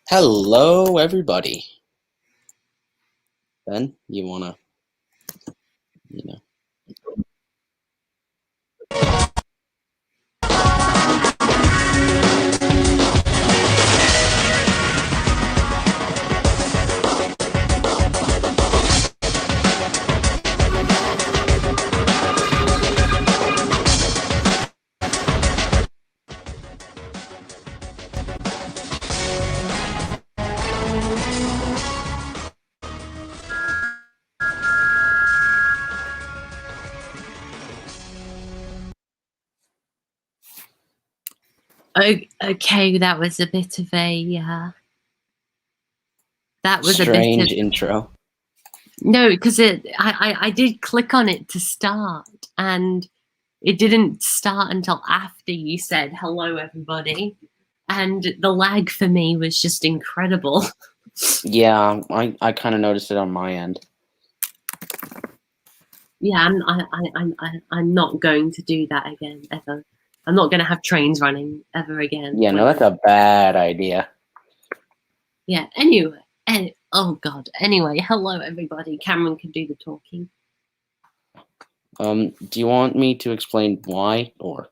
Hello, everybody. Ben, you wanna, you know. Okay, that was a bit of a Strange intro. No, because I did click on it to start, and it didn't start until after you said hello, everybody, and the lag for me was just incredible. Yeah, I kind of noticed it on my end. Yeah, I'm not going to do that again ever. I'm not going to have trains running ever again. Yeah, no, that's a bad idea. Yeah. Anyway, oh god. Anyway, hello everybody. Cameron can do the talking. Do you want me to explain why, or?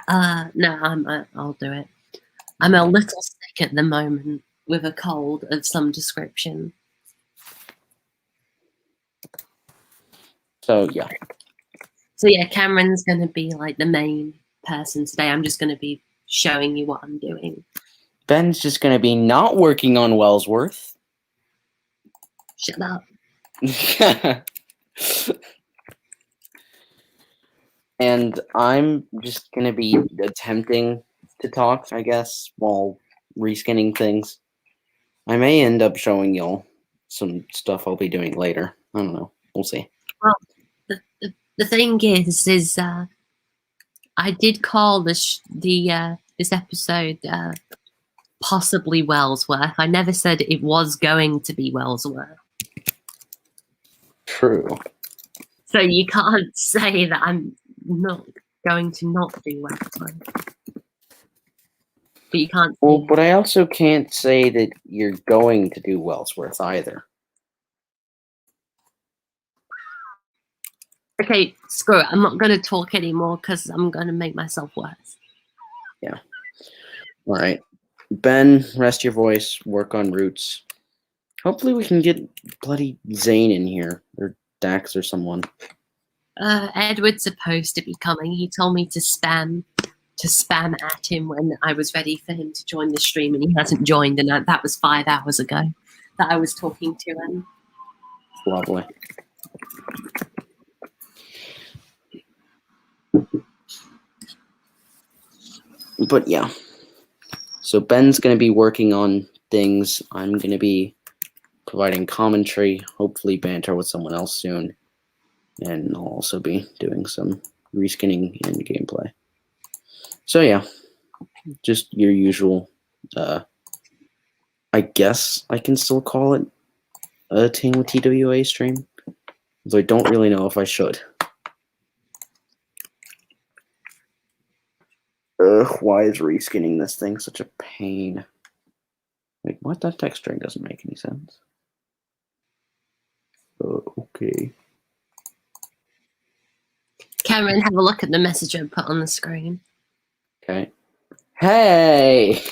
No, I'll do it. I'm a little sick at the moment with a cold of some description. So yeah. So yeah, Cameron's going to be like the main person today. I'm just going to be showing you what I'm doing. Ben's just going to be not working on Wellsworth. Shut up. And I'm just going to be attempting to talk, I guess, while reskinning things. I may end up showing y'all some stuff I'll be doing later. I don't know. We'll see. Well, the thing is I did call this episode possibly Wellsworth. I never said it was going to be Wellsworth. True. So you can't say that I'm not going to not do Wellsworth. But you can't. Well, but I also can't say that you're going to do Wellsworth either. Okay, screw it. I'm not going to talk anymore because I'm going to make myself worse. Yeah. All right. Ben, rest your voice. Work on roots. Hopefully we can get bloody Zane in here, or Dax or someone. Edward's supposed to be coming. He told me to spam at him when I was ready for him to join the stream, and he hasn't joined, and that was 5 hours ago that I was talking to him. Lovely. But yeah. So Ben's going to be working on things. I'm going to be providing commentary, hopefully banter with someone else soon. And I'll also be doing some reskinning and gameplay. So yeah, just your usual, I guess I can still call it a Team with TWA stream, though I don't really know if I should. Why is reskinning this thing such a pain? Wait, what? That text string doesn't make any sense. Okay. Cameron, have a look at the message I put on the screen. Okay. Hey!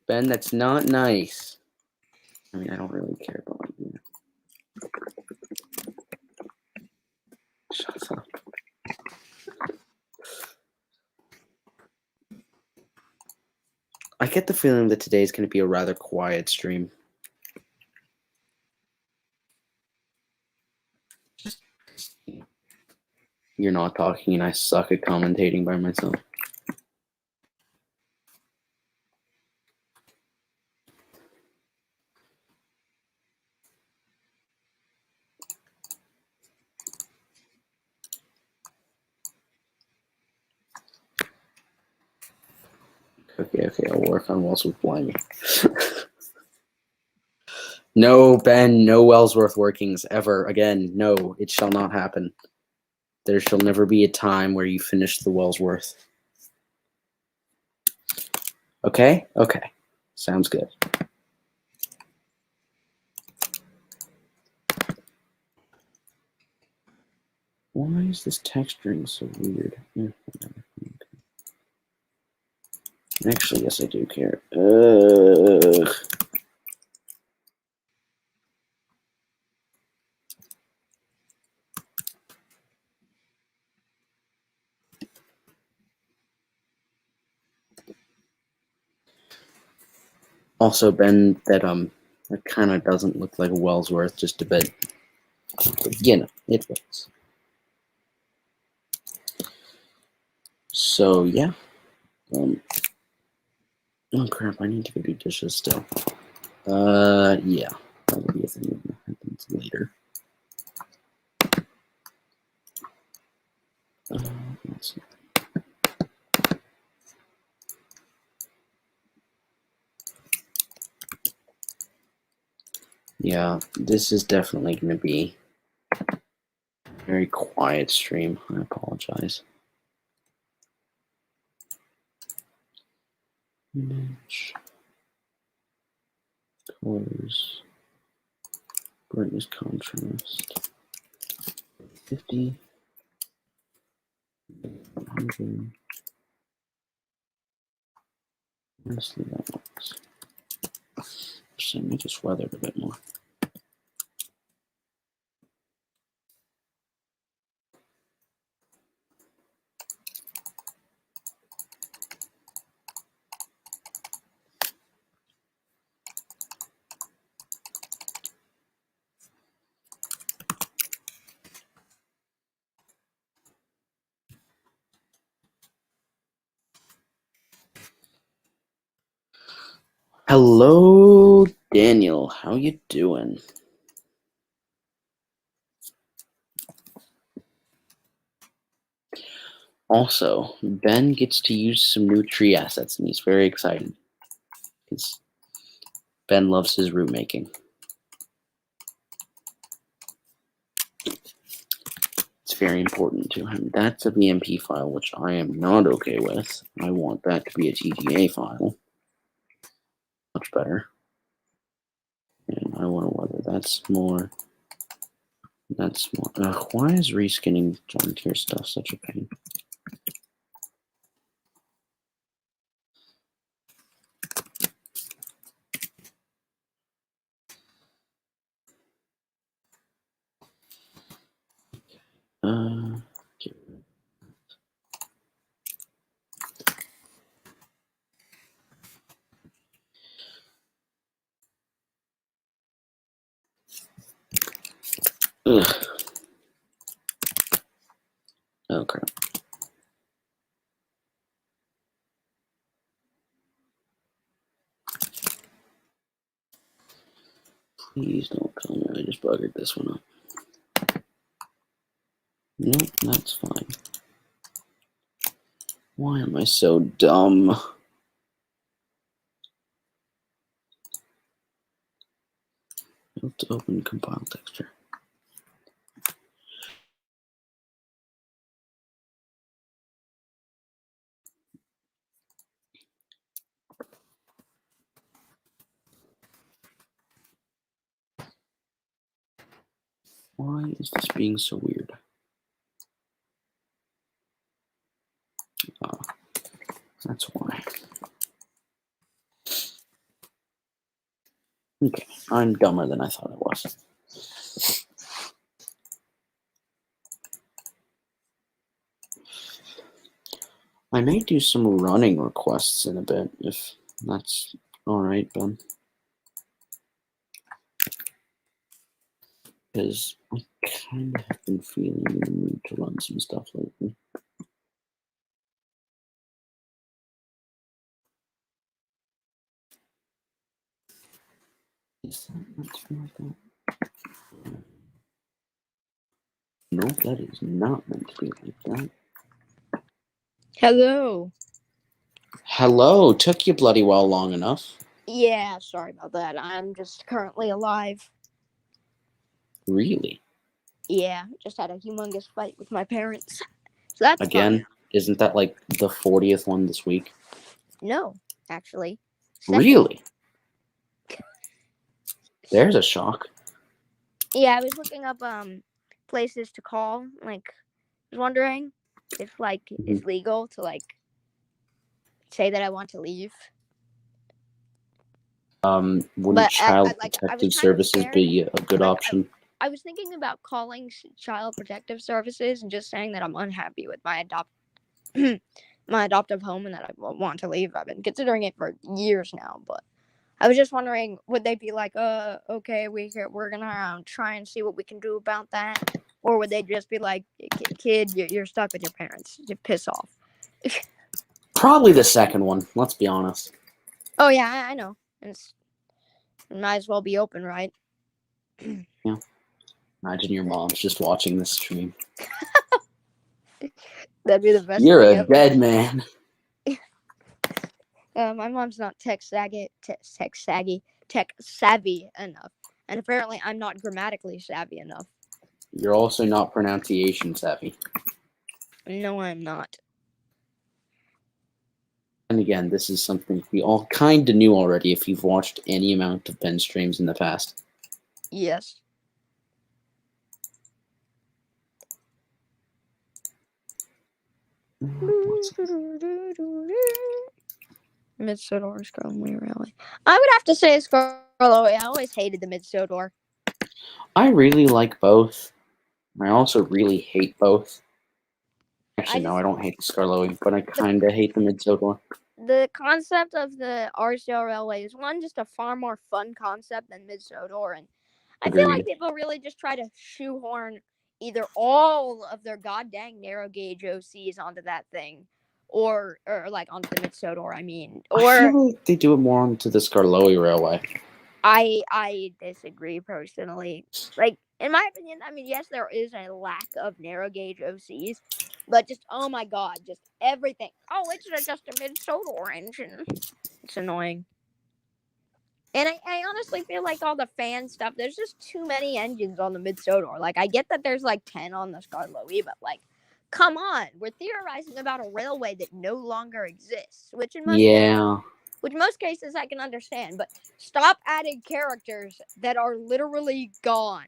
Ben, that's not nice. I mean, I don't really care about you. Shut up. I get the feeling that today is going to be a rather quiet stream. You're not talking and I suck at commentating by myself. Okay, I'll work on Wellsworth blinding. No, Ben, no Wellsworth workings ever again. No, it shall not happen. There shall never be a time where you finish the Wellsworth. Okay? Okay. Sounds good. Why is this texturing so weird? Whatever. Okay. Actually, yes, I do care. Ugh. Also, Ben, that kind of doesn't look like a Wellsworth just a bit. But, you know, it works. So yeah. Oh crap! I need to go do dishes still. Yeah, that'll be a thing that happens later. Let's see. Yeah, this is definitely going to be a very quiet stream. I apologize. Image, colors, brightness, contrast, 50, 100. Honestly, that works. So let me just weather it a bit more. Hello, Daniel. How you doing? Also, Ben gets to use some new tree assets, and he's very excited because Ben loves his root making. It's very important to him. That's a BMP file, which I am not okay with. I want that to be a TTA file. Much better. And I want to whether that's more. That's more. Why is reskinning joint tier stuff such a pain? Get rid of- Ugh. Oh crap. Please don't tell me I just buggered this one up. Nope, that's fine. Why am I so dumb? Let's open compile texture. Why is this being so weird? Oh, that's why. Okay, I'm dumber than I thought I was. I may do some running requests in a bit, if that's alright, Ben. Because I kind of have been feeling in the mood to run some stuff lately. Is that meant to be like that? No, that is not meant to be like that. Hello. Hello, took you bloody well long enough. Yeah, sorry about that. I'm just currently alive. Really? Yeah, just had a humongous fight with my parents. So that's Again, fun. isn't that like the 40th one this week? No, actually. Second. Really? There's a shock. Yeah, I was looking up places to call. Like, I was wondering if it's legal to say that I want to leave. Wouldn't But Child I was Protective kind of Services scared. be a good Like, option? I was thinking about calling Child Protective Services and just saying that I'm unhappy with my my adoptive home and that I want to leave. I've been considering it for years now, but I was just wondering, would they be like, okay, we're gonna try and see what we can do about that, or would they just be like, kid, you're stuck with your parents, you piss off. Probably the second one. Let's be honest. Oh yeah, I know. It might as well be open, right? Yeah. Imagine your mom's just watching this stream. That'd be the best. You're thing a ever. dead man. My mom's not tech savvy enough, and apparently I'm not grammatically savvy enough. You're also not pronunciation savvy. No, I'm not. And again, this is something we all kind of knew already if you've watched any amount of Ben streams in the past. Yes. Mid-Sodor Scarlet Rally. I would have to say Scarlet. I always hated the Mid-Sodor. I really like both. I also really hate both. Actually, no, I don't hate the Scarloey, but I kind of hate the Mid-Sodor. The concept of the RCR Railway is just a far more fun concept than Mid-Sodor, and I feel like people really just try to shoehorn either all of their goddamn narrow gauge OCs onto that thing, or onto the Mid-Sodor. I mean, or I feel like they do it more onto the Scarloey Railway. I disagree personally. Like, in my opinion, I mean, yes, there is a lack of narrow gauge OCs, but just, oh my god, just everything. Oh, it's just a Mid-Sodor engine. It's annoying. And I honestly feel like all the fan stuff, there's just too many engines on the Mid-Sodor. Like, I get that there's 10 on the Scarloey, but come on. We're theorizing about a railway that no longer exists, which in most cases I can understand, but stop adding characters that are literally gone.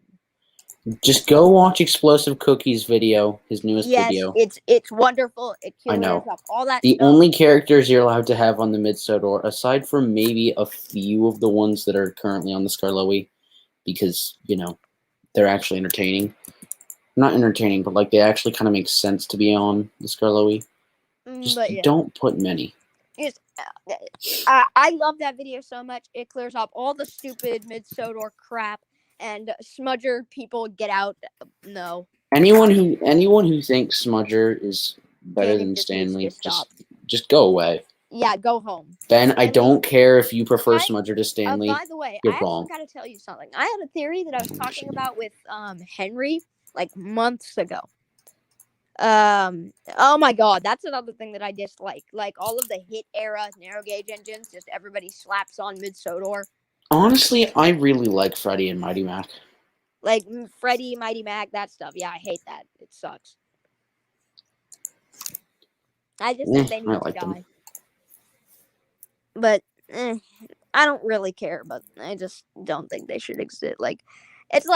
Just go watch Explosive Cookie's video, his newest video. Yes, it's wonderful. It I know. up all that The stuff. only characters you're allowed to have on the Mid-Sodor, aside from maybe a few of the ones that are currently on the Scarloey, because, they're actually entertaining. Not entertaining, but they actually kind of make sense to be on the Scarloey. Just don't put many. I love that video so much. It clears up all the stupid Mid-Sodor crap, and Smudger people get out. No. Anyone who thinks Smudger is better than Stanley, just go away. Yeah, go home. Ben, I don't care if you prefer Smudger to Stanley. By the way, I actually got to tell you something. I had a theory that I was talking about with Henry months ago. Oh my god, that's another thing that I dislike. All of the hit era narrow gauge engines, just everybody slaps on Mid-Sodor. Honestly, I really like Freddy and Mighty Mac. Freddy, Mighty Mac, that stuff. Yeah, I hate that. It sucks. I just think they need to die. Them. But I don't really care, but I just don't think they should exist. It's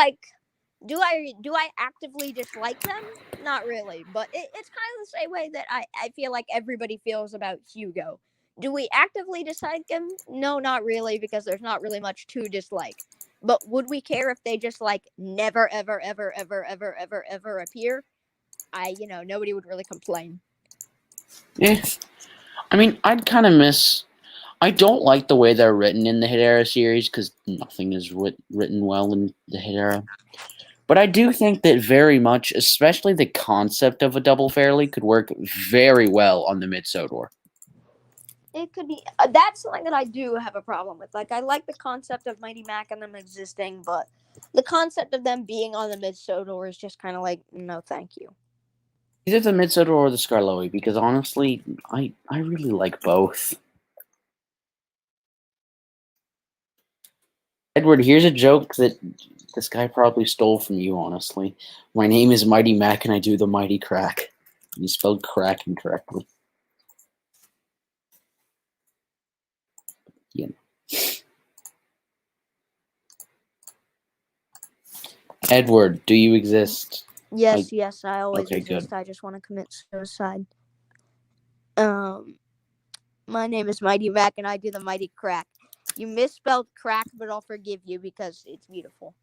do I actively dislike them? Not really, but it's kind of the same way that I feel like everybody feels about Hugo. Do we actively dislike him? No, not really, because there's not really much to dislike. But would we care if they just never, ever, ever, ever, ever, ever, ever appear? Nobody would really complain. Yeah, I mean, I'd kind of miss. I don't like the way they're written in the Hit Era series because nothing is written well in the Hit Era. But I do think that very much, especially the concept of a double fairly, could work very well on the Mid-Sodor. It could be. That's something that I do have a problem with. I like the concept of Mighty Mac and them existing, but the concept of them being on the Mid-Sodor is just kind of no, thank you. Either the Mid-Sodor or the Scarloey, because honestly, I really like both. Edward, here's a joke that this guy probably stole from you, honestly. My name is Mighty Mac and I do the mighty crack. You spelled crack incorrectly. Yeah. Edward, do you exist? Yes, yes, I always Okay, exist. good. I just want to commit suicide. My name is Mighty Mac, and I do the Mighty Crack. You misspelled crack, but I'll forgive you because it's beautiful.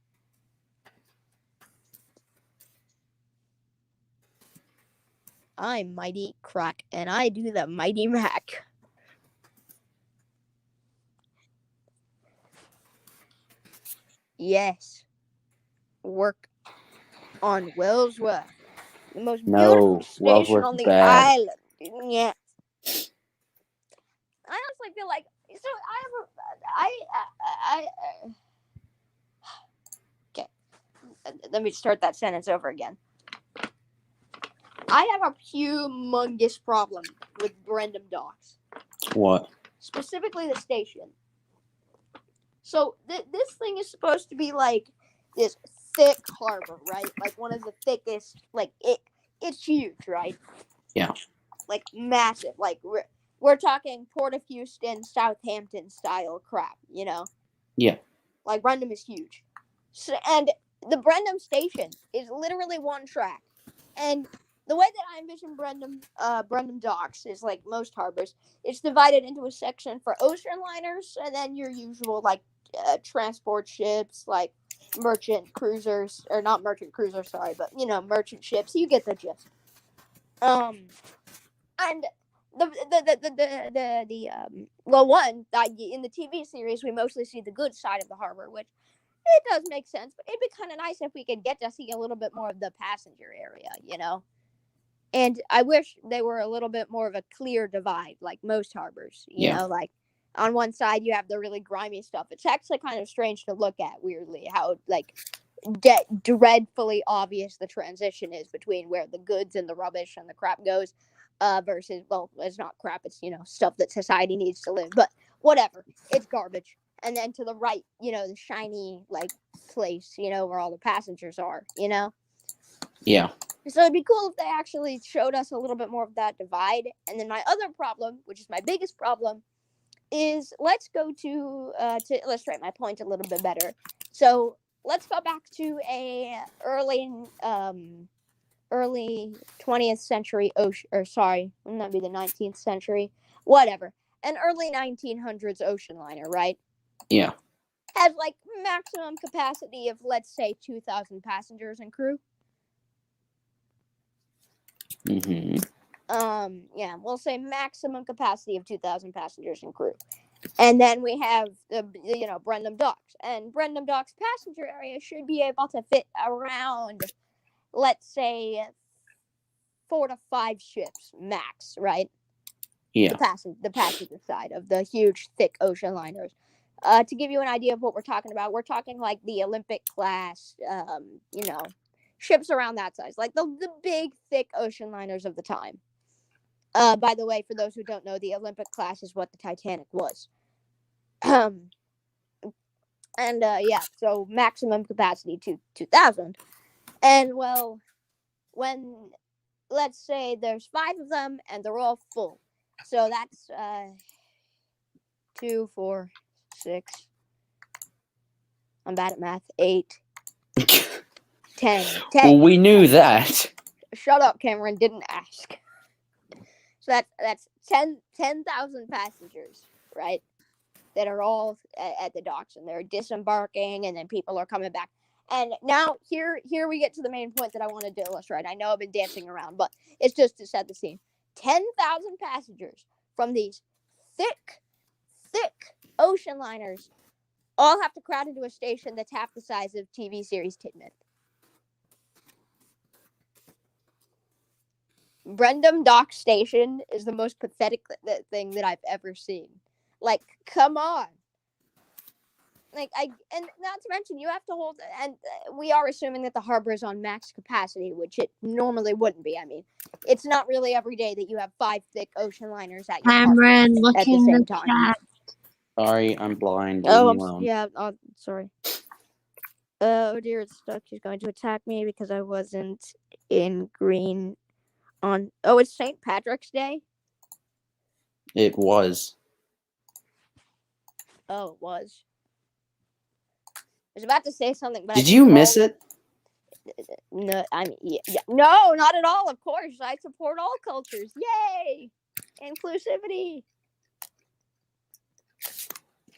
I'm Mighty Crack, and I do the Mighty Mac. Yes. Work on Wellsworth, the most beautiful No, station Wellsworth on is the bad. island. Yeah. I honestly feel like so. Okay. Let me start that sentence over again. I have a humongous problem with Brendam Docks, What? specifically the station. So this thing is supposed to be like this thick harbor, right? Like one of the thickest. Like it's huge, right? Yeah. Like massive. Like we're talking Port of Houston, Southampton style crap, you know? Yeah. Like Brendam is huge. So, and the Brendam station is literally one track. And the way that I envision Brendam Docks is like most harbors. It's divided into a section for ocean liners and then your usual like transport ships, like merchant cruisers, or not merchant cruisers, sorry, but you know, merchant ships. You get the gist. And in the TV series we mostly see the good side of the harbor, which it does make sense, but it'd be kind of nice if we could get to see a little bit more of the passenger area, you know. And I wish they were a little bit more of a clear divide, like most harbors, you know, like on one side you have the really grimy stuff. It's actually kind of strange to look at, weirdly, how like dreadfully obvious the transition is between where the goods and the rubbish and the crap goes, versus, well, it's not crap, it's, you know, stuff that society needs to live, but whatever, it's garbage. And then to the right, you know, the shiny like place, you know, where all the passengers are, you know. Yeah. So it'd be cool if they actually showed us a little bit more of that divide. And then my other problem, which is my biggest problem, is let's go to illustrate my point a little bit better. So let's go back to a early 20th century wouldn't that be the 19th century? Whatever. An early 1900s ocean liner, right? Yeah. Has like maximum capacity of, let's say, 2,000 passengers and crew. Mm-hmm. Yeah, we'll say maximum capacity of 2,000 passengers and crew. And then we have the, you know, Brendam Docks. And Brendam Docks passenger area should be able to fit around, let's say, 4 to 5 ships max, right? Yeah. The passenger side of the huge, thick ocean liners. To give you an idea of what we're talking about, we're talking like the Olympic class, you know, ships around that size, like the big, thick ocean liners of the time. By the way, for those who don't know, the Olympic class is what the Titanic was. And yeah, so maximum capacity to 2,000. And well, when, let's say there's 5 of them and they're all full, so that's 2, 4, 6. I'm bad at math. 8, 10. Well, we knew that. Shut up, Cameron. Didn't ask. So that's 10,000 passengers, right? That are all at the docks, and they're disembarking, and then people are coming back. And now here we get to the main point that I wanted to illustrate. I know I've been dancing around, but it's just to set the scene. 10,000 passengers from these thick ocean liners all have to crowd into a station that's half the size of TV series Tidman. Brendam Dock Station is the most pathetic thing that I've ever seen. Like, come on. Like, and not to mention, you have to hold, and we are assuming that the harbor is on max capacity, which it normally wouldn't be. I mean, it's not really every day that you have 5 thick ocean liners at your Cameron, harbor at the looking same the time. chat. Sorry, I'm blind. Leave me alone. Sorry. Oh dear, it's stuck. He's going to attack me because I wasn't in green on. Oh, it's St. Patrick's Day. It was. Oh, it was. I was about to say something, but Did you miss all... it? No, I mean, yeah, no, not at all. Of course, I support all cultures. Yay, inclusivity.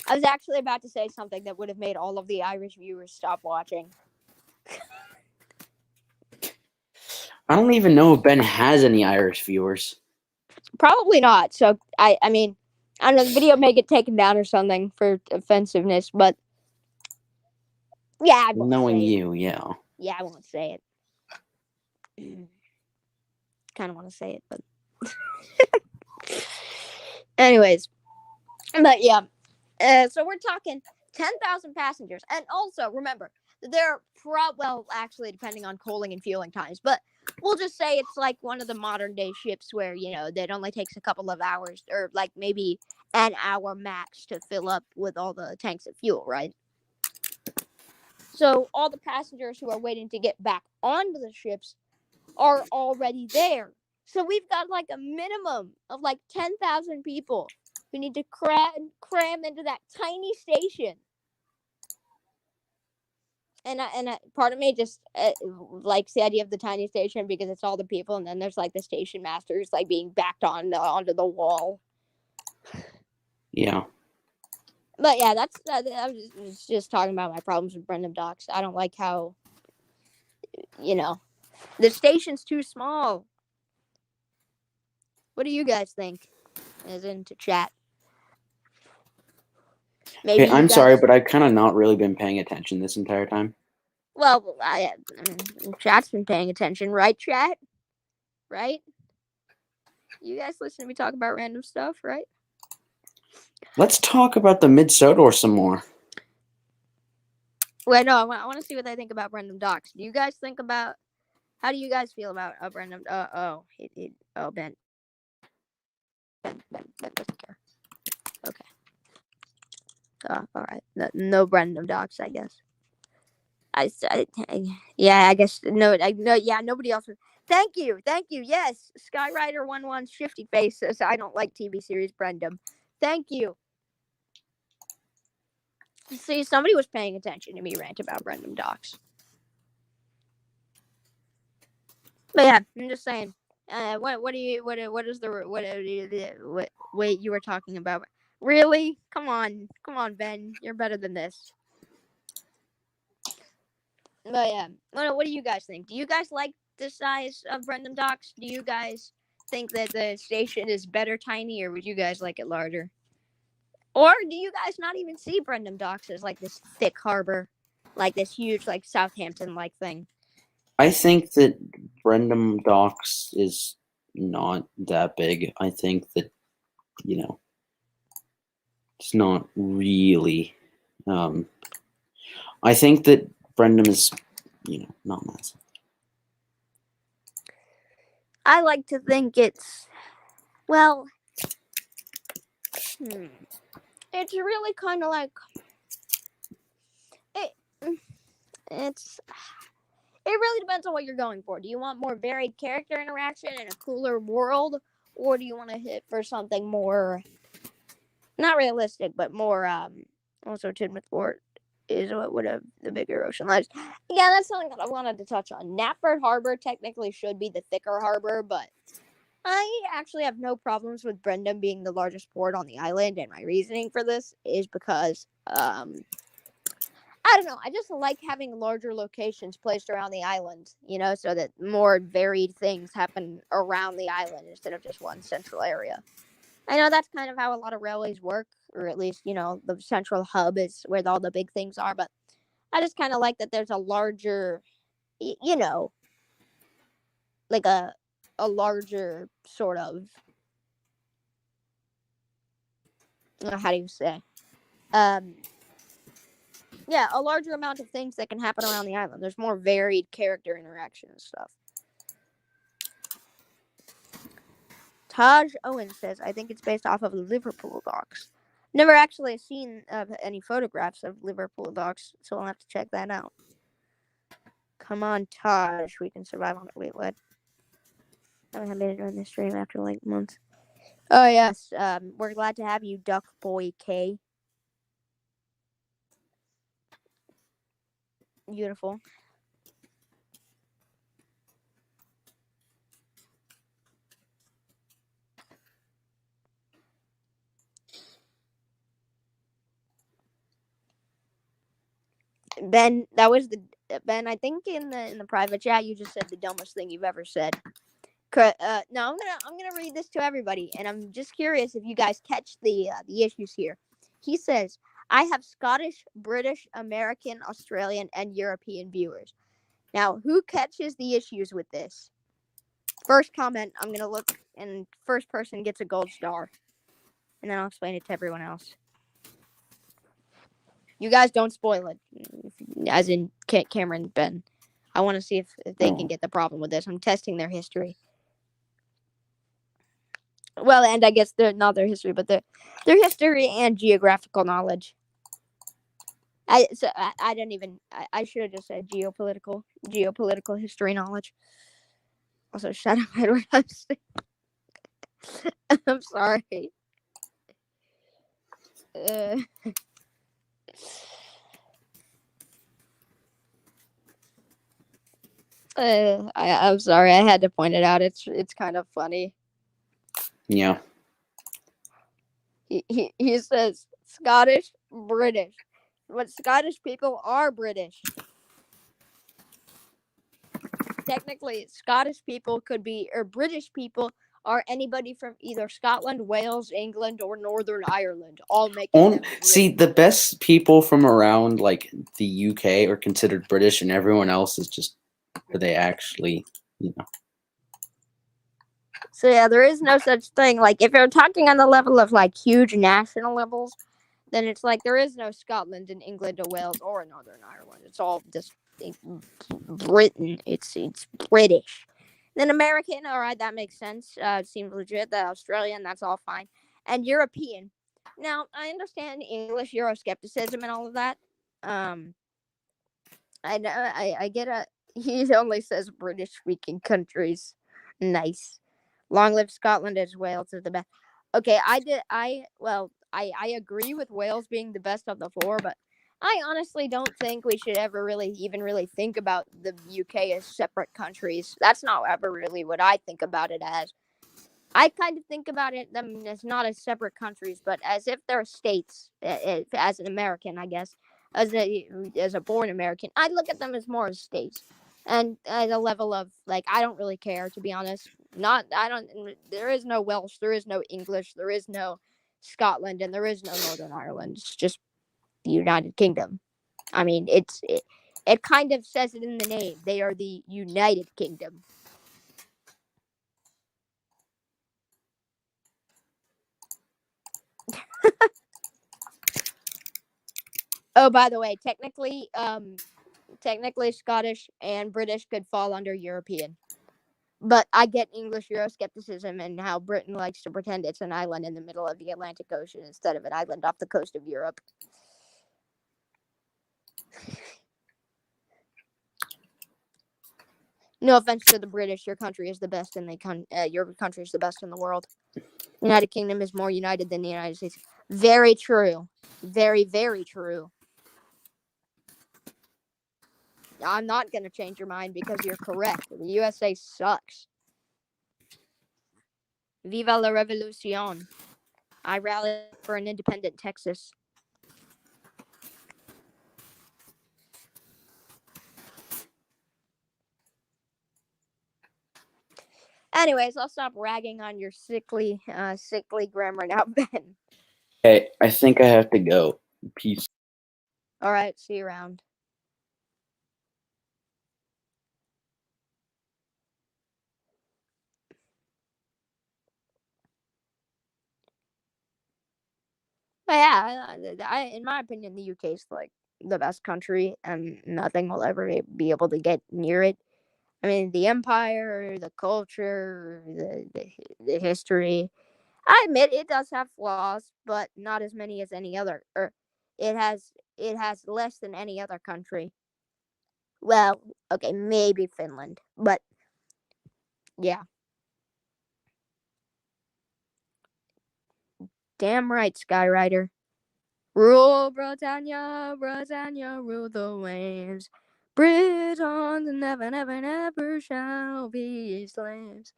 I was actually about to say something that would have made all of the Irish viewers stop watching. I don't even know if Ben has any Irish viewers. Probably not. So I mean, I don't know. The video may get taken down or something for offensiveness, but yeah, I won't Knowing say it. you, yeah. Yeah, I won't say it. Kind of want to say it, but anyways. But yeah, so we're talking 10,000 passengers, and also remember they're well, actually, depending on coaling and fueling times, but we'll just say it's like one of the modern day ships where it only takes a couple of hours or like maybe an hour max to fill up with all the tanks of fuel, right? So all the passengers who are waiting to get back onto the ships are already there. So we've got like a minimum of like 10,000 people who need to cram into that tiny station. And part of me just likes the idea of the tiny station because it's all the people, and then there's like the station masters like being backed onto the wall. Yeah. But yeah, I was just talking about my problems with Brenham Docks. I don't like how, the station's too small. What do you guys think? As into chat. Maybe Okay, I'm sorry, but I've kind of not really been paying attention this entire time. Well, chat's been paying attention, right, chat? Right? You guys listen to me talk about random stuff, right? Let's talk about the Mid-Sodor some more. Wait, no, I want to see what they think about Brenham Docks. Do you guys think about... How do you guys feel about Brenham... Ben doesn't care. Okay. All right. No Brenham Docks, I guess. Yeah, I guess no. Yeah, nobody else. Thank you. Yes, Skyrider11 Shifty Face says I don't like TV series Brenham. Thank you. See, somebody was paying attention to me rant about Brenham Docks. But yeah, I'm just saying. What you were talking about? Really? Come on, Ben. You're better than this. But yeah, what do you guys think? Do you guys like the size of Brenham Docks? Do you guys think that the station is better tiny, or would you guys like it larger? Or do you guys not even see Brenham Docks as like this thick harbor, like this huge like Southampton like thing? I think that Brenham Docks is not that big. I think that, it's not really. I think that Brenham is, not massive. I like to think it's, well, it's really kind of like, it really depends on what you're going for. Do you want more varied character interaction and a cooler world, or do you want to hit for something more, not realistic, but more, also Tidmouth Port is what would have the bigger ocean lines. Yeah, that's something that I wanted to touch on. Knapford Harbor technically should be the thicker harbor, but I actually have no problems with Brenham being the largest port on the island, and my reasoning for this is because, I don't know, I just like having larger locations placed around the island, so that more varied things happen around the island instead of just one central area. I know that's kind of how a lot of railways work, or at least, the central hub is where all the big things are, but I just kind of like that there's a larger, like a larger sort of, how do you say? Yeah, a larger amount of things that can happen around the island. There's more varied character interaction and stuff. Taj Owen says, I think it's based off of the Liverpool docks. Never actually seen any photographs of Liverpool docks, so I'll have to check that out. Come on, Taj. We can survive on it. Wait, what? I haven't been doing this stream after like months. Oh, yes. We're glad to have you, Duck Boy K. Beautiful. Ben, that was the Ben. I think in the private chat you just said the dumbest thing you've ever said. No, I'm gonna read this to everybody, and I'm just curious if you guys catch the issues here. He says, "I have Scottish, British, American, Australian, and European viewers." Now, who catches the issues with this? First comment, I'm gonna look, and first person gets a gold star, and then I'll explain it to everyone else. You guys don't spoil it, as in Cameron, Ben. I want to see if they can get the problem with this. I'm testing their history. Well, and I guess they're not their history, but their history and geographical knowledge. I don't even. I should have just said geopolitical history knowledge. Also, shut up, Edward. I'm sorry. I'm sorry. I had to point it out. It's kind of funny. Yeah. He says Scottish, British. But Scottish people are British. Technically, Scottish people could be, or British people are anybody from either Scotland, Wales, England, or Northern Ireland. All making them British. See, the best people from around like the UK are considered British, and everyone else is just who they actually, you know. So yeah, there is no such thing. Like if you're talking on the level of like huge national levels, then it's like there is no Scotland and England or Wales or Northern Ireland. It's all just Britain. It's British. Then American, all right, that makes sense. Seems legit. The Australian, that's all fine. And European. Now I understand English Euroscepticism and all of that. I know. I get it. He only says British speaking countries. Nice. Long live Scotland as Wales is the best. Okay, I agree with Wales being the best of the four, but I honestly don't think we should ever really think about the UK as separate countries. That's not ever really what I think about it as. I kind of think about it them as not as separate countries, but as if they're states. As an American, I guess, as a born American, I look at them as more as states, and at a level of like I don't really care, to be honest. There is no Welsh, there is no English, there is no Scotland, and there is no Northern Ireland. It's just the United Kingdom. I mean, it kind of says it in the name. They are the United Kingdom. Oh, by the way, technically Scottish and British could fall under European. But I get English Euroscepticism and how Britain likes to pretend it's an island in the middle of the Atlantic Ocean instead of an island off the coast of Europe. No offense to the British, your country is the best in your country is the best in the world. United Kingdom is more united than the United States. Very true. Very, very true. I'm not going to change your mind because you're correct. The USA sucks. Viva la revolucion. I rally for an independent Texas. Anyways, I'll stop ragging on your sickly grammar now, Ben. Okay, I think I have to go. Peace. All right, see you around. But yeah, in my opinion, the UK is like the best country, and nothing will ever be able to get near it. I mean, the empire, the culture, the history. I admit it does have flaws, but not as many as any other. Or it has less than any other country. Well, okay, maybe Finland, but yeah. Damn right, Skyrider. Rule Britannia, Britannia, rule the waves. Britons never, never, never shall be slaves.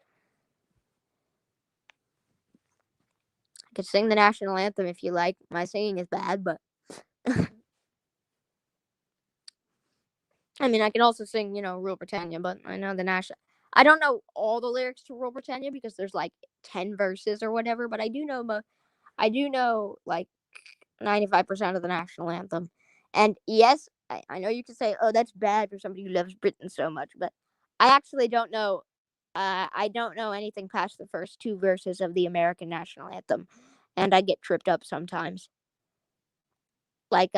I could sing the national anthem if you like. My singing is bad, but I mean, I can also sing, Rule Britannia, but I know the national. I don't know all the lyrics to Rule Britannia because there's like 10 verses or whatever, but I do know like 95% of the national anthem. And yes, I know you could say, oh, that's bad for somebody who loves Britain so much, but I actually don't know. I don't know anything past the first 2 verses of the American national anthem, and I get tripped up sometimes. Like,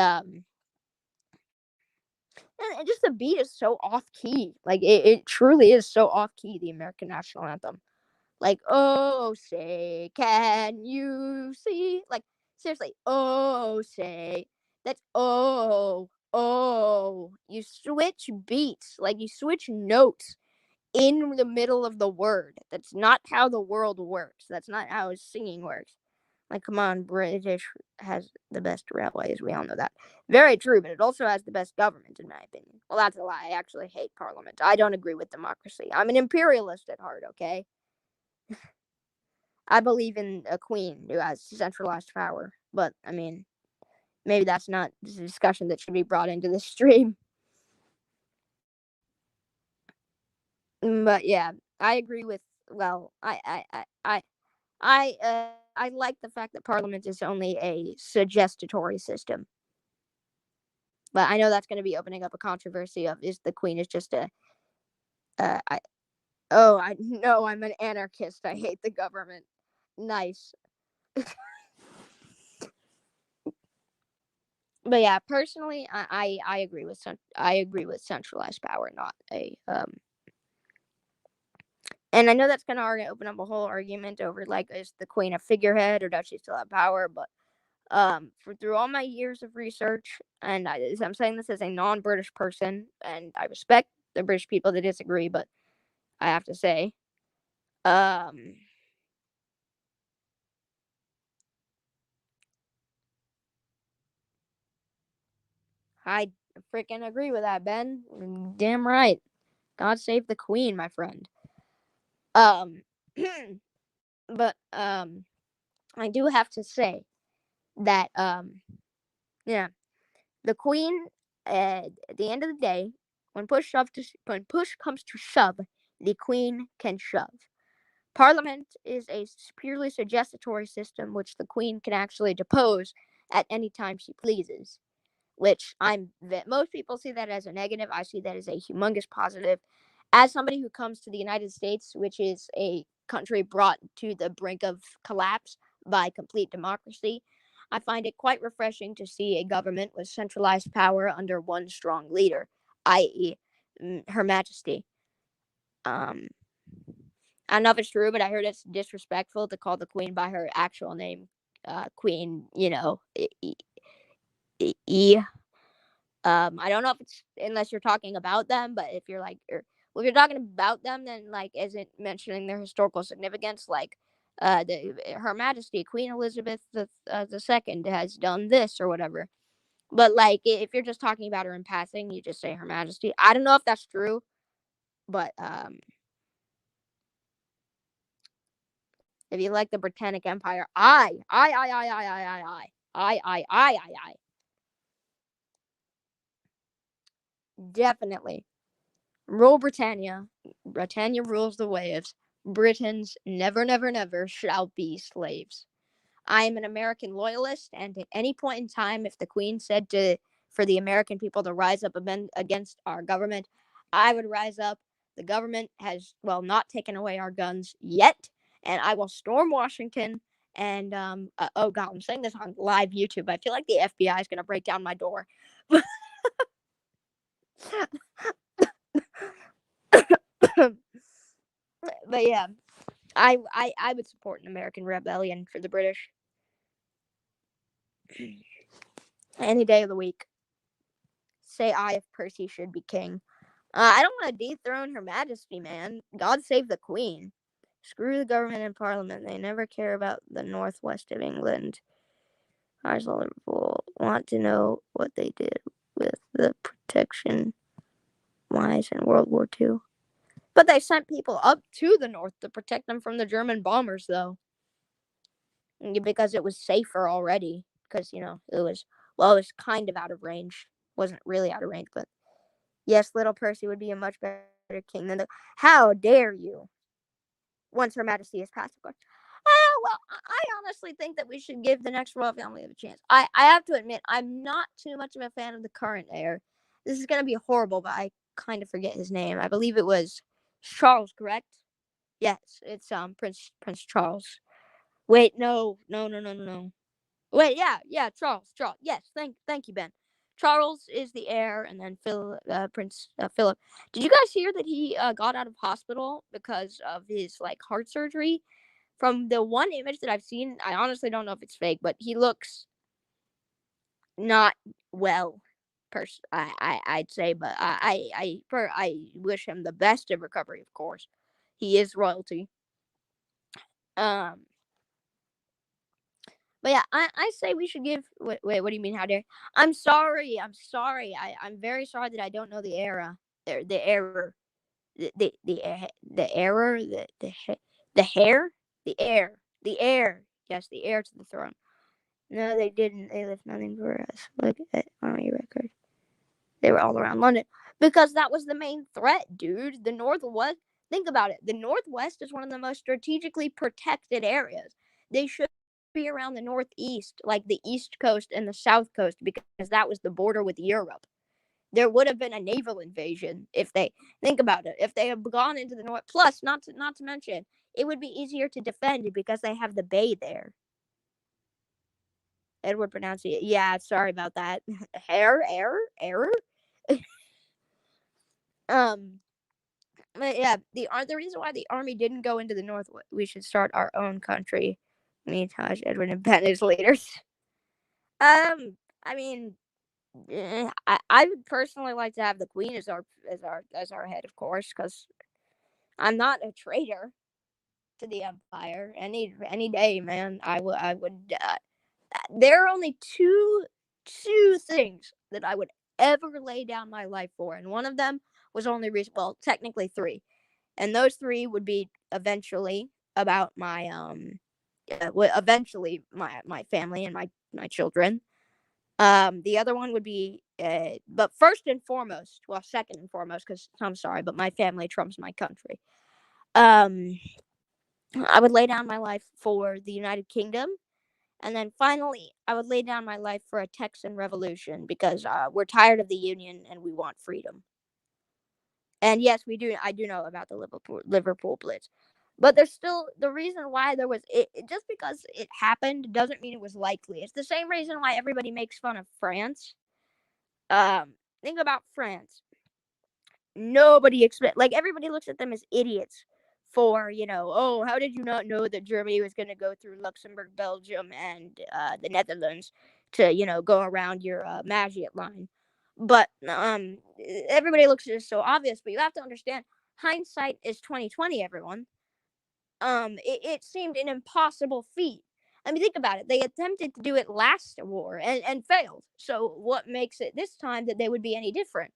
and just the beat is so off key. Like, it truly is so off key, the American national anthem. Like, oh, say, can you see? Like, seriously, oh, say. That's, oh. You switch beats. Like, you switch notes in the middle of the word. That's not how the world works. That's not how singing works. Like, come on, British has the best railways. We all know that. Very true, but it also has the best government, in my opinion. Well, that's a lie. I actually hate Parliament. I don't agree with democracy. I'm an imperialist at heart, okay? I believe in a queen who has centralized power, but, I mean, maybe that's not the discussion that should be brought into this stream. But, yeah, I agree with, well, I like the fact that Parliament is only a suggestatory system. But I know that's going to be opening up a controversy of is the Queen is just a. I know I'm an anarchist. I hate the government. Nice. But yeah, personally, I agree with centralized power, not a And I know that's going to open up a whole argument over like is the Queen a figurehead or does she still have power? But through all my years of research, and I'm saying this as a non-British person, and I respect the British people that disagree, but I have to say, I freaking agree with that, Ben. Damn right. God save the Queen, my friend. But I do have to say that yeah, the Queen at the end of the day, when push comes to shove, the Queen can shove. Parliament is a purely suggestatory system which the Queen can actually depose at any time she pleases. Which most people see that as a negative. I see that as a humongous positive. As somebody who comes to the United States, which is a country brought to the brink of collapse by complete democracy, I find it quite refreshing to see a government with centralized power under one strong leader, i.e., Her Majesty. I don't know if it's true, but I heard it's disrespectful to call the Queen by her actual name, Queen, I don't know if it's unless you're talking about them, but if you're like, if you're talking about them, then like, isn't mentioning their historical significance, like, Her Majesty Queen Elizabeth the Second has done this or whatever. But like, if you're just talking about her in passing, you just say Her Majesty. I don't know if that's true, but if you like the Britannic Empire, I definitely rule Britannia. Britannia rules the waves. Britons never, never, never shall be slaves. I am an American loyalist, and at any point in time, if the Queen said for the American people to rise up against our government, I would rise up. The government has, well, not taken away our guns yet, and I will storm Washington. And oh god, I'm saying this on live YouTube. I feel like the FBI is gonna break down my door. But yeah, I would support an American rebellion for the British any day of the week. Say I if Percy should be king. I don't want to dethrone Her Majesty, man. God save the Queen. Screw the government and Parliament. They never care about the northwest of England. Liverpool want to know what they did with the protection wise in World War II. But they sent people up to the north to protect them from the German bombers, though. Because it was safer already. Because, it was kind of out of range. Wasn't really out of range, but yes, little Percy would be a much better king than the. How dare you? Once Her Majesty has passed, of course. Well, I honestly think that we should give the next royal family a chance. I have to admit, I'm not too much of a fan of the current heir. This is going to be horrible, but I kind of forget his name. I believe it was Charles, correct? Yes, it's Prince Charles. Wait, no. Wait, yeah, Charles. Yes, thank you, Ben. Charles is the heir, and then Prince Philip. Did you guys hear that he got out of hospital because of his heart surgery? From the one image that I've seen, I honestly don't know if it's fake, but he looks not well. I'd say, but I wish him the best of recovery. Of course, he is royalty. But yeah, I say we should give. Wait, what do you mean? How dare? I'm sorry. I'm very sorry that I don't know the era. The error. The error. The hair. The heir. Yes, the heir to the throne. No, they didn't. They left nothing for us. Look at army record. They were all around London because that was the main threat, dude. The Northwest. Think about it. The Northwest is one of the most strategically protected areas. They should be around the Northeast, like the East Coast and the South Coast, because that was the border with Europe. There would have been a naval invasion if they think about it. If they had gone into the north, plus not to mention, it would be easier to defend because they have the bay there. Edward pronounced it. Yeah, sorry about that. Error. But yeah, the reason why the army didn't go into the north, we should start our own country. Me, Taj, Edward, and Ben as leaders. I mean, I would personally like to have the queen as our head, of course, because I'm not a traitor to the empire. Any day, man, I would. There are only two things that I would ever lay down my life for, and one of them was only well, technically three, and those three would be eventually about my eventually my family and my children. The other one would be, but first and foremost, well, second and foremost, because I'm sorry, but my family trumps my country. I would lay down my life for the United Kingdom. And then finally, I would lay down my life for a Texan revolution because we're tired of the Union and we want freedom. And yes, I do know about the Liverpool Blitz. But there's still the reason why there was it just because it happened doesn't mean it was likely. It's the same reason why everybody makes fun of France. Think about France. Nobody everybody looks at them as idiots for, oh, how did you not know that Germany was going to go through Luxembourg, Belgium, and the Netherlands to, go around your Maginot Line? But everybody looks at it as so obvious, but you have to understand, hindsight is 2020, everyone. It seemed an impossible feat. I mean, think about it. They attempted to do it last war and failed. So what makes it this time that they would be any different?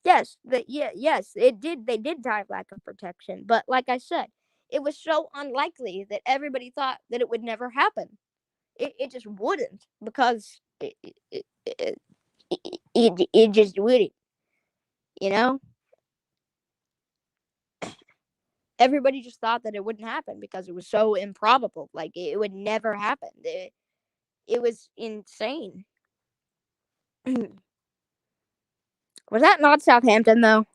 Yes, yes, it did. They did die of lack of protection, but like I said, it was so unlikely that everybody thought that it would never happen. It just wouldn't because it just wouldn't. You know, everybody just thought that it wouldn't happen because it was so improbable. Like it would never happen. It was insane. Was that not Southampton though?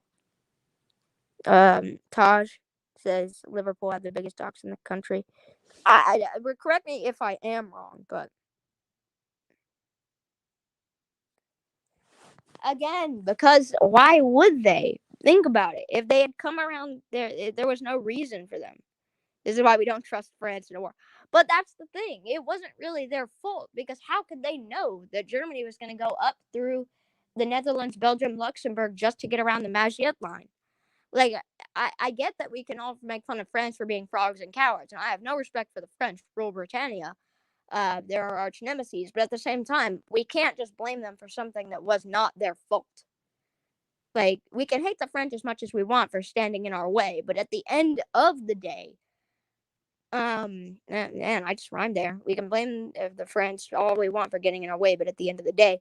Taj says Liverpool had the biggest docks in the country. I correct me if I am wrong, but again, because why would they? Think about it. If they had come around there was no reason for them. This is why we don't trust France in a war. But that's the thing. It wasn't really their fault because how could they know that Germany was going to go up through the Netherlands, Belgium, Luxembourg just to get around the Maginot Line? Like, I get that we can all make fun of France for being frogs and cowards, and I have no respect for the French, rule Britannia. they're our arch nemesis, but at the same time, we can't just blame them for something that was not their fault. Like, we can hate the French as much as we want for standing in our way, but at the end of the day, man, I just rhymed there. We can blame the French all we want for getting in our way, but at the end of the day,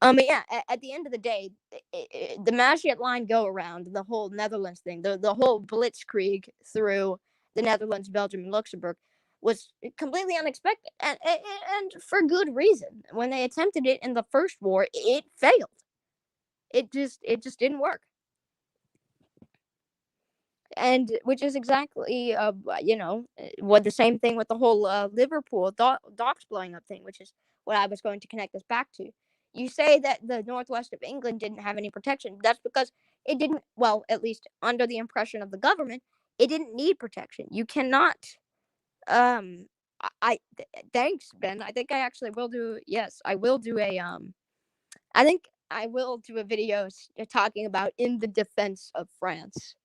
yeah, at the end of the day, the Maastricht line go around, the whole Netherlands thing, the whole blitzkrieg through the Netherlands, Belgium, and Luxembourg was completely unexpected, and for good reason. When they attempted it in the First War, it failed. It just didn't work. And which is exactly, what the same thing with the whole Liverpool docks blowing up thing, which is what I was going to connect this back to. You say that the northwest of England didn't have any protection. That's because it didn't. Well, at least under the impression of the government, it didn't need protection. You cannot. Um, thanks, Ben. I think I actually will do. Yes, I will do a. I think I will do a video talking about in the defense of France.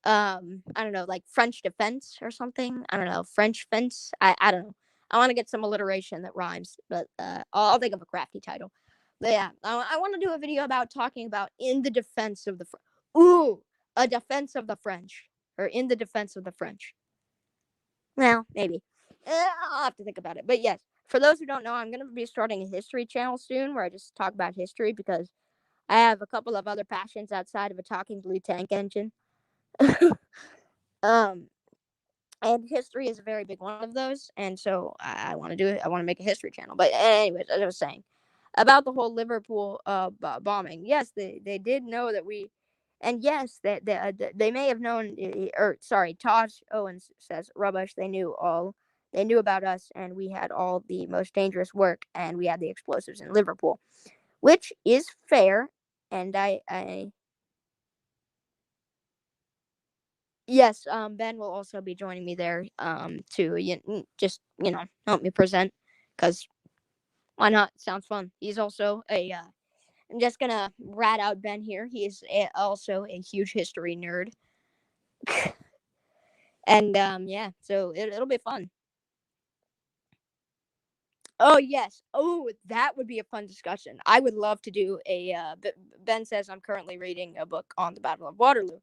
I don't know, like French defense or something. I don't know, French fence. I don't know. I want to get some alliteration that rhymes, but I'll think of a crafty title. But yeah, I want to do a video about talking about in the defense of the a defense of the French, or in the defense of the French. Well, maybe. I'll have to think about it. But yes, for those who don't know, I'm going to be starting a history channel soon where I just talk about history because I have a couple of other passions outside of a talking blue tank engine. um, and history is a very big one of those, and so I want to do it. I want to make a history channel. But anyways, as I was saying about the whole Liverpool bombing, yes, they did know that we, and yes, that they may have known. Or sorry, Tosh Owens says rubbish. They knew about us, and we had all the most dangerous work, and we had the explosives in Liverpool, which is fair, and I yes, Ben will also be joining me there to just help me present, because why not? Sounds fun. He's also a I'm just gonna rat out Ben here. He is also a huge history nerd, and yeah, so it'll be fun. Oh yes. Oh, that would be a fun discussion. I would love to do a. Ben says I'm currently reading a book on the Battle of Waterloo,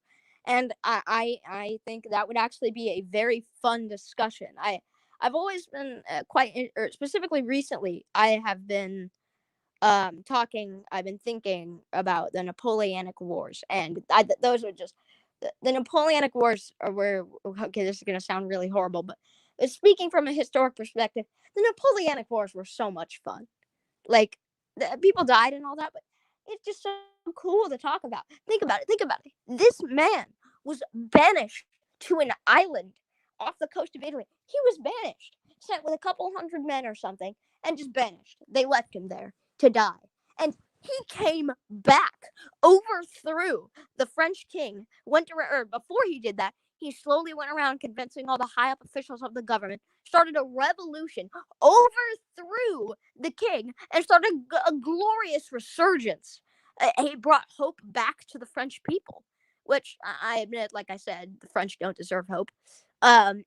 and I think that would actually be a very fun discussion. I've always been or specifically recently, I have been I've been thinking about the Napoleonic Wars, and those are just the Napoleonic Wars are where. Okay, this is gonna sound really horrible, but speaking from a historic perspective, the Napoleonic Wars were so much fun. Like, people died and all that, but it's just so cool to talk about. Think about it. Think about it. This man was banished to an island off the coast of Italy. He was banished, sent with a couple hundred men or something, and just banished. They left him there to die. And he came back, overthrew the French king, before he did that, he slowly went around convincing all the high up officials of the government, started a revolution, overthrew the king, and started a glorious resurgence. He brought hope back to the French people, which I admit, like I said, the French don't deserve hope. Um,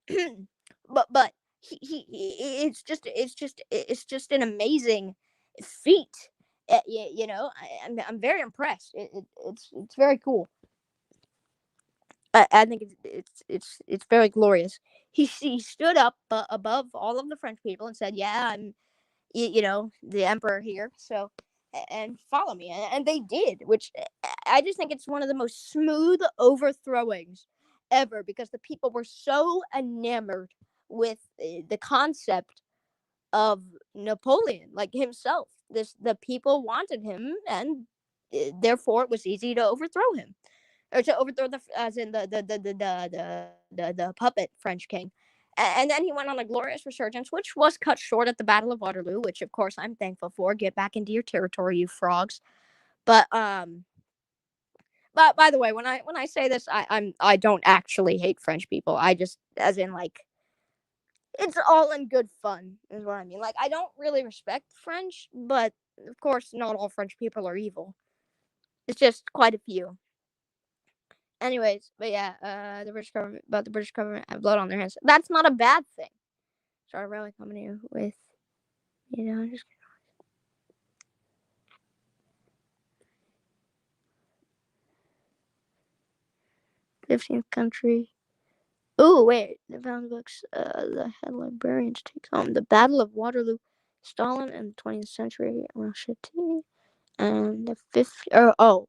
but it's just an amazing feat. I'm very impressed. It's very cool. I think it's very glorious. He stood up above all of the French people and said, "Yeah, I'm the emperor here, so and follow me." And they did, which I just think it's one of the most smooth overthrowings ever, because the people were so enamored with the concept of Napoleon, like himself. The people wanted him, and therefore it was easy to overthrow him, or to overthrow as in the puppet French king. And then he went on a glorious resurgence, which was cut short at the Battle of Waterloo, which of course I'm thankful for. Get back into your territory, you frogs. But by the way, when I say this, I don't actually hate French people. I just, as in, like, it's all in good fun, is what I mean. Like, I don't really respect French, but of course not all French people are evil. It's just quite a few. Anyways, but yeah, the British government have blood on their hands. That's not a bad thing. Sorry, really coming here with, just 15th country. Oh, wait. The found books, the head librarians take home. The Battle of Waterloo, Stalin in the 20th century, Russia T. And the 15th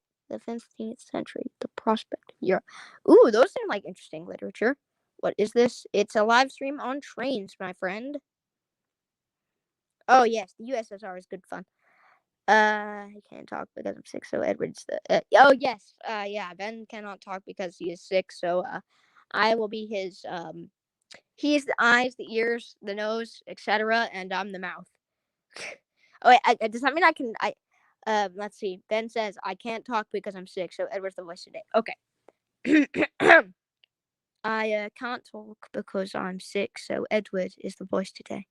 century, the prospect of Europe. Ooh, those seem like interesting literature. What is this? It's a live stream on trains, my friend. Oh, yes, the USSR is good fun. I can't talk because I'm sick, so Edward's the... oh, yes, yeah, Ben cannot talk because he is sick, so, I will be his, he's the eyes, the ears, the nose, etc., and I'm the mouth. Oh, wait, does that mean I can, let's see, Ben says, I can't talk because I'm sick, so Edward's the voice today. Okay. I, can't talk because I'm sick, so Edward is the voice today.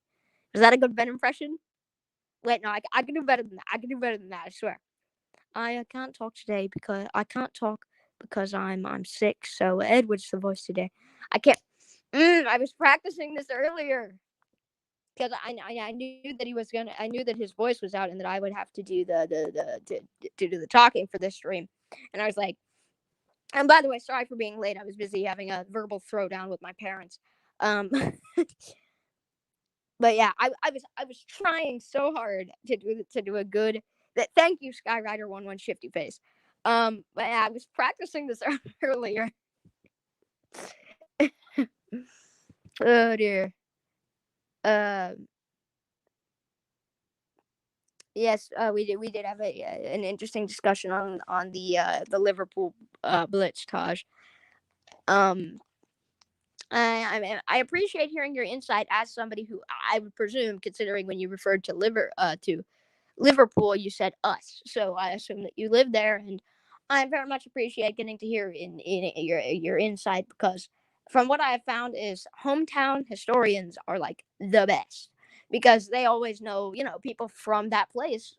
Is that a good Ben impression? Wait, no, I can do better than that. I can do better than that, I swear. I can't talk today because I can't talk because I'm sick. So Edward's the voice today. I can't. I was practicing this earlier because I knew that he was gonna. I knew that his voice was out and that I would have to do to do the talking for this stream. And I was like, and by the way, sorry for being late. I was busy having a verbal throwdown with my parents. But yeah, I was trying so hard to do a good. Thank you, Skyrider11 Shifty Face. But yeah, I was practicing this earlier. Oh dear. Yes, we did have an interesting discussion on the Liverpool Blitz, Taj. I appreciate hearing your insight as somebody who I would presume, considering when you referred to Liverpool, you said us, so I assume that you live there, and I very much appreciate getting to hear in your insight, because from what I have found is hometown historians are like the best, because they always know people from that place,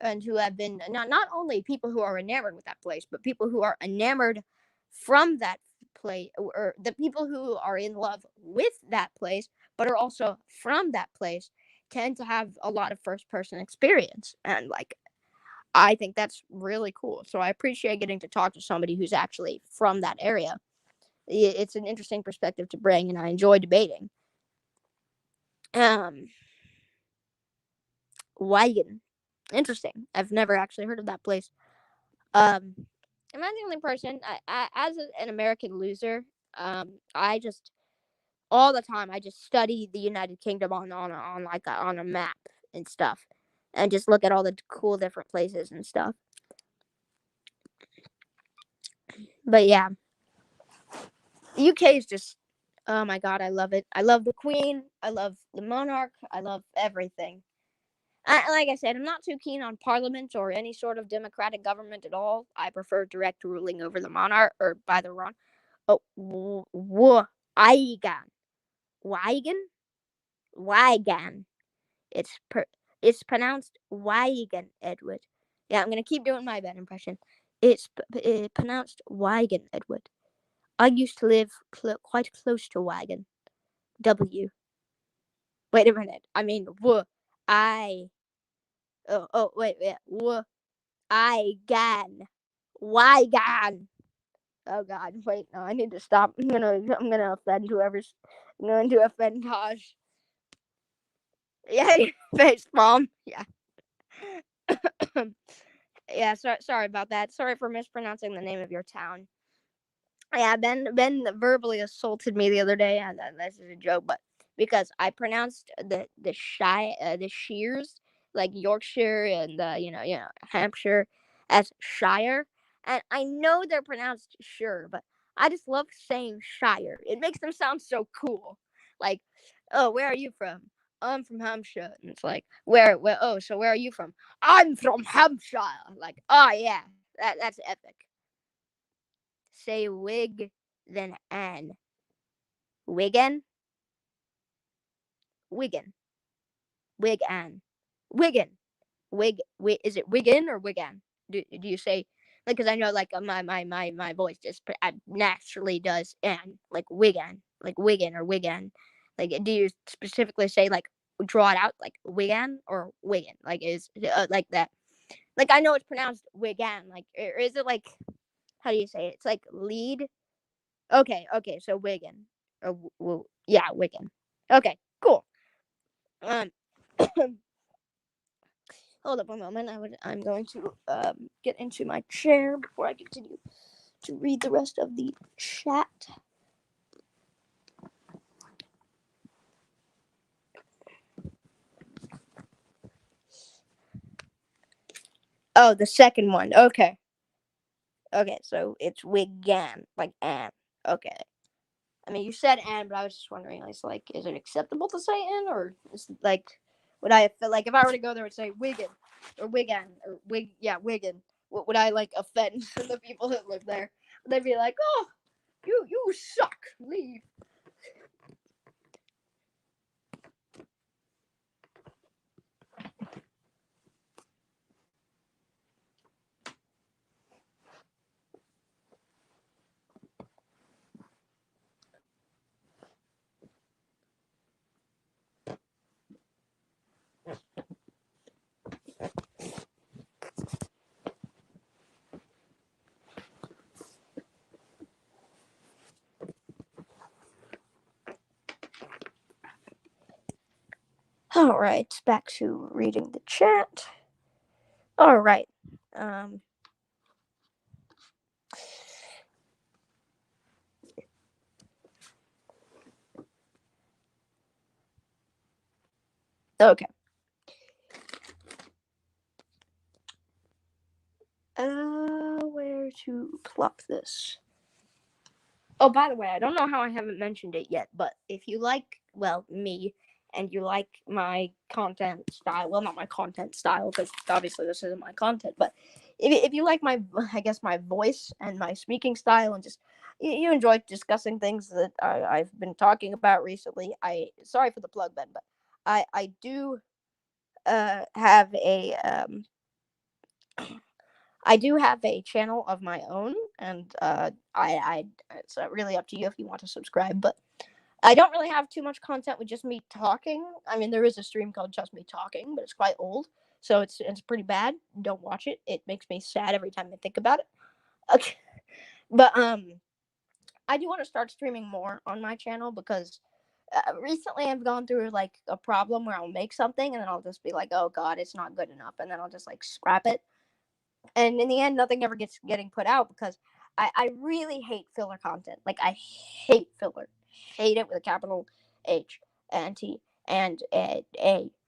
and who have been not only people who are enamored with that place, but people who are enamored from that place, or the people who are in love with that place, but are also from that place, tend to have a lot of first person experience. And like, I think that's really cool. So I appreciate getting to talk to somebody who's actually from that area. It's an interesting perspective to bring, and I enjoy debating. Wagon. Interesting. I've never actually heard of that place. I'm not the only person. As an American loser, I just all the time I just study the United Kingdom on a map and stuff, and just look at all the cool different places and stuff. But yeah, the UK is just, oh my god, I love it. I love the Queen. I love the monarch. I love everything. Like I said, I'm not too keen on Parliament or any sort of democratic government at all. I prefer direct ruling over the monarch, or by the wrong. Oh, Wagan. Wagan. It's pronounced Wagan, Edward. Yeah, I'm gonna keep doing my bad impression. It's pronounced Wagan, Edward. I used to live quite close to Wagon. W. Wait a minute. I mean, I. Oh, wait. I gan. Why gan? Oh God, wait, no, I need to stop. I'm gonna offend whoever's. I'm going to offend Taj. Yeah, face palm. Yeah. Yeah, sorry about that. Sorry for mispronouncing the name of your town. Yeah, Ben verbally assaulted me the other day, and this is a joke, but because I pronounced the shears, like Yorkshire and Hampshire, as Shire, and I know they're pronounced sure, but I just love saying Shire. It makes them sound so cool. Like, oh, where are you from? I'm from Hampshire, and it's like, where? Oh, so where are you from? I'm from Hampshire. Like, oh yeah, that's epic. Say wig, then an. Wigan? Wigan. Wig an. Wigan. Is it Wigan or Wigan? Do you say, like, because I know, like, my voice just naturally does an, like Wigan or Wigan. Like, do you specifically say like draw it out like Wigan or Wigan? Like, is like that? Like, I know it's pronounced Wigan. Like, or is it like, how do you say it? It's like lead. Okay, so Wigan or yeah, Wigan. Okay, cool. Hold up a moment. I'm going to get into my chair before I continue to read the rest of the chat. Oh, the second one. Okay. Okay, so it's Wigan, like Anne. Okay. I mean, you said Anne, but I was just wondering, like, is it acceptable to say Anne, or is it, like, would I feel like if I were to go there and say Wigan or Wigan or Wigan, would I like offend the people that live there? Would they be like, oh, you suck, leave? All right, back to reading the chat. All right. Okay. Where to plop this? Oh, by the way, I don't know how I haven't mentioned it yet, but if you like, well, me, and you like my content style, well, not my content style, because obviously this isn't my content, but if you like my, I guess, my voice and my speaking style, and just you enjoy discussing things that I've been talking about recently, sorry for the plug, Ben, but I do have a I do have a channel of my own, and it's really up to you if you want to subscribe. But I don't really have too much content with just me talking. I mean, there is a stream called Just Me Talking, but it's quite old, so it's pretty bad. Don't watch it. It makes me sad every time I think about it. Okay, but I do want to start streaming more on my channel because recently I've gone through like a problem where I'll make something and then I'll just be like, oh god, it's not good enough, and then I'll just like scrap it, and in the end nothing ever getting put out because I really hate filler content. Like, I hate filler, hate it with a capital H and T and A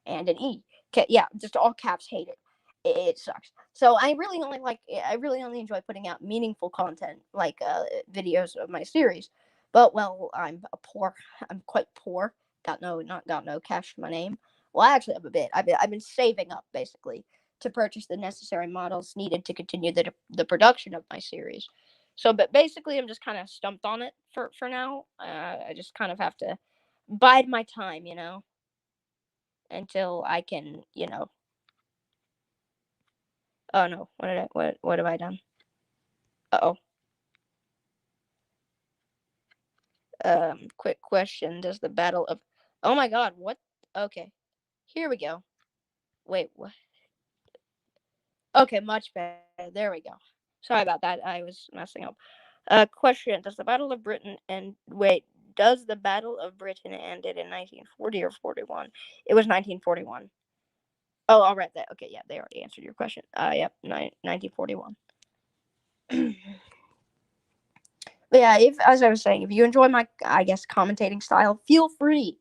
and an E. Yeah, just all caps, hate it. It sucks. So I really only enjoy putting out meaningful content, like videos of my series. But well, I'm quite poor. Got no cash to my name. Well, I actually have a bit. I've been saving up basically to purchase the necessary models needed to continue the production of my series. So, but basically, I'm just kind of stumped on it for now. I just kind of have to bide my time, until I can, Oh no, what have I done? Uh oh. Quick question: does the battle of? Oh my God! What? Okay, here we go. Wait, what? Okay, much better. There we go. Sorry about that. I was messing up. Question: does the Battle of Britain end? Wait, does the Battle of Britain ended in 1940 or 41? It was 1941. Oh, all right. Okay, yeah, they already answered your question. Yep, 1941. But yeah, as I was saying, if you enjoy my, I guess, commentating style, feel free,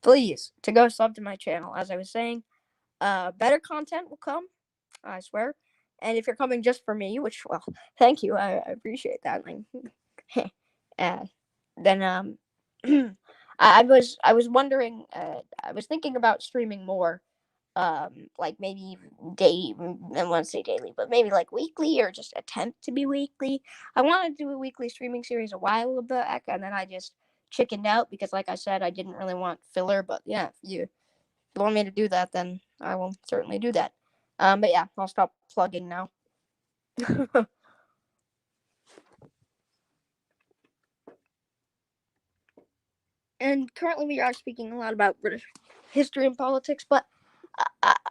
please, to go sub to my channel. As I was saying, better content will come, I swear. And if you're coming just for me, which, well, thank you, I appreciate that. Then I was wondering, I was thinking about streaming more, like maybe I want to say daily, but maybe like weekly, or just attempt to be weekly. I wanted to do a weekly streaming series a while back, and then I just chickened out because, like I said, I didn't really want filler. But yeah, if you want me to do that, then I will certainly do that. But yeah, I'll stop plugging now. And currently we are speaking a lot about British history and politics, but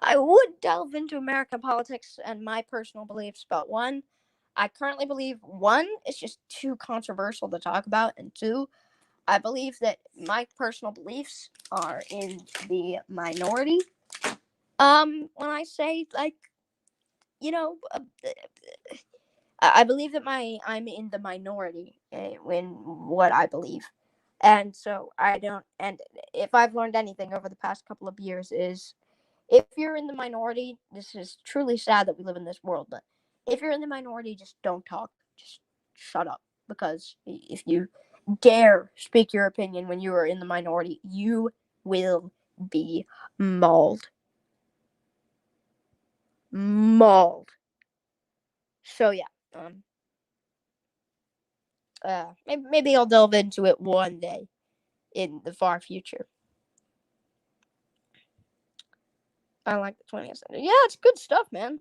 I would delve into American politics and my personal beliefs. But one, I currently believe one, it's just too controversial to talk about, and two, I believe that my personal beliefs are in the minority. When I say like, you know, I believe that I'm in the minority in what I believe, and so I don't. And if I've learned anything over the past couple of years is, if you're in the minority, this is truly sad that we live in this world, but if you're in the minority, just don't talk. Just shut up, because if you dare speak your opinion when you are in the minority, you will be mauled. Mauled. So yeah, maybe I'll delve into it one day in the far future. I like the 20th century. Yeah, it's good stuff, man.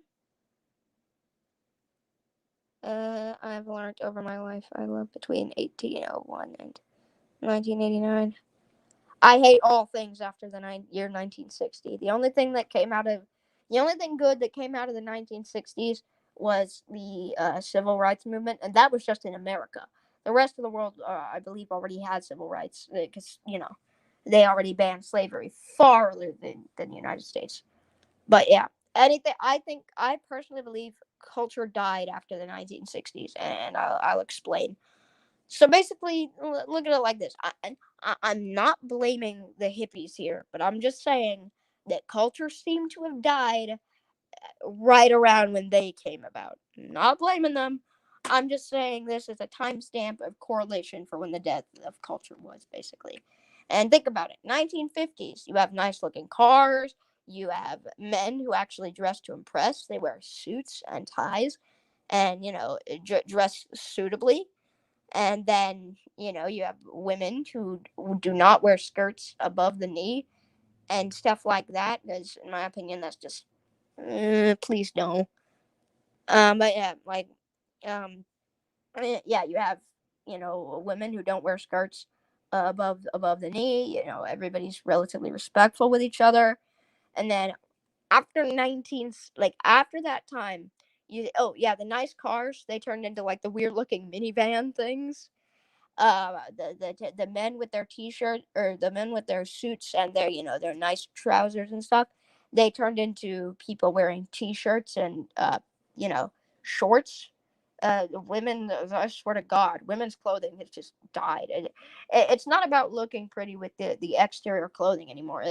I've learned over my life I love between 1801 and 1989. I hate all things after the year 1960. The only thing good that came out of the 1960s was the civil rights movement, and that was just in America. The rest of the world, I believe, already had civil rights because they already banned slavery far earlier than the United States. But yeah, anything. I personally believe culture died after the 1960s, and I'll explain. So basically, look at it like this. I'm not blaming the hippies here, but I'm just saying that culture seemed to have died right around when they came about. Not blaming them. I'm just saying this is a timestamp of correlation for when the death of culture was, basically. And think about it. 1950s, you have nice looking cars. You have men who actually dress to impress. They wear suits and ties and, dress suitably. And then, you have women who do not wear skirts above the knee and stuff like that. Because, in my opinion, that's just, please don't. But yeah, like, yeah, you have, women who don't wear skirts above the knee. Everybody's relatively respectful with each other. And then after that time, the nice cars, they turned into like the weird looking minivan things. The men with their t-shirt, or the men with their suits and their nice trousers and stuff, they turned into people wearing t-shirts and shorts. Women, I swear to God, women's clothing has just died. It's not about looking pretty with the exterior clothing anymore.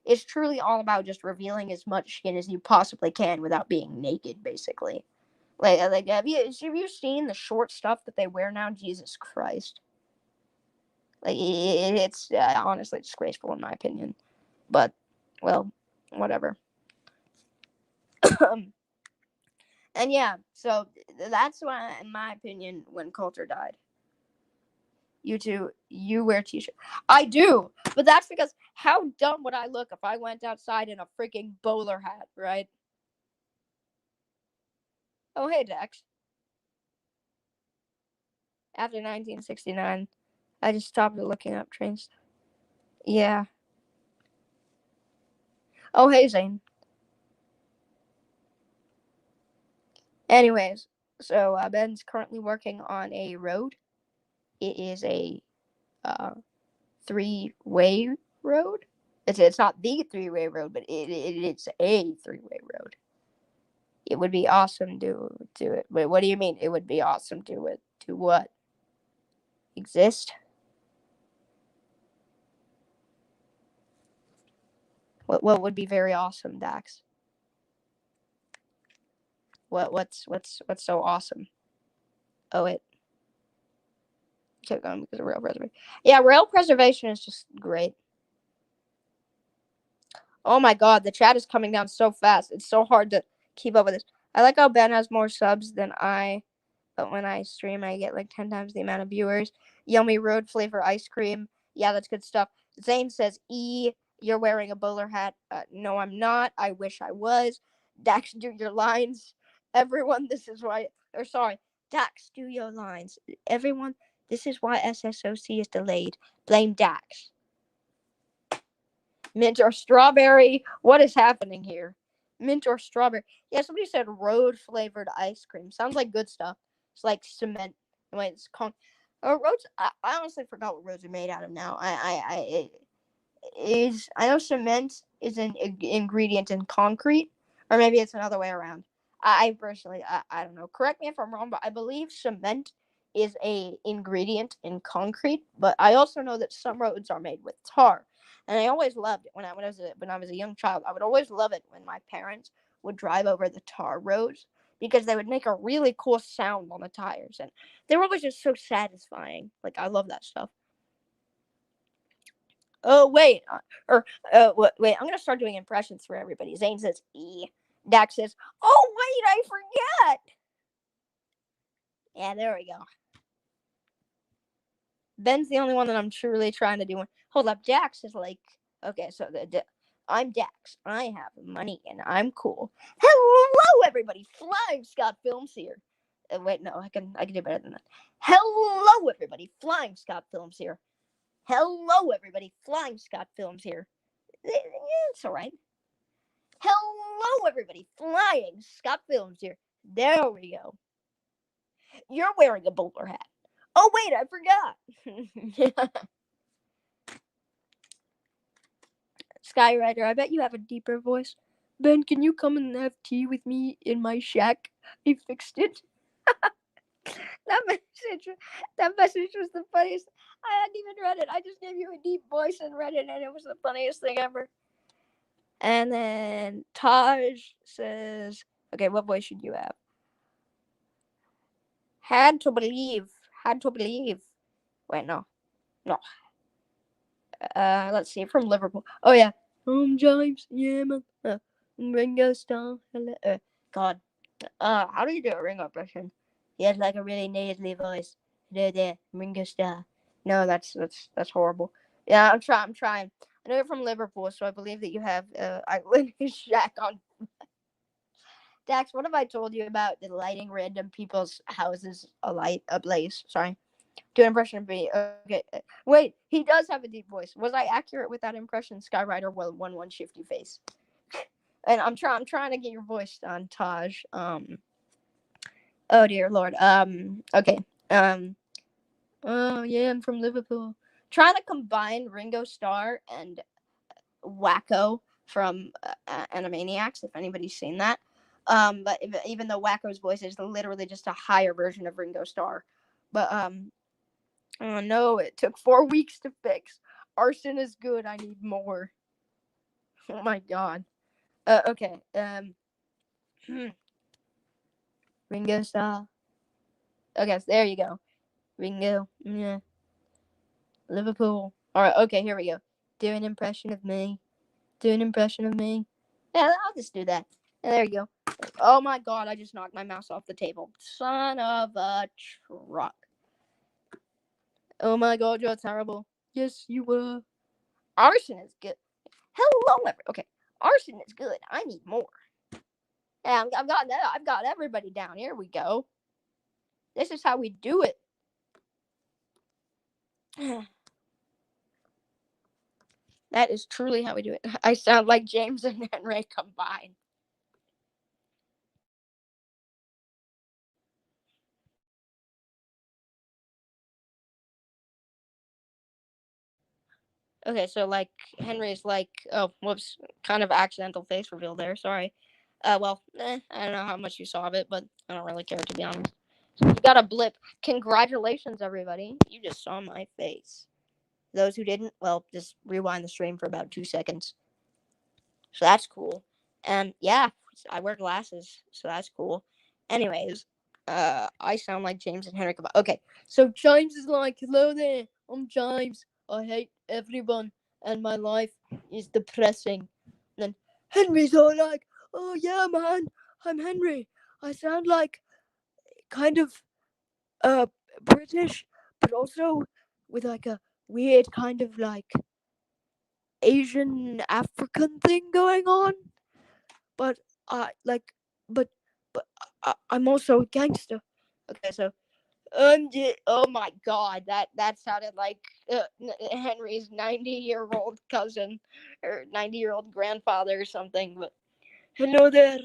It's truly all about just revealing as much skin as you possibly can without being naked, basically. Like have you seen the short stuff that they wear now? Jesus Christ. Like it's honestly disgraceful in my opinion. But well, whatever. And yeah, so that's why, in my opinion, when culture died. You wear t-shirt. I do, but that's because how dumb would I look if I went outside in a freaking bowler hat, right? Oh hey Dex. After 1969, I just stopped looking up trains. Yeah. Oh hey Zane. Anyways, so Ben's currently working on a road. It is a three-way road. It's not the three-way road, but it's a three-way road. It would be awesome to do it. Wait, what do you mean? It would be awesome to it. To what? Exist? What would be very awesome, Dax? What's so awesome? Oh, it kept going because of rail preservation. Yeah, rail preservation is just great. Oh my God, the chat is coming down so fast. It's so hard to keep up with this. I like how Ben has more subs than I, but when I stream, I get like 10 times the amount of viewers. Yummy road flavor ice cream. Yeah, that's good stuff. Zane says, you're wearing a bowler hat. No, I'm not. I wish I was. Dax, do your lines. Everyone, this is why. Or sorry, Dax, do your lines. Everyone, This is why SSOC is delayed. Blame Dax. Mint or strawberry? What is happening here? Mint or strawberry? Yeah, somebody said road flavored ice cream. Sounds like good stuff. It's like cement. Wait, it's roads. I honestly forgot what roads are made out of now. I know cement is an ingredient in concrete, or maybe it's another way around. I personally, I don't know. Correct me if I'm wrong, but I believe cement is a ingredient in concrete. But I also know that some roads are made with tar, and I always loved it when I was a young child. I would always love it when my parents would drive over the tar roads because they would make a really cool sound on the tires, and they were always just so satisfying. Like I love that stuff. Oh wait, wait. I'm gonna start doing impressions for everybody. Zane says E. Dax says, "Oh wait, I forget." Yeah, there we go. Ben's the only one that I'm truly trying to do one. Hold up, Dax is like, okay, so I'm Dax. I have money and I'm cool. Hello, everybody. Flying Scott Films here. Wait, no, I can do better than that. Hello, everybody. Flying Scott Films here. Hello, everybody. Flying Scott Films here. It's all right. Hello, everybody. Flying Scott Films here. There we go. You're wearing a bowler hat. Oh, wait, I forgot. Skyrider, I bet you have a deeper voice. Ben, can you come and have tea with me in my shack? I fixed it. That message was the funniest. I hadn't even read it. I just gave you a deep voice and read it, and it was the funniest thing ever. And then Taj says, okay, what voice should you have? Had to believe. Wait, no. Let's see, from Liverpool. Oh, yeah. James, yeah, man. Ringo Starr. God. How do you do a Ringo impression? He has like a really nasally voice. There, Ringo Starr. No, that's horrible. Yeah, I'm trying. I know you're from Liverpool, so I believe that you have I lit his shack on. Dax, what have I told you about the lighting random people's houses ablaze? Sorry. Do an impression of me. Okay. Wait, he does have a deep voice. Was I accurate with that impression? Skyrider will 1-1 shifty face. And I'm trying to get your voice done, Taj. Oh dear Lord. Okay. Oh yeah, I'm from Liverpool. Trying to combine Ringo Starr and Wacko from Animaniacs, if anybody's seen that. But even though Wacko's voice is literally just a higher version of Ringo Starr. But oh no, it took 4 weeks to fix. Arson is good. I need more. Oh my god. Okay. Ringo Starr. Okay, so there you go. Ringo. Yeah. Liverpool. Alright, okay, here we go. Do an impression of me. Yeah, I'll just do that. And there you go. Oh my god, I just knocked my mouse off the table. Son of a truck. Oh my god, you're terrible. Yes, you were. Arson is good. Hello, okay. Arson is good. I need more. Yeah, I've got everybody down. Here we go. This is how we do it. That is truly how we do it. I sound like James and Henry combined. Okay, so like Henry's like, oh, whoops, kind of accidental face reveal there. Sorry. I don't know how much you saw of it, but I don't really care, to be honest. So you got a blip. Congratulations, everybody. You just saw my face. Those who didn't, well, just rewind the stream for about 2 seconds. So that's cool. And yeah, I wear glasses, so that's cool. Anyways, I sound like James and Henry. Okay, so James is like, hello there, I'm James. I hate everyone, and my life is depressing. And then Henry's all like, oh yeah, man, I'm Henry. I sound like kind of British, but also with like a weird kind of like Asian African thing going on. But I'm also a gangster. Okay, so Oh my god, that sounded like Henry's 90-year-old cousin or 90-year-old grandfather or something. But hello there.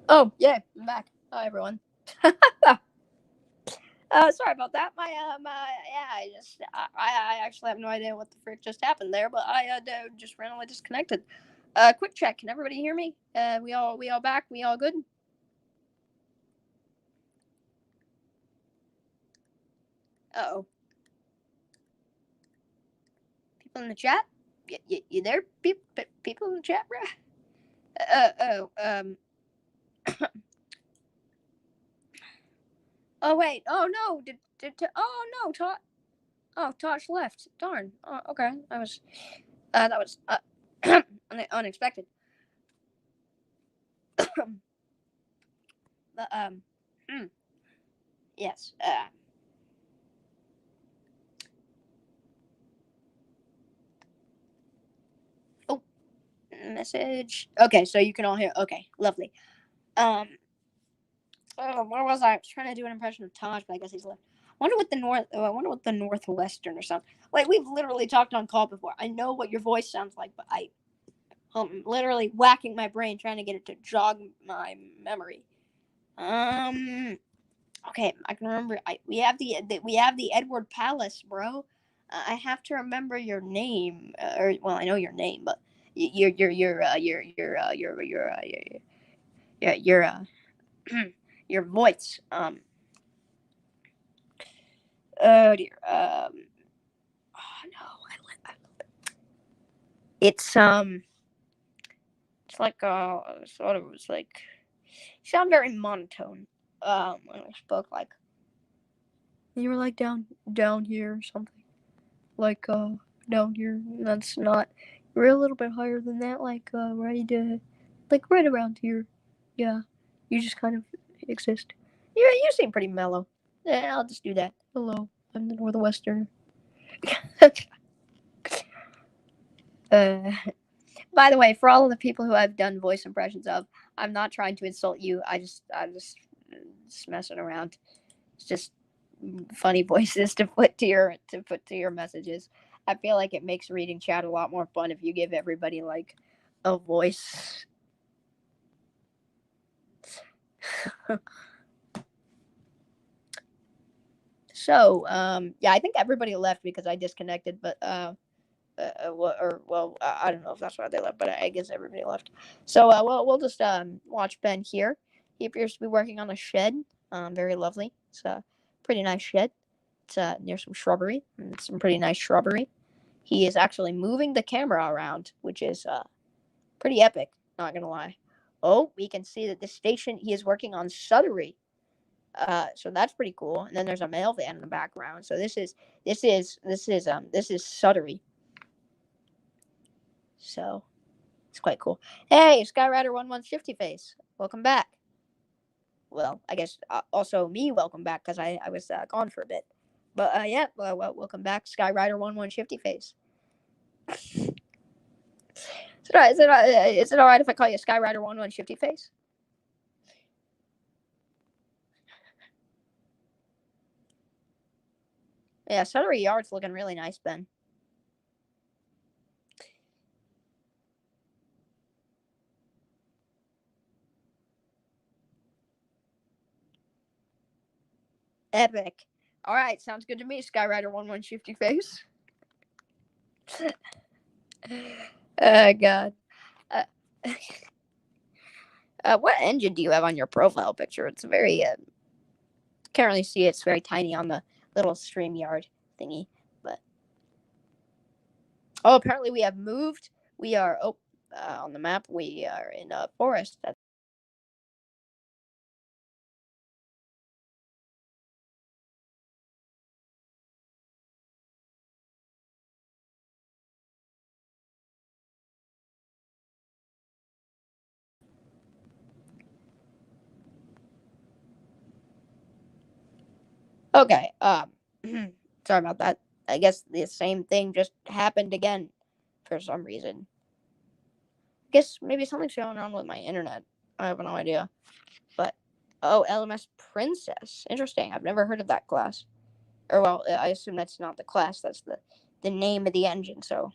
Oh yeah, I'm back. Hi everyone. Sorry about that. I actually have no idea what the frick just happened there, but I just randomly disconnected. Quick check. Can everybody hear me? We all back. We all good? Uh-oh. People in the chat? You there? People in the chat, bruh? Oh. Oh wait. Oh no. Oh no. Tosh left. Darn. Oh, okay. That was unexpected. But yes. Oh, message. Okay, so you can all hear. Okay, lovely. Um. Oh, where was I? I was trying to do an impression of Tosh, but I guess he's left. I wonder what the Northwestern or something. Wait, we've literally talked on call before. I know what your voice sounds like, but I'm literally whacking my brain trying to get it to jog my memory. Okay, I can remember. We have the Edward Palace, bro. I have to remember your name, or well, I know your name, but your your voice. Oh dear. Oh no, it's it's like sort of it's like you sound very monotone. When we spoke, like you were like down here or something. Like down here. That's not. We're a little bit higher than that. Like like right around here. Yeah, you just kind of exist. You seem pretty mellow. Yeah, I'll just do that. Hello, I'm the Northwestern. By the way, for all of the people who I've done voice impressions of, I'm not trying to insult you. I'm just messing around. It's just funny voices to put to your messages. I feel like it makes reading chat a lot more fun if you give everybody like a voice. So, yeah, I think everybody left because I disconnected, but I don't know if that's why they left, but I guess everybody left. So, we'll just watch Ben here. He appears to be working on a shed. Very lovely. It's a pretty nice shed. It's near some shrubbery. Some pretty nice shrubbery. He is actually moving the camera around, which is pretty epic. Not gonna lie. Oh, we can see that this station he is working on Suttery. So that's pretty cool. And then there's a mail van in the background. So this is Suttery. So it's quite cool. Hey, Skyrider 1150 face, welcome back. Well, I guess also me welcome back because I was gone for a bit. But yeah, well, welcome back, Skyrider 1150 face. Is it all right if I call you Skyrider 1150 face? Yeah, Suttery Yard's looking really nice, Ben. Epic. All right, sounds good to me, Skyrider 1150 face. Oh God. Uh, what engine do you have on your profile picture? It's very can't really see it. It's very tiny on the little StreamYard thingy. But oh, apparently we have moved. We are on the map. We are in a forest. Okay. Sorry about that. I guess the same thing just happened again for some reason. I guess maybe something's going on with my internet. I have no idea. But oh, LMS Princess. Interesting. I've never heard of that class. Or well, I assume that's not the class. That's the name of the engine. So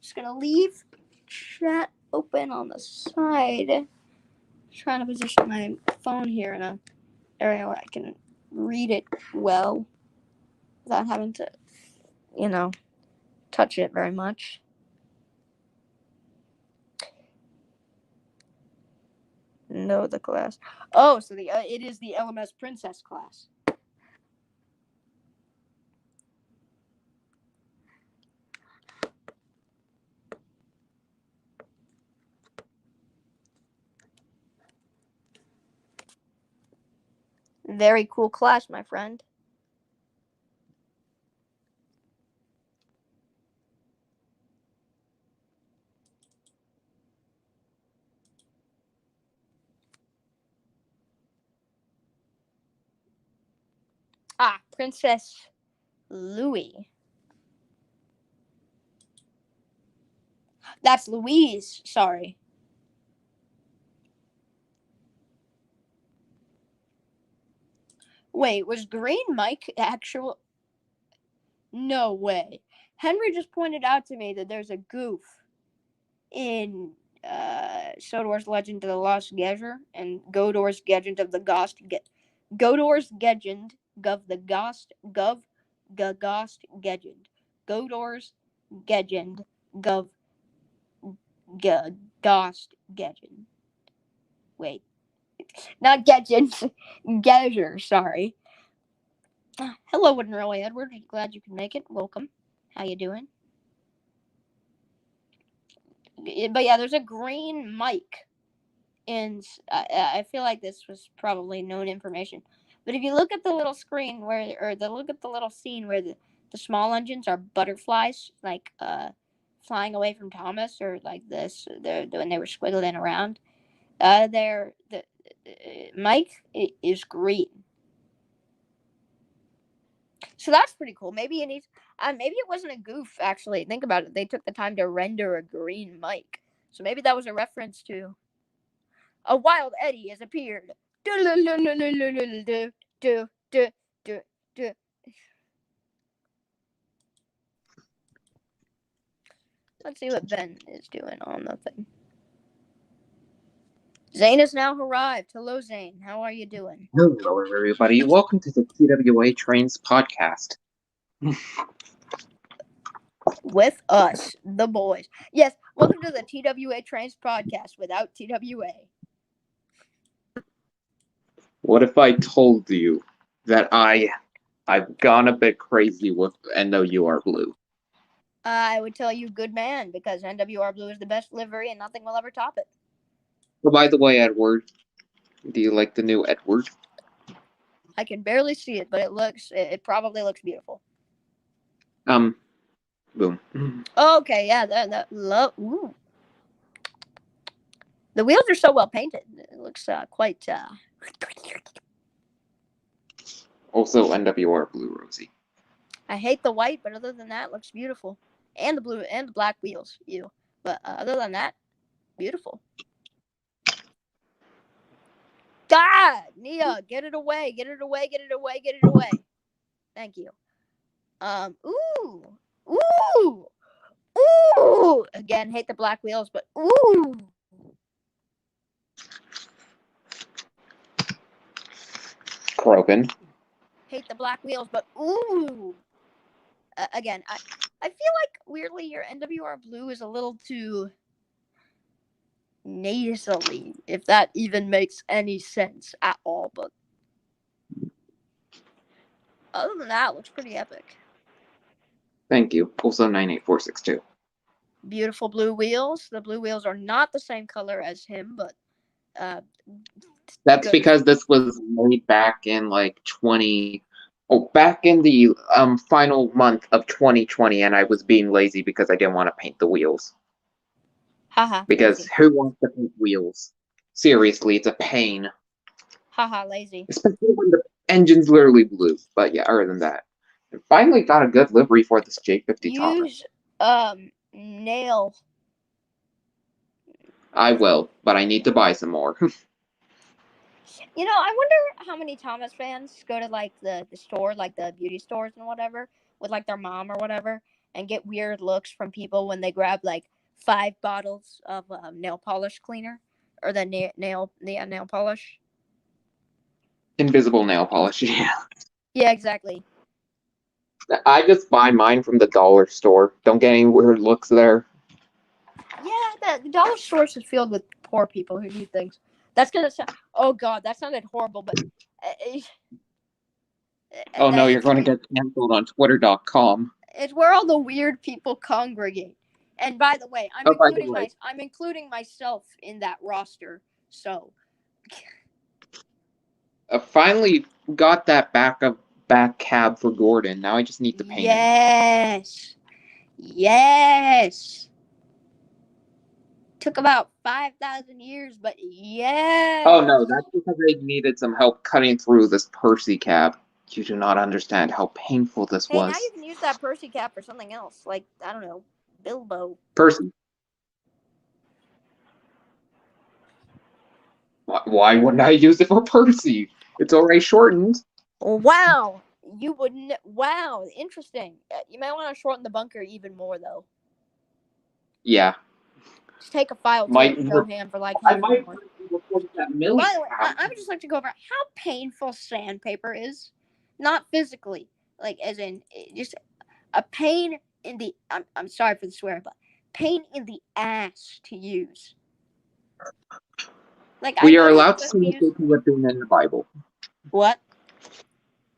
just gonna leave chat open on the side. Trying to position my phone here in an area where I can read it well without having to, touch it very much. No, the class. Oh, so it is the LMS Princess class. Very cool class, my friend. Ah, Princess Louis. That's Louise, sorry. Wait, was Green Mike actual? No way. Henry just pointed out to me that there's a goof in Sodor's Legend of the Lost Gezzer and Godor's Legend of the Gost. Godor's Legend of the Gost Gov Gost Legend. Godor's Legend of Gost Legend. Wait, not Legend, Gezzer. Sorry. Hello, Wooden Railway Edward. Glad you could make it. Welcome. How you doing? But yeah, there's a green mic, and I feel like this was probably known information. But if you look at the little screen look at the little scene where the small engines are butterflies, like flying away from Thomas, or like this, when they were squiggling around, the Mike is green. So that's pretty cool. Maybe it needs. Maybe it wasn't a goof. Actually, think about it. They took the time to render a green mic. So maybe that was a reference to a wild Eddie has appeared. Let's see what Ben is doing on the thing. Zane has now arrived. Hello, Zane. How are you doing? Hello, everybody. Welcome to the TWA Trains podcast. With us, the boys. Yes, welcome to the TWA Trains podcast without TWA. What if I told you that I've gone a bit crazy with NWR Blue? I would tell you, good man, because NWR Blue is the best livery and nothing will ever top it. Oh, by the way, Edward, do you like the new Edward? I can barely see it, but it probably looks beautiful. Boom. Okay, yeah, ooh. The wheels are so well painted. It looks quite. Also, NWR Blue, Rosie. I hate the white, but other than that, it looks beautiful. And the blue and the black wheels, But other than that, beautiful. God, Nia, get it away, get it away, get it away, get it away. Thank you. Ooh. Again, hate the black wheels, but ooh. Broken. Hate the black wheels, but ooh. Again, I feel like weirdly your NWR Blue is a little too nasally, if that even makes any sense at all. But other than that, it looks pretty epic. Thank you. Also, 98462. Beautiful blue wheels. The blue wheels are not the same color as him, but That's good. because this was made back in back in the final month of 2020, and I was being lazy because I didn't want to paint the wheels. Haha. Because lazy. who wants to paint wheels? Seriously, it's a pain. Haha, lazy. Especially when the engine's literally blue. But yeah, other than that. I finally got a good livery for this J50 Thomas. Use nail. I will, but I need to buy some more. I wonder how many Thomas fans go to like the store, like the beauty stores and whatever, with like their mom or whatever, and get weird looks from people when they grab like 5 bottles of nail polish cleaner or the nail polish. Invisible nail polish, yeah. Yeah, exactly. I just buy mine from the dollar store. Don't get any weird looks there. Yeah, the dollar stores is filled with poor people who need things. That's gonna sound. Oh God, that sounded horrible. But Oh no, you're going to get canceled on Twitter.com. It's where all the weird people congregate. And by the way, I'm including myself in that roster. So finally got that back cab for Gordon. Now I just need to paint it. Yes. Yes. Took about 5,000 years, but yeah. Oh no, that's because I needed some help cutting through this Percy cab. You do not understand how painful this Hey, was. now you can use that Percy cap for something else. Like, I don't know, Bilbo. Percy. Why wouldn't I use it for Percy? It's already shortened. Wow. You wouldn't. Wow. Interesting. You might want to shorten the bunker even more, though. Yeah. Just take a file to Might it and go ham for like I half an might hour. report that By Millie the way, I would just like to go over how painful sandpaper is. Not physically. Like, as in, just a pain in the. I'm sorry for the swear, but pain in the ass to use. Like, we I are know allowed to you're see supposed to use. what's in the Bible. What?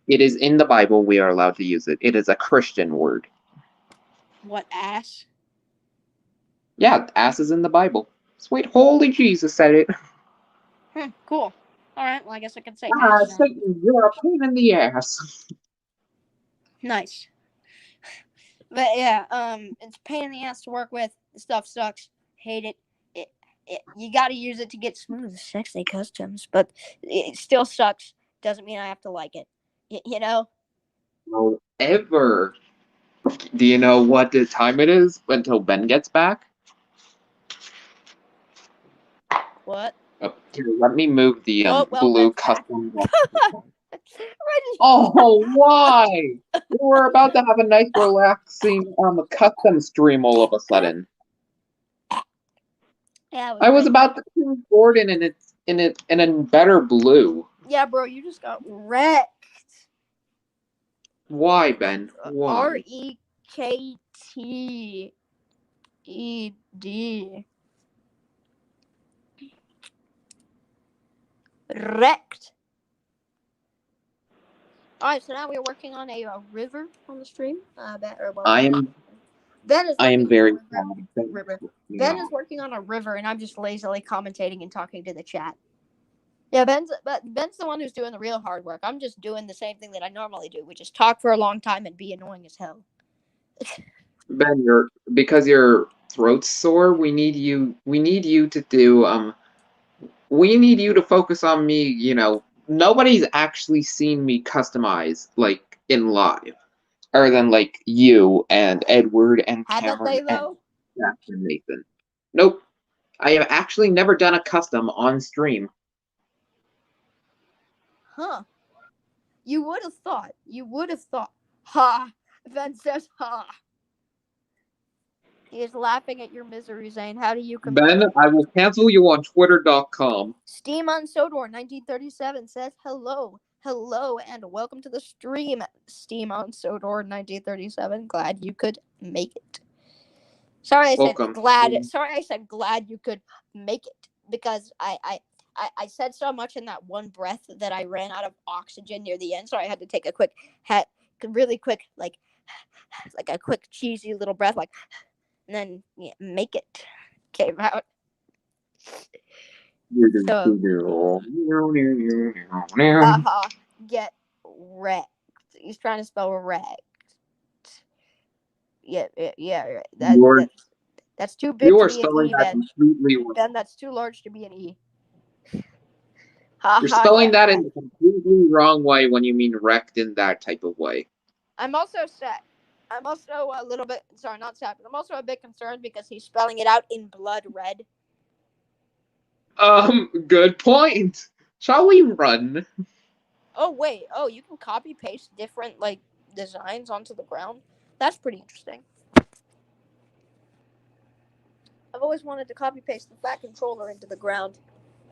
It is in the Bible. We are allowed to use it. It is a Christian word. What ass? Yeah, ass is in the Bible. Sweet holy Jesus said it. Cool. All right. Well, I guess I can say Ah, ass now. Satan, you're a pain in the ass. Nice. But yeah, it's a pain in the ass to work with. The stuff sucks. Hate it. You got to use it to get smooth, sexy customs, but it still sucks. Doesn't mean I have to like it. You know? No, ever. Do you know what the time it is until Ben gets back? What? Oh, here, let me move the Oh, well, blue Ben's back. custom. Oh, why? We were about to have a nice, relaxing custom stream all of a sudden. Yeah, I was great. about to choose Gordon in a better blue. Yeah, bro, you just got wrecked. Why, Ben? Why? REKTED. Wrecked. All right, so now we are working on a river on the stream. I am Ben is. I am working very on a proud. river. Ben is working on a river, and I'm just lazily commentating and talking to the chat. Yeah, Ben's the one who's doing the real hard work. I'm just doing the same thing that I normally do, which is talk for a long time and be annoying as hell. Ben, because your throat's sore, we need you to do we need you to focus on me, nobody's actually seen me customize like in live. Other than like you and Edward and Haven't they Cameron though? and Jack and Nathan. Nope. I have actually never done a custom on stream. Huh. You would have thought. You would have thought. Ha. Ben says ha. He is laughing at your misery, Zane. How do you compare? Ben, I will cancel you on Twitter.com. Steam on Sodor 1937 says hello. Hello and welcome to the stream. Steam on Sodor 1937. Glad you could make it. Sorry I Welcome. said glad. Sorry I said glad you could make it because I said so much in that one breath that I ran out of oxygen near the end. So I had to take a quick, really quick, like a quick cheesy little breath, like, and then make it came out. So, get wrecked. He's trying to spell wrecked. Yeah. That's too big You to are be an spelling E, that Ben. completely wrong. Ben, that's too large to be an E. You're spelling that in a completely wrong way when you mean wrecked in that type of way. I'm also sad. I'm also a little bit, sorry, not sad, but I'm also a bit concerned because he's spelling it out in blood red. Good point. Shall we run? Oh, wait. Oh, you can copy paste different, like, designs onto the ground? That's pretty interesting. I've always wanted to copy paste the Fat Controller into the ground.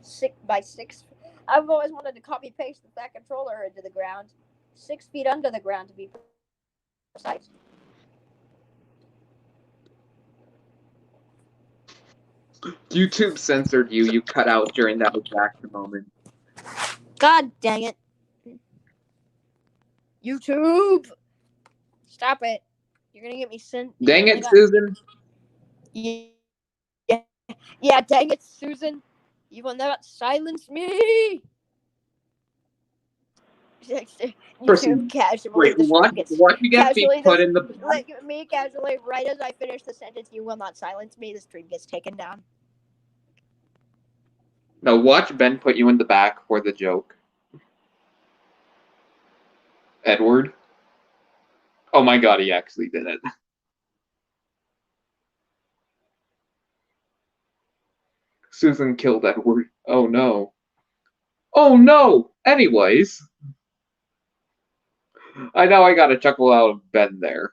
6x6. I've always wanted to copy paste the Fat Controller into the ground. 6 feet under the ground, to be precise. YouTube censored you. You cut out during that exact moment. God dang it. YouTube! Stop it. You're gonna get me sent. Dang it, Susan. Yeah, dang it, Susan. You will not silence me. Person, casually. wait, The what? stream gets What you get be casually. put in the Like me casually, right as I finish the sentence, you will not silence me. The stream gets taken down. No, watch Ben put you in the back for the joke. Edward. Oh my god, he actually did it. Susan killed Edward. Oh no. Oh no! Anyways. I know I got a chuckle out of Ben there.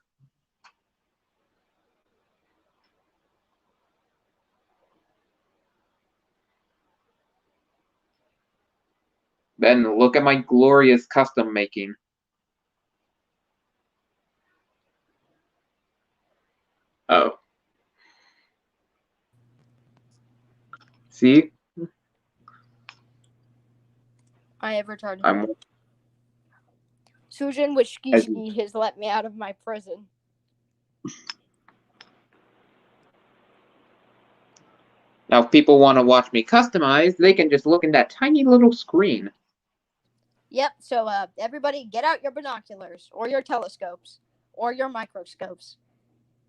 Ben, look at my glorious custom making. Oh. See? I have returned. I'm Susan Wishkiski has let me out of my prison. Now, if people want to watch me customize, they can just look in that tiny little screen. Yep, so everybody get out your binoculars, or your telescopes, or your microscopes.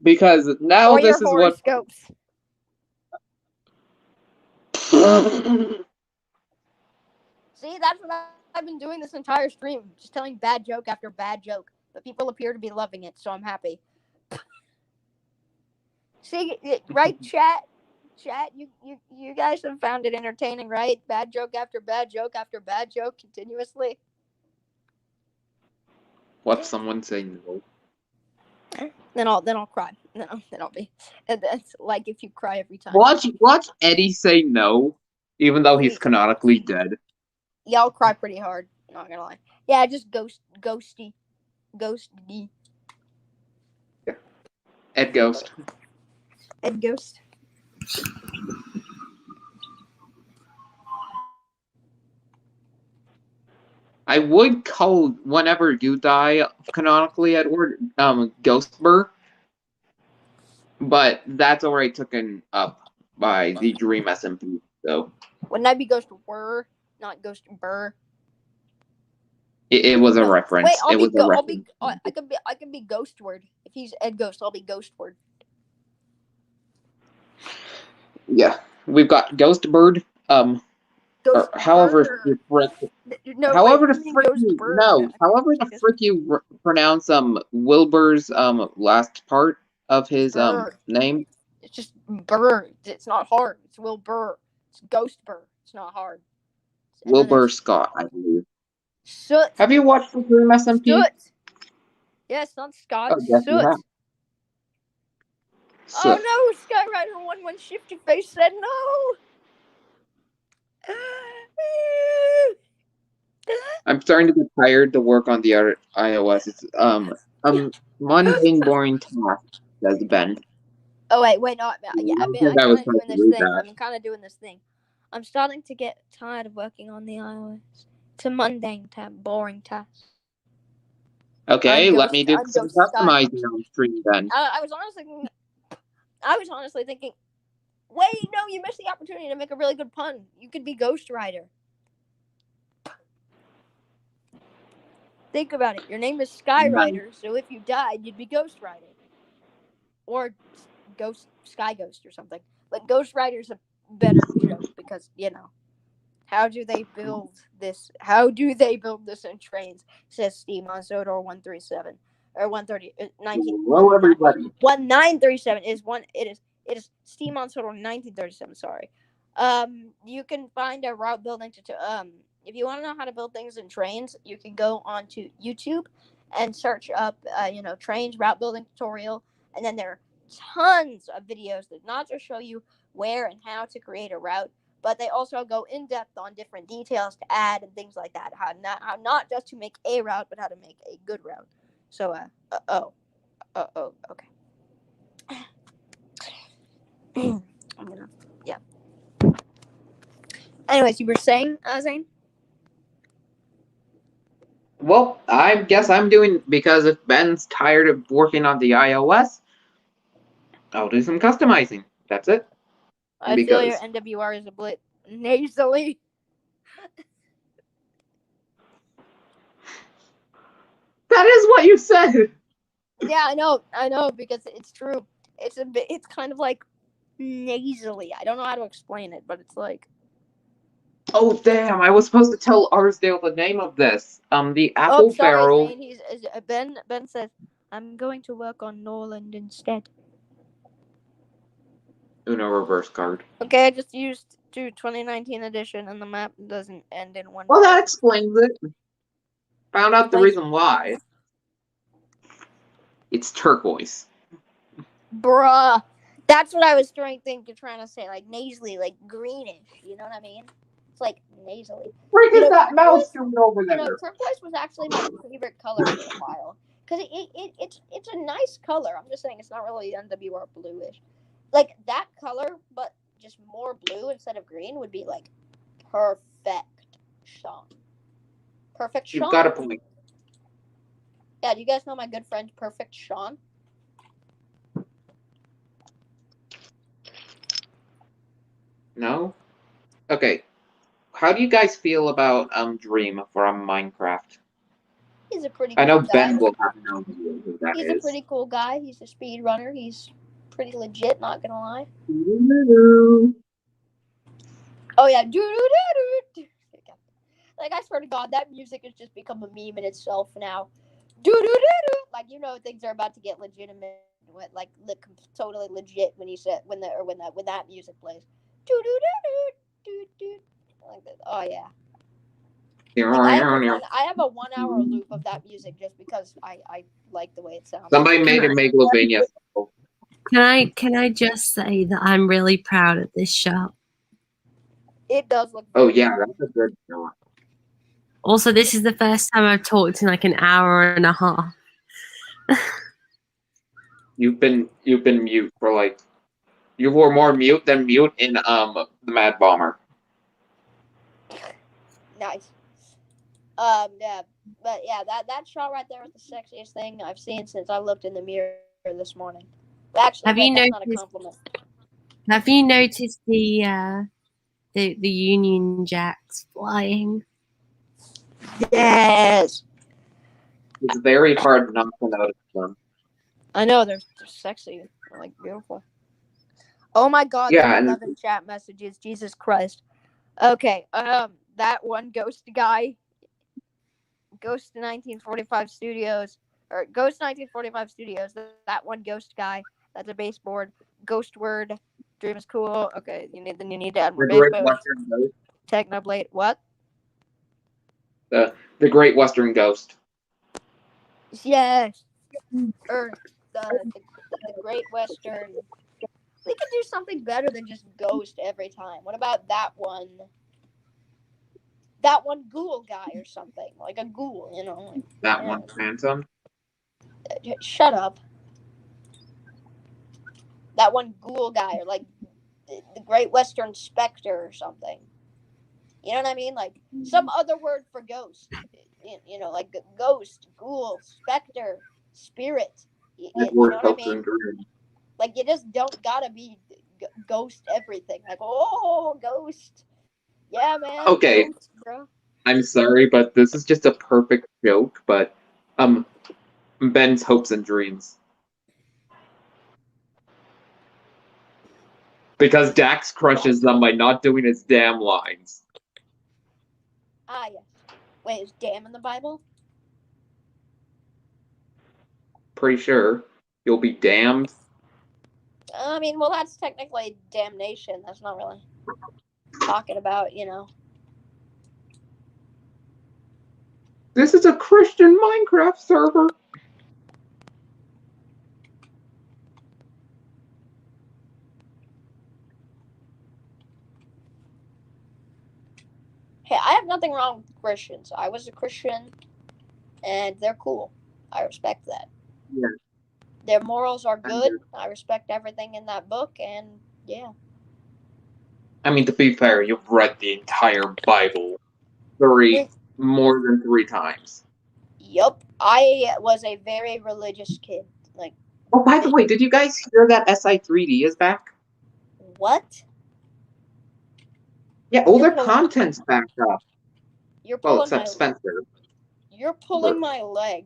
Because now or this your is what... horoscopes. See, that's what I've been doing this entire stream. Just telling bad joke after bad joke. But people appear to be loving it, so I'm happy. See, right, chat? Chat, you guys have found it entertaining, right? Bad joke after bad joke after bad joke continuously. What? Someone say no? Then I'll cry. Then I'll be. And that's like if you cry every time. Watch Eddie say no, even though he's canonically dead. Yeah, I'll cry pretty hard. Not gonna lie. Yeah, just ghosty. Ed Ghost. Ed Ghost. I would call whenever you die canonically, Edward, Ghostbur, but that's already taken up by the Dream SMP. So Wouldn't I be Ghost Wur, not Ghost Burr? it was a reference. Wait, it was a reference. I can be Ghostward. If he's Ed Ghost, I'll be Ghostward. Yeah, we've got Ghostbird. Ghost however Burr. No, however wait, the frick you however the frick you pronounce Wilbur's last part of his Burr. name. It's just Burr. It's not hard. It's Will Burr. It's Ghost Burr. It's not hard. Wilbur Scott, I believe. Soot. Have you watched the Dream SMP? Soot. Yes, not Scott. Oh, yes, you Soot. have. Oh no, Skyrider 1-1 Shifty Face said no. I'm starting to get tired to work on the other iOS. It's mundane, boring task, says Ben. Oh wait, no, yeah, I've been kind of doing this thing. I've been kind of doing this thing. I'm starting to get tired of working on the iOS. It's a mundane, boring task. Okay, let me do some customizing on stream then. I was honestly thinking, wait, no, you missed the opportunity to make a really good pun. You could be Ghost Rider. Think about it. Your name is Skyrider, so if you died, you'd be Ghost Rider. Or Sky Ghost or something. But Ghost Rider's a better joke because, how do they build this? How do they build this in trains? Says Steam on Sodor 137 or 130 19. Hello, everybody. 1937 is one. It is Steam on Sodor 1937. Sorry. You can find a route building if you want to know how to build things in trains, you can go onto YouTube and search up trains route building tutorial, and then there are tons of videos that not just show you where and how to create a route, but they also go in depth on different details to add and things like that. How not just to make a route, but how to make a good route. So, okay. Yeah. Anyways, you were saying, Zane? Well, I guess I'm doing, because if Ben's tired of working on the iOS, I'll do some customizing. That's it. I feel your NWR is a bit nasally. That is what you said. Yeah, I know, because it's true. It's kind of like nasally. I don't know how to explain it, but it's like. Oh damn! I was supposed to tell Arsdale the name of this. The Oh, apple sorry, barrel. Zane. Ben says I'm going to work on Norland instead. Uno reverse card. Okay, I just used 2019 edition, and the map doesn't end in one. Well, that explains it. Found out the reason why. It's turquoise. Bruh. That's what I was trying to say, like nasally, like greenish. You know what I mean? It's like nasally. Where is that turquoise- mouse doing over there? Turquoise was actually my favorite color for a while because it's a nice color. I'm just saying it's not really NWR bluish. Like that color, but just more blue instead of green would be like perfect, Sean. Perfect, Sean. You've got a point. Yeah, do you guys know my good friend Perfect Sean? No? Okay. How do you guys feel about Dream from Minecraft? He's a pretty cool I know guy. Ben will have no idea who that He's is. a pretty cool guy. He's a speed runner. He's pretty legit, not gonna lie. Oh yeah, do. Like I swear to God, that music has just become a meme in itself now. Do. Like things are about to get legitimate, like totally legit when when that music plays. Do. Like that. Oh yeah. Like, I have a 1 hour loop of that music just because I like the way it sounds. Somebody made a Megalovania. Can I just say that I'm really proud of this shot? It does look. Oh yeah, that's a good shot. Also, this is the first time I've talked in like an hour and a half. You've been mute for like. You were more mute than mute in the Mad Bomber. Nice. Yeah, but yeah, that shot right there was the sexiest thing I've seen since I looked in the mirror this morning. Actually, Have you that's not a noticed? compliment. Have you noticed the Union Jacks flying? Yes. It's very hard not to notice them. I know they're sexy, they're like beautiful. Oh my God! Yeah, there's and 11 chat messages. Jesus Christ. Okay. That one ghost guy. Ghost 1945 Studios, or Ghost 1945 Studios. That one ghost guy. That's a baseboard. Ghost word. Dream is cool. Okay, you need to add more the Great baseboards. Western Ghost. Technoblade. What? The Great Western Ghost. Yes. Or the Great Western. We could do something better than just ghost every time. What about that one? That one ghoul guy or something, like a ghoul, Like, That one Phantom. Shut up. That one ghoul guy, or like the Great Western Spectre or something. You know what I mean? Like some other word for ghost. Like ghost, ghoul, specter, spirit. You know what I mean? Like you just don't gotta be ghost everything. Like ghost. Yeah, man. Okay. Ghost, bro. I'm sorry, but this is just a perfect joke. But Ben's hopes and dreams. Because Dax crushes them by not doing his damn lines. Ah, yes. Wait, is damn in the Bible? Pretty sure. You'll be damned. I mean, well, that's technically damnation. That's not really talking about, This is a Christian Minecraft server. Hey, I have nothing wrong with Christians. I was a Christian, and they're cool. I respect that. Yeah. Their morals are good. I respect everything in that book, and yeah. I mean, to be fair, you've read the entire Bible more than 3 times. Yup. I was a very religious kid. Like. Oh, by the way, did you guys hear that SI3D is back? What? Yeah, all their content's back up. You're Well, pulling except Spencer. You're pulling my leg.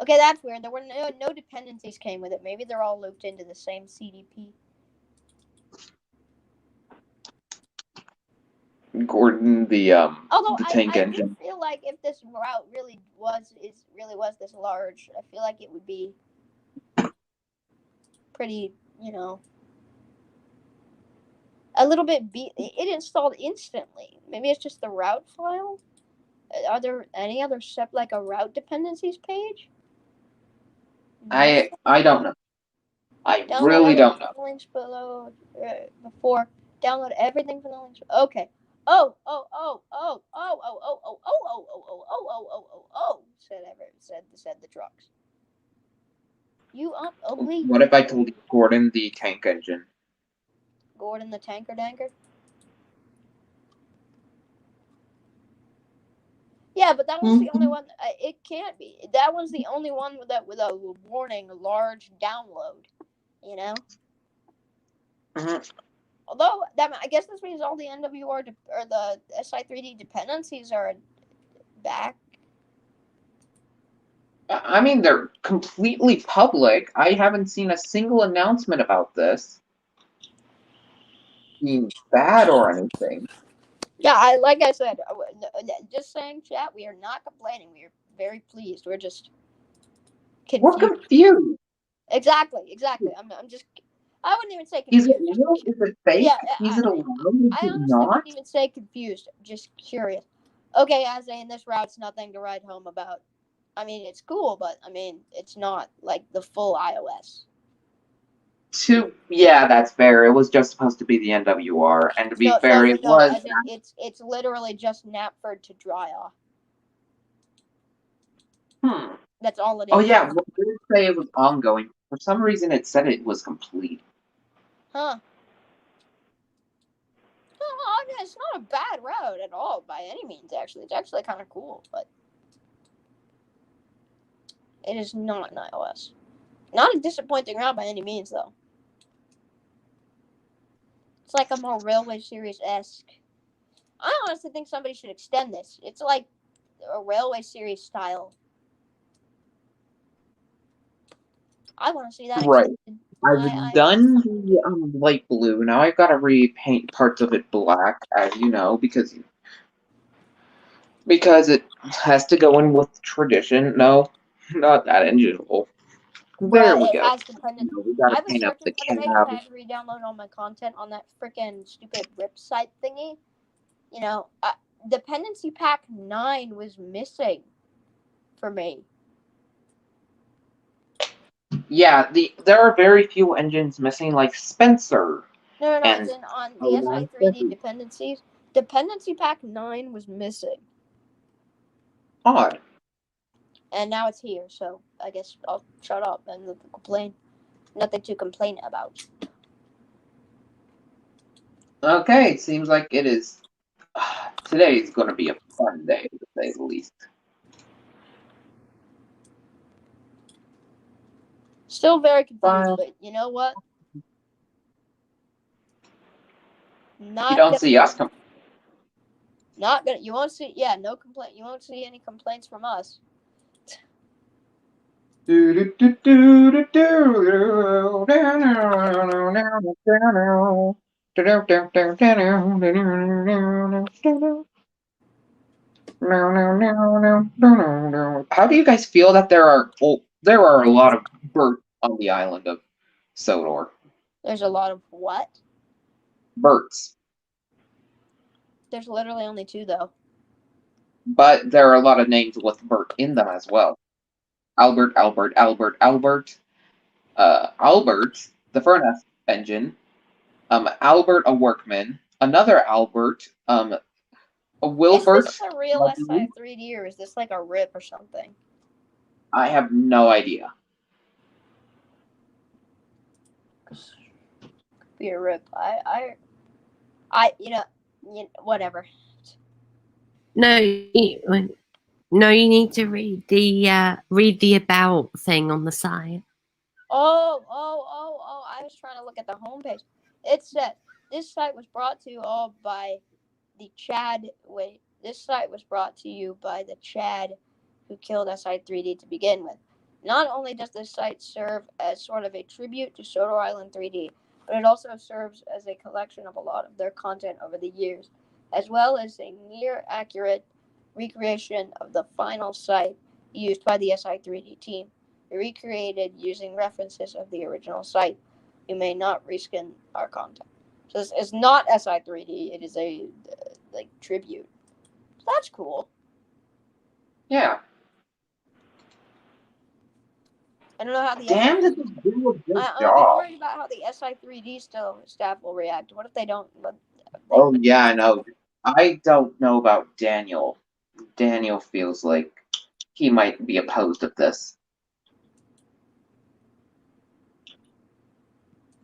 Okay, that's weird. There were no dependencies came with it. Maybe they're all looped into the same CDP. Gordon, Although the tank I engine. do feel like if this route really was this large, I feel like it would be pretty, a little bit. It installed instantly. Maybe it's just the route file. Are there any other like a route dependencies page? I don't know. I Download really everything don't know. from the links below before. Download everything from the links. Okay. Oh. Said the trucks. You up, oblique? What if I told you Gordon the tank engine? Gordon the tanker danker. Yeah, but that one's the only one. It can't be. That one's the only one with a warning, large download. You know. Mm-hmm. Although I guess this means all the NWR or the SI3D dependencies are back. I mean, they're completely public. I haven't seen a single announcement about this being bad or anything. Yeah, like I said, just saying, chat. We are not complaining. We are very pleased. We're just confused. We're confused. Exactly. I'm just. I wouldn't even say Is confused. it real? Is it fake? Yeah, Is it allowed? Is I it honestly not? wouldn't even say confused. Just curious. Okay, as in this route's nothing to write home about. I mean, it's cool, but I mean, it's not like the full iOS. Yeah, that's fair. It was just supposed to be the NWR, and to be fair, it was. As in, it's literally just Knapford to dry off. That's all it is. Oh yeah, well, it did say it was ongoing. For some reason, it said it was complete. Huh. Oh, I mean, it's not a bad route at all by any means. Actually, it's actually kind of cool, but it is not an iOS. Not a disappointing route by any means, though. It's like a more Railway Series-esque. I honestly think somebody should extend this. It's like a Railway Series style. I want to see that Right. extended. I've done the light blue. Now I've got to repaint parts of it black, as you know, because it has to go in with tradition. No, not that engine. Oh, there we It go. has dependent. We got to I was paint up searching the for the page because I cab. had to re-download all my content on that freaking stupid RIP site thingy. Dependency pack 9 was missing for me. Yeah, there are very few engines missing, like Spencer. No, as in on the SI3D dependencies. Dependency pack 9 was missing. Odd. And now it's here, so I guess I'll shut up and complain. Nothing to complain about. Okay, seems like it is. Today is going to be a fun day, to say the least. Still very confused, but you know what? You don't see us complaining. Not gonna. You won't see. Yeah, no complaint. You won't see any complaints from us. How do you guys feel that there are a lot of birds on the island of Sodor? There's a lot of what? Birds. There's literally only 2 though. But there are a lot of names with Bert in them as well. Albert, Albert, the furnace engine, Albert, a workman, another Albert, a Wilbert. Is this a real SI3D or is this like a RIP or something? I have no idea. Could be a RIP. Whatever. No, you need to read the about thing on the site. Oh! I was trying to look at the homepage. It said this site was brought to you all by the Chad. This site was brought to you by the Chad who killed SI3D to begin with. Not only does this site serve as sort of a tribute to Soto Island 3D, but it also serves as a collection of a lot of their content over the years, as well as a near accurate recreation of the final site used by the SI3D team, recreated using references of the original site. You may not reskin our content. So this is not SI3D, it is a like tribute. So that's cool. Yeah. I don't know how the Damn, SI3D did they do a good I'm a bit job. worried about how the SI3D staff will react. What if they don't? Oh yeah, I know. I don't know about Daniel. Daniel feels like he might be opposed of this.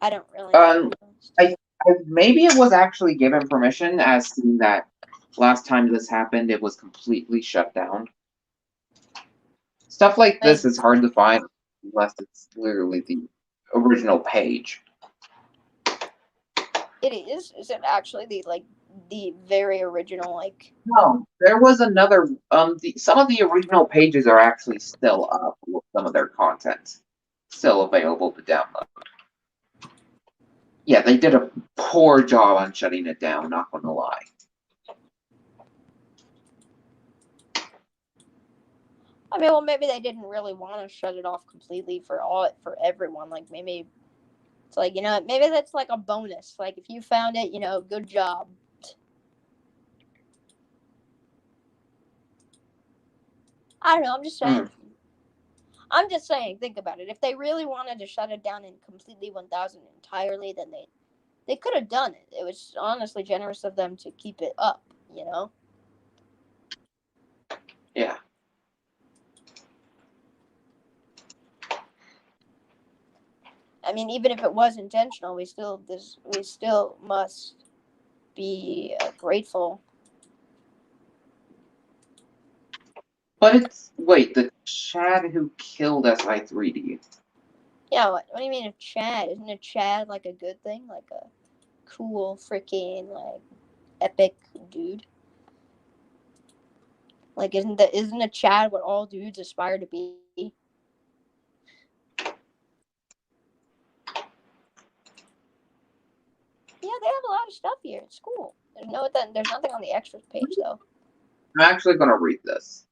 I don't really know. Maybe it was actually given permission, as seeing that last time this happened, it was completely shut down. Stuff like this is hard to find unless it's literally the original page. It is. Is it actually the very original like? No, there was another. Some of the original pages are actually still up with some of their content still available to download. Yeah, they did a poor job on shutting it down. Not gonna lie. I mean, well, maybe they didn't really want to shut it off completely for everyone. Like maybe it's like maybe that's like a bonus. Like if you found it, good job. I don't know. I'm just saying. I'm just saying. Think about it. If they really wanted to shut it down and completely 1,000 entirely, then they could have done it. It was honestly generous of them to keep it up. Yeah. I mean, even if it was intentional, we still must be grateful. But wait, the Chad who killed SI3D. Yeah, what do you mean if Chad? Isn't a Chad like a good thing? Like a cool freaking like epic dude? Like isn't a Chad what all dudes aspire to be? Yeah, they have a lot of stuff here. It's cool. There's nothing on the extras page though. I'm actually gonna read this.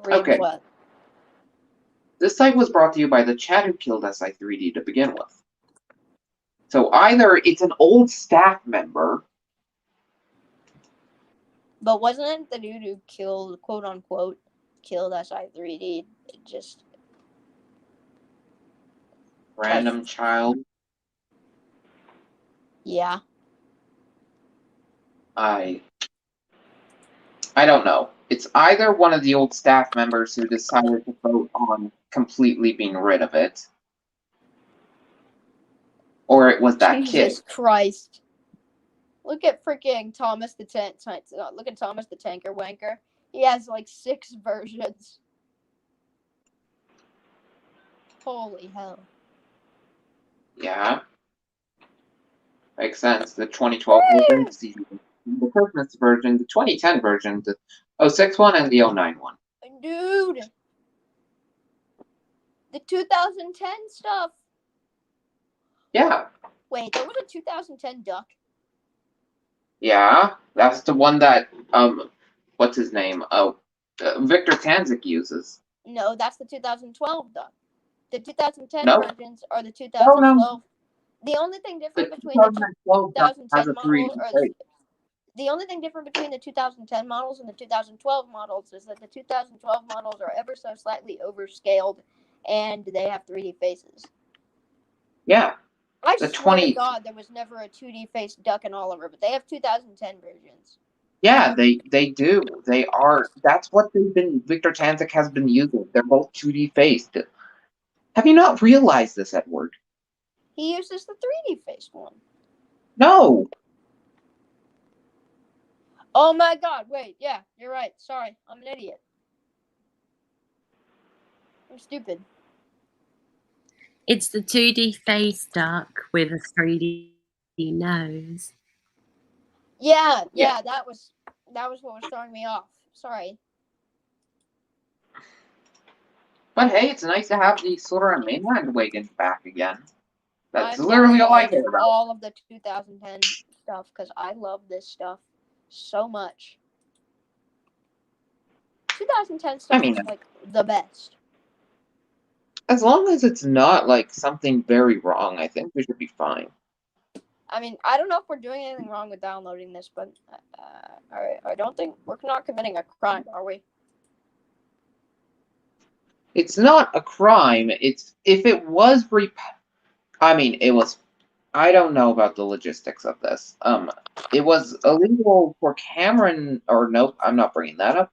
Read Okay. what? This site was brought to you by the Chad who killed SI3D to begin with. So either it's an old staff member. But wasn't it the dude who killed, quote unquote, killed SI3D? Just Random child. Yeah. I don't know. It's either one of the old staff members who decided to vote on completely being rid of it, or it was that Jesus kid. Christ. Look at freaking Thomas the Look at Thomas the Tanker Wanker. He has like 6 versions. Holy hell. Yeah. Makes sense. The 2012 version, the Christmas version, the 2010 version, the 06 one, and the 09 one. Dude. The 2010 stuff. Yeah. Wait, there was a 2010 Duck? Yeah. That's the one that, what's his name? Victor Tanzik uses. No, that's the 2012 Duck. The 2010 No. versions are the 2012. No. The only thing different The between the 2012 has 2010 a 3D model face. the only thing different between the 2010 models and the 2012 models is that the 2012 models are ever so slightly overscaled and they have 3D faces. Yeah. I swear to God, there was never a 2D face Duck and Oliver, but they have 2010 versions. Yeah, they do. They are. That's what Victor Tanzik has been using. They're both 2D faced. Have you not realized this, Edward? He uses the 3D face one. No. Oh my God! Wait, yeah, you're right. Sorry, I'm an idiot. I'm stupid. It's the 2D face duck with a 3D nose. Yeah, that was what was throwing me off. Sorry. But hey, it's nice to have the Silver and Mainland wagons back again. That's I'm literally all I downloading care about. all of the 2010 stuff because I love this stuff so much. 2010 stuff mean- is like the best. As long as it's not like something very wrong, I think we should be fine. I mean, I don't know if we're doing anything wrong with downloading this, but I don't think we're not committing a crime, are we? It's not a crime. It's if it was I mean, it was. I don't know about the logistics of this. It was illegal for Cameron, or nope, I'm not bringing that up.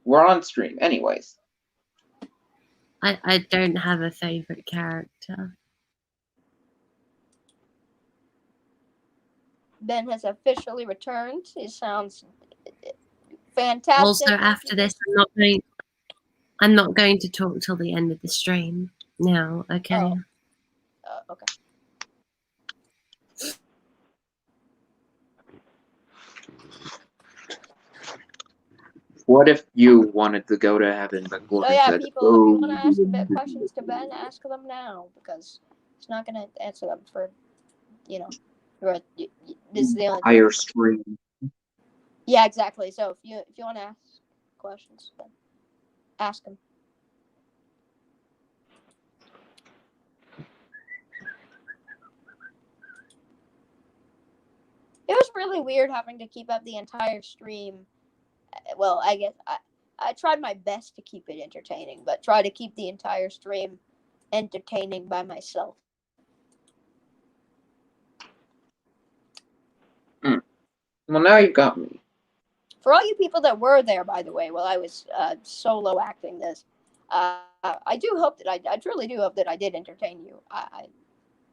We're on stream, anyways. I don't have a favorite character. Ben has officially returned. It sounds fantastic. Also, after this, I'm not going to talk till the end of the stream. Now, okay. Oh. Okay. What if you wanted to go to heaven, but So Gordon yeah, said, people, if you want to ask a bit questions to Ben, ask them now because he's not gonna answer them for, this is the only. higher stream. Yeah, exactly. So if you want to ask questions, then ask him. It was really weird having to keep up the entire stream. Well, I guess I tried my best to keep it entertaining, but try to keep the entire stream entertaining by myself. Well, now you got me. For all you people that were there, by the way, while I was solo acting this, I do hope that I truly do hope that I did entertain you. I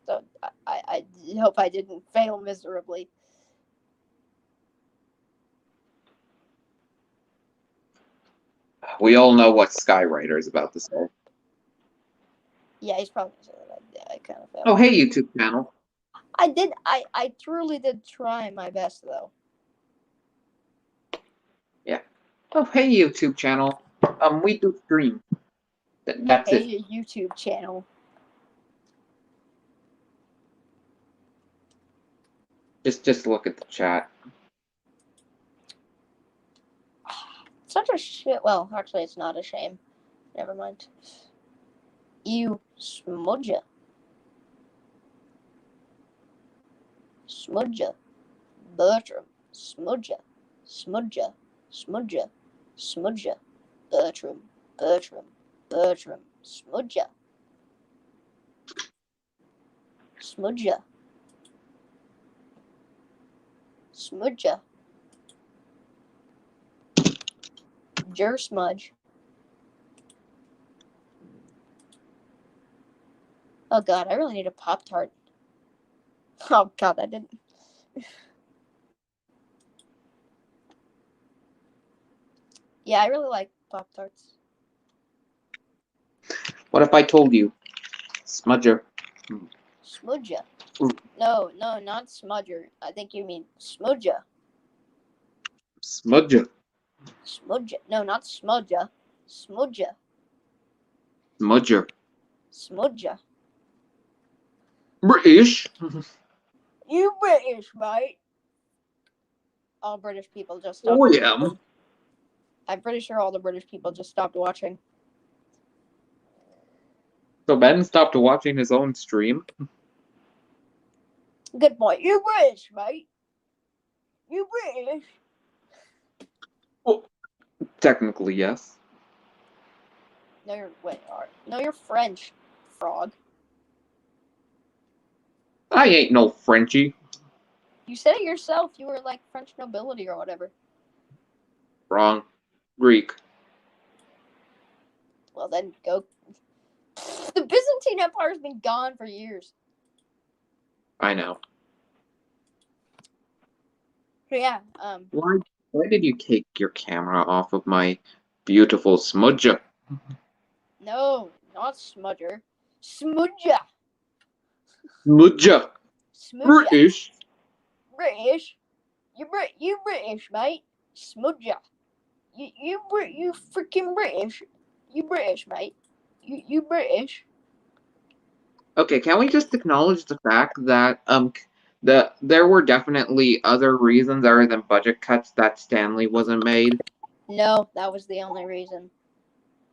hope I didn't fail miserably. We all know what Skywriter is about to say. Yeah, he's probably gonna say that I kind of failed. Oh, hey, YouTube channel. I did. I truly did try my best, though. Yeah. Oh, hey, YouTube channel. We do stream. That's it. Hey, YouTube channel. Just look at the chat. Such a shit. Well, actually, it's not a shame. Never mind. You smudger. Smudger. Bertram. Smudger. Smudger. Smudger. Smudger. Bertram. Bertram. Bertram. Smudger. Smudger. Smudger. Jer smudge. Oh god, I really need a Pop-Tart. Oh god, I didn't. Yeah, I really like Pop-Tarts. What if I told you? Smudger. Smudger. Ooh. No, not smudger. I think you mean smudger. Smudger. Smudger. No, not smudger. Smudger. Smudger. Smudger. British. You British, mate. All British people just stopped. Oh, yeah. I'm pretty sure all the British people just stopped watching. So Ben stopped watching his own stream. Good point. You British, mate. You British. Well, technically, yes. No, you're French, frog. I ain't no Frenchie. You said it yourself. You were like French nobility or whatever. Wrong. Greek. Well, then go. The Byzantine Empire's been gone for years. I know. So yeah. Why did you take your camera off of my beautiful smudger? No, not smudger. Smudger. Smudger. Smudger. British. British. You British, mate. Smudger. You freaking British. You British, mate. You British. Okay, can we just acknowledge the fact that there were definitely other reasons other than budget cuts that Stanley wasn't made? No, that was the only reason.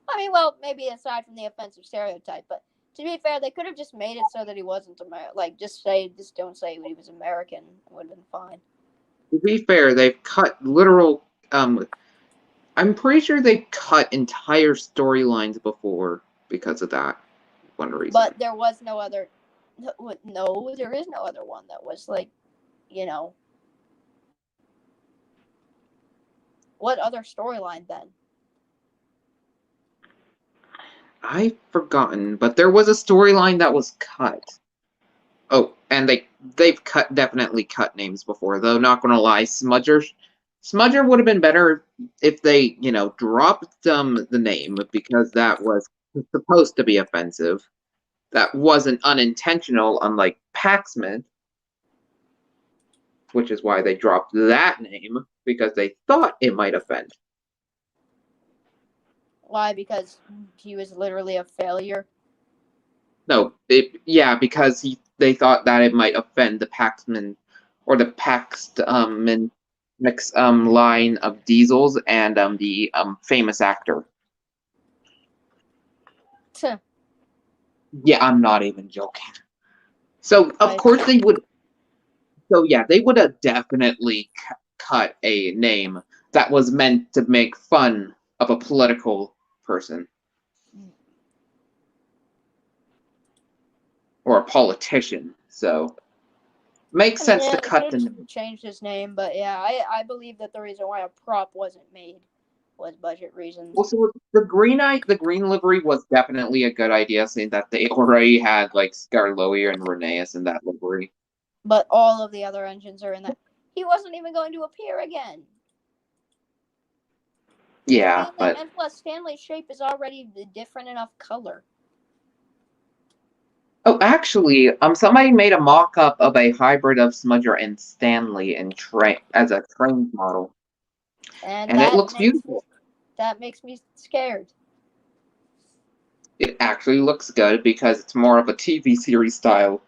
I mean, well, maybe aside from the offensive stereotype, but to be fair, they could have just made it so that he wasn't American. Like, just don't say he was American. It would have been fine. To be fair, they've cut literal. I'm pretty sure they cut entire storylines before because of that one reason. But there was no other. No, there is no other one that was like, you know. What other storyline then? I've forgotten, but there was a storyline that was cut. Oh, and they've definitely cut names before, though. Not gonna lie, Smudger would have been better if they, dropped the name because that was supposed to be offensive. That wasn't unintentional, unlike Paxman, which is why they dropped that name because they thought it might offend. Why? Because he was literally a failure. No, because they thought that it might offend the Paxman or the Paxman mix line of diesels and the famous actor. Tuh. Yeah, I'm not even joking. So of course they would. So yeah, they would have definitely cut a name that was meant to make fun of a political person or a politician. So makes sense to cut the name. Changed his name, but yeah, I believe that the reason why a prop wasn't made was budget reasons. Also, the green livery was definitely a good idea, seeing that they already had like Scarloier and Rheneas in that livery. But all of the other engines are in that. He wasn't even going to appear again. Yeah, but and plus Stanley's shape is already the different enough color. Oh, actually, somebody made a mock-up of a hybrid of Smudger and Stanley as a train model, and it looks beautiful. That makes me scared. It actually looks good because it's more of a TV series style.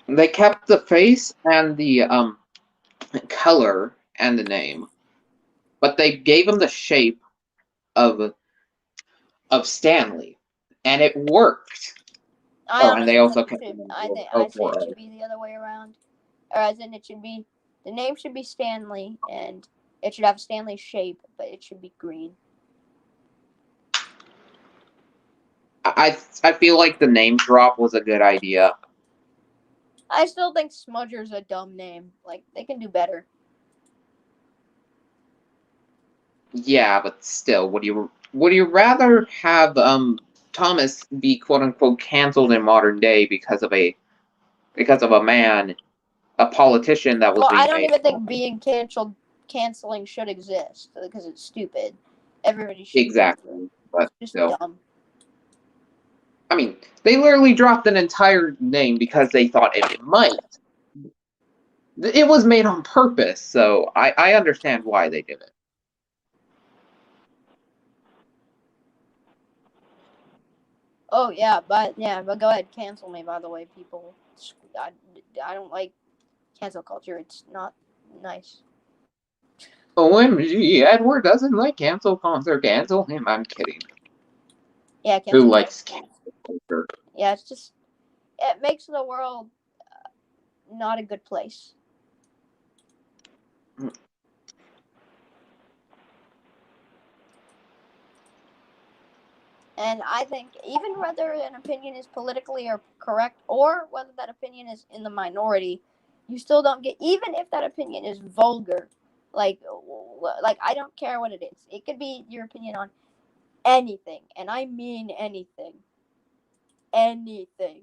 They kept the face and the color and the name, but they gave him the shape of Stanley, and it worked. And they also kept I say it should be the other way around, or as in the name should be Stanley, and it should have Stanley shape, but it should be green. I feel like the name drop was a good idea. I still think Smudger's a dumb name. Like, they can do better. Yeah, but still, would you rather have Thomas be quote unquote canceled in modern day because of a man, a politician that was being I don't even think being canceling should exist because it's stupid. Everybody should. Exactly, but just still. dumb. I mean, they literally dropped an entire name because they thought it might. It was made on purpose, so I understand why they did it. Oh yeah, but go ahead, cancel me. By the way, people, I don't like cancel culture. It's not nice. OMG, Edward doesn't like cancel culture. Cancel him. I'm kidding. Yeah, who likes cancel culture? Yeah, it makes the world not a good place. And I think even whether an opinion is politically or correct, or whether that opinion is in the minority, you still don't get, even if that opinion is vulgar, like I don't care what it is. It could be your opinion on anything, and I mean anything. Anything.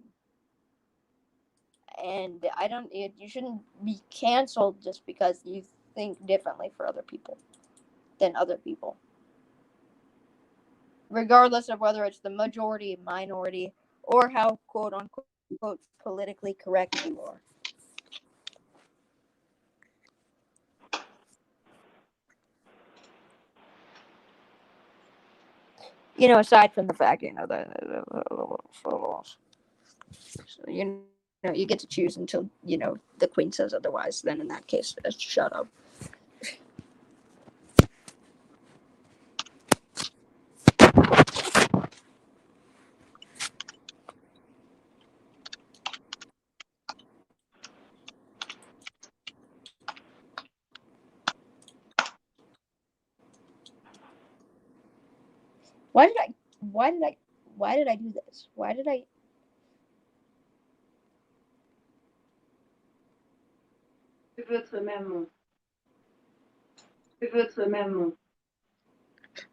And you shouldn't be canceled just because you think differently than other people. Regardless of whether it's the majority, minority, or how quote unquote politically correct you are. You know, aside from the fact, you know, you know, you get to choose until, you know, the queen says otherwise. Then in that case, shut up. Why did I? Why did I? Why did I do this? Why did I?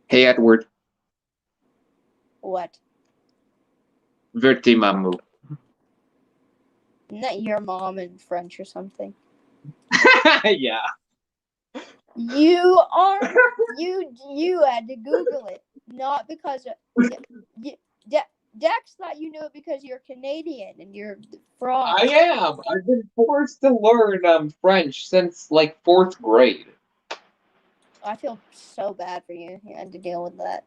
Hey, Edward. What? Vertimamu. Isn't that your mom in French or something? Yeah. You are you had to Google it, not because Dex thought you knew it because you're Canadian and you're fraud. I am. I've been forced to learn French since like 4th grade. I feel so bad for you. You had to deal with that.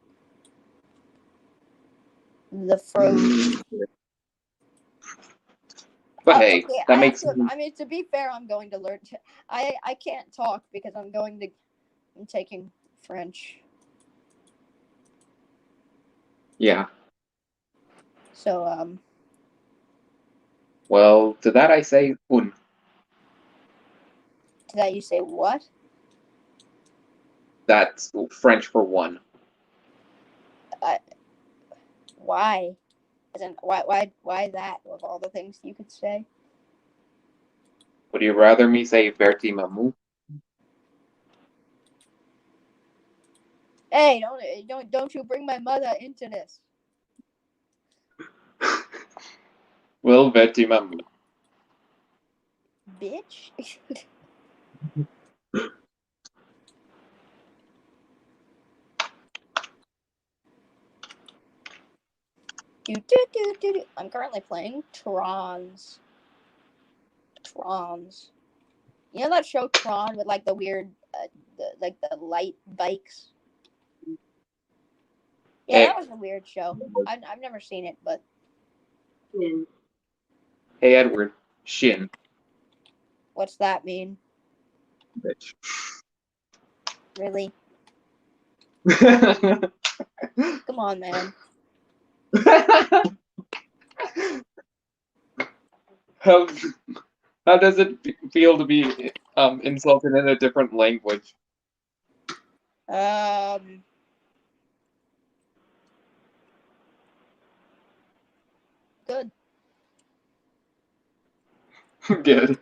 The froze. But hey, Okay, that I have makes to. me. I mean, to be fair, I'm going to learn. I can't talk because I'm taking French. Yeah. So Well, to that I say un. to that you say what? That's French for one. Why? Isn't why that of all the things you could say? Would you rather me say Vertimamu? Hey, don't you bring my mother into this. Well, Vertimamu. Bitch. I'm currently playing Trons. Trons. You know that show Tron with like the weird, the light bikes. Yeah, Hey, that was a weird show. I've never seen it, but hey, Edward. Shin. what's that mean? Bitch. Really? Come on, man. how, how does it feel to be insulted in a different language? Good. Good.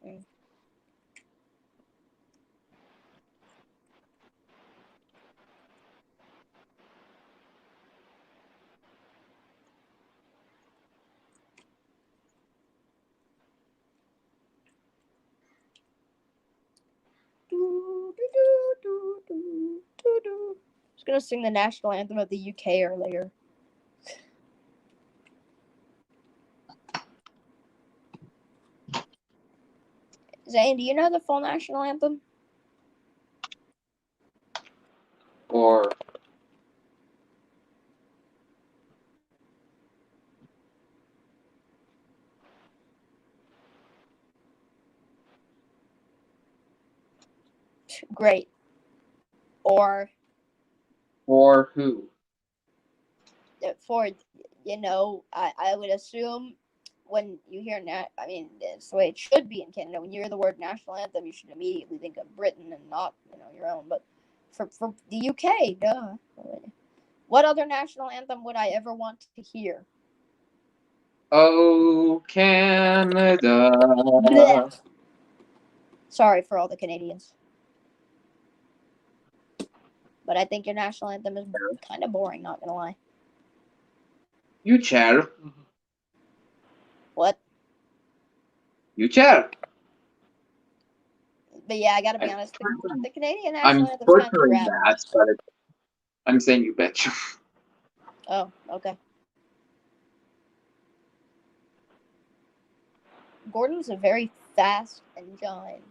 Mm. I was gonna sing the national anthem of the UK earlier. Zane, do you know the full national anthem? Or Great. Or who? for I would assume when you hear I mean, it's the way it should be in Canada. When you hear the word national anthem, you should immediately think of Britain and not your own. But for the UK, duh. What other national anthem would I ever want to hear? Oh, Canada. Blech. Sorry for all the Canadians, but I think your national anthem is kind of boring. Not gonna lie. You chair. What? You chair. But yeah, I gotta be honest. The Canadian I'm national anthem is kind of butchering rad. that, but I'm saying you bitch. Oh, okay. Gordon's a very fast engine.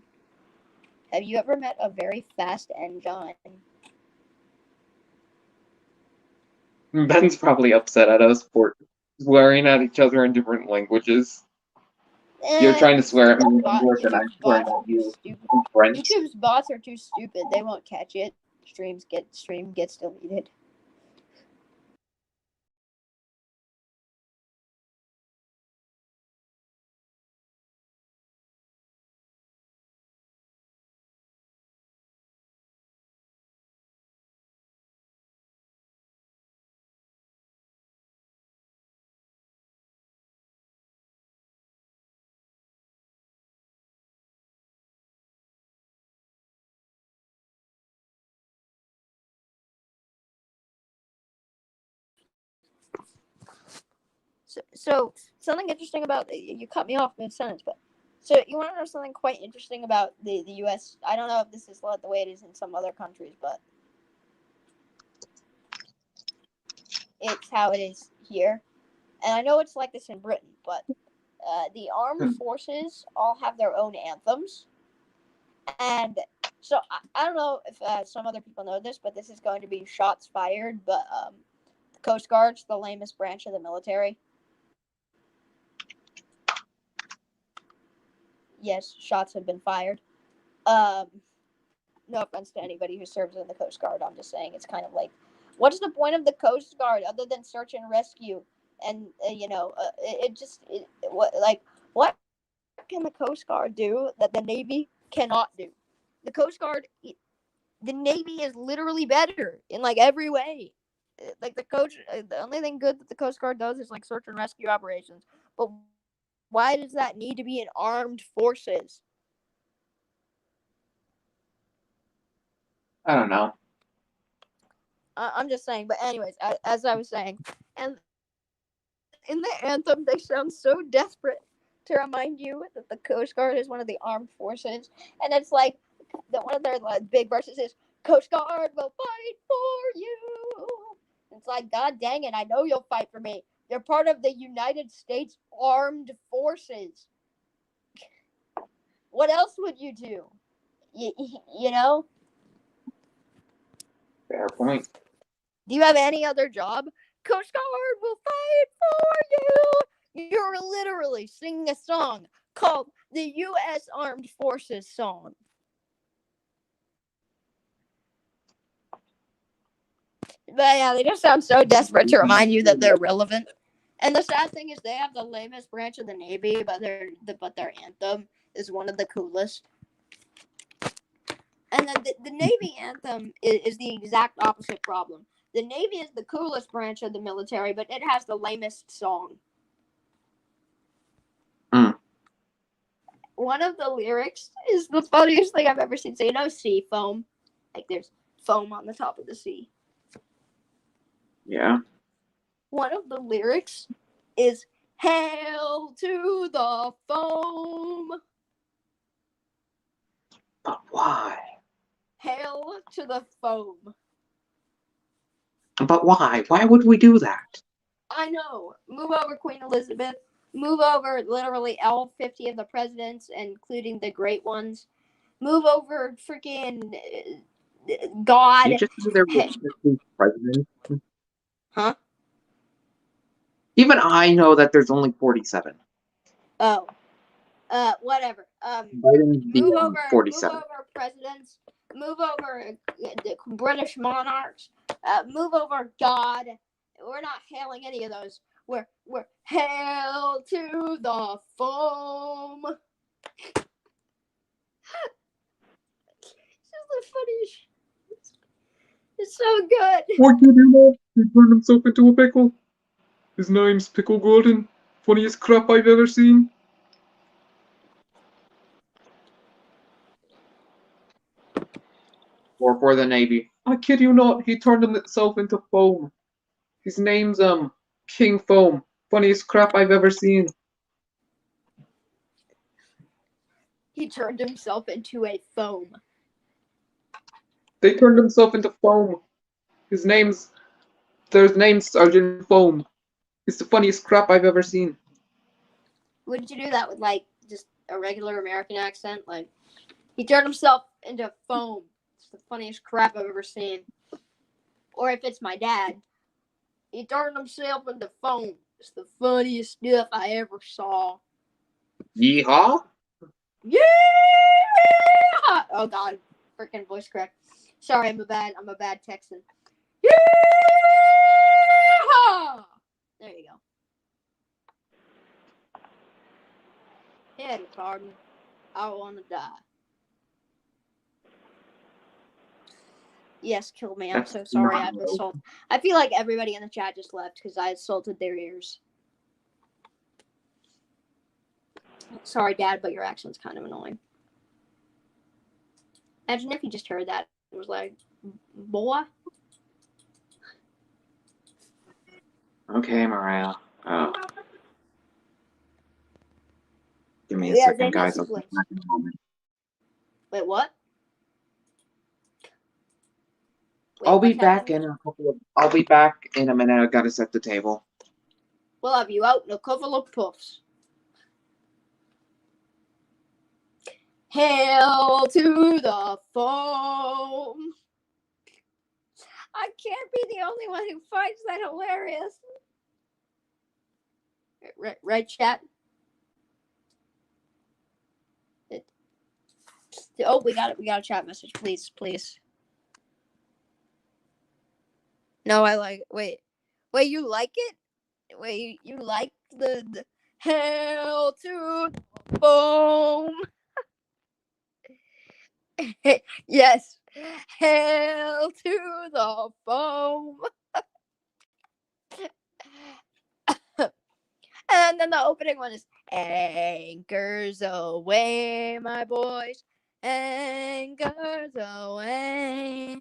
Have you ever met a very fast engine? Ben's probably upset at us for swearing at each other in different languages. You're trying to swear at me in English, and I'm swearing at you in French. YouTube's bots are too stupid. They won't catch it. Stream gets deleted. So something interesting about you cut me off mid sentence, but so you want to know something quite interesting about the U.S. I don't know if this is the way it is in some other countries, but it's how it is here, and I know it's like this in Britain, but the armed forces all have their own anthems, and so I don't know if some other people know this, but this is going to be shots fired, but the Coast Guard's the lamest branch of the military. Yes, shots have been fired. No offense to anybody who serves in the Coast Guard. I'm just saying it's kind of like, what's the point of the Coast Guard other than search and rescue? And what can the Coast Guard do that the Navy cannot do? The Coast Guard, the Navy is literally better in like every way. Like the only thing good that the Coast Guard does is like search and rescue operations. But why does that need to be in armed forces? I don't know. I'm just saying. But anyways, as I was saying, and in the anthem, they sound so desperate to remind you that the Coast Guard is one of the armed forces, and it's like that one of their big verses is Coast Guard will fight for you. It's like, God dang it, I know you'll fight for me. You're part of the United States Armed Forces. What else would you do? You know? Fair point. Do you have any other job? Coast Guard will fight for you. You're literally singing a song called the U.S. Armed Forces Song. But yeah, they just sound so desperate to remind you that they're relevant. And the sad thing is they have the lamest branch of the Navy, but their anthem is one of the coolest. And the Navy anthem is the exact opposite problem. The Navy is the coolest branch of the military, but it has the lamest song. One of the lyrics is the funniest thing I've ever seen. So you know sea foam? Like there's foam on the top of the sea. Yeah. One of the lyrics is "Hail to the foam." But why? Hail to the foam. But why? Why would we do that? I know. Move over, Queen Elizabeth. Move over literally all 50 of the presidents, including the great ones. Move over freaking God. You just knew there were 50 presidents. Huh? Even I know that there's only 47. Oh. Whatever. Move over 47. Move over presidents. Move over the British monarchs. Move over God. We're not hailing any of those. We're hail to the foam. It's just the funniest. It's so good. What did you know? He turned himself into a pickle. His name's Pickle Gordon. Funniest crap I've ever seen. Or for the Navy. I kid you not, he turned himself into foam. His name's King Foam. Funniest crap I've ever seen. He turned himself into a foam. They turned himself into foam. Their name's Sergeant Foam. It's the funniest crap I've ever seen. Wouldn't you do that with like just a regular American accent? Like he turned himself into foam. It's the funniest crap I've ever seen. Or if it's my dad, he turned himself into foam. It's the funniest stuff I ever saw. Yeehaw! Yeah! Oh god, freaking voice crack. Sorry, I'm a bad Texan. Yeah! There you go. Yeah, pardon. I want to die. Yes, kill me. I'm so sorry. I've assaulted. I feel like everybody in the chat just left because I assaulted their ears. Sorry, Dad, but your accent's kind of annoying. Imagine if you just heard that. It was like, boy. Okay, Mariah. Give me a Yeah, second, guys. Zane I'll has be back in a moment. Wait, what? Wait, I'll be what's back happening? in a couple of. I'll be back in a minute. I gotta set the table. We'll have you out in a couple of puffs. Hail to the foam. I can't be the only one who finds that hilarious. Right, chat? Oh, we got it. We got a chat message. Please. No, I like it. Wait, you like it? Wait, you like the hail to the foam? Yes, hail to the foam. And then the opening one is anchors away, my boys. Anchors away.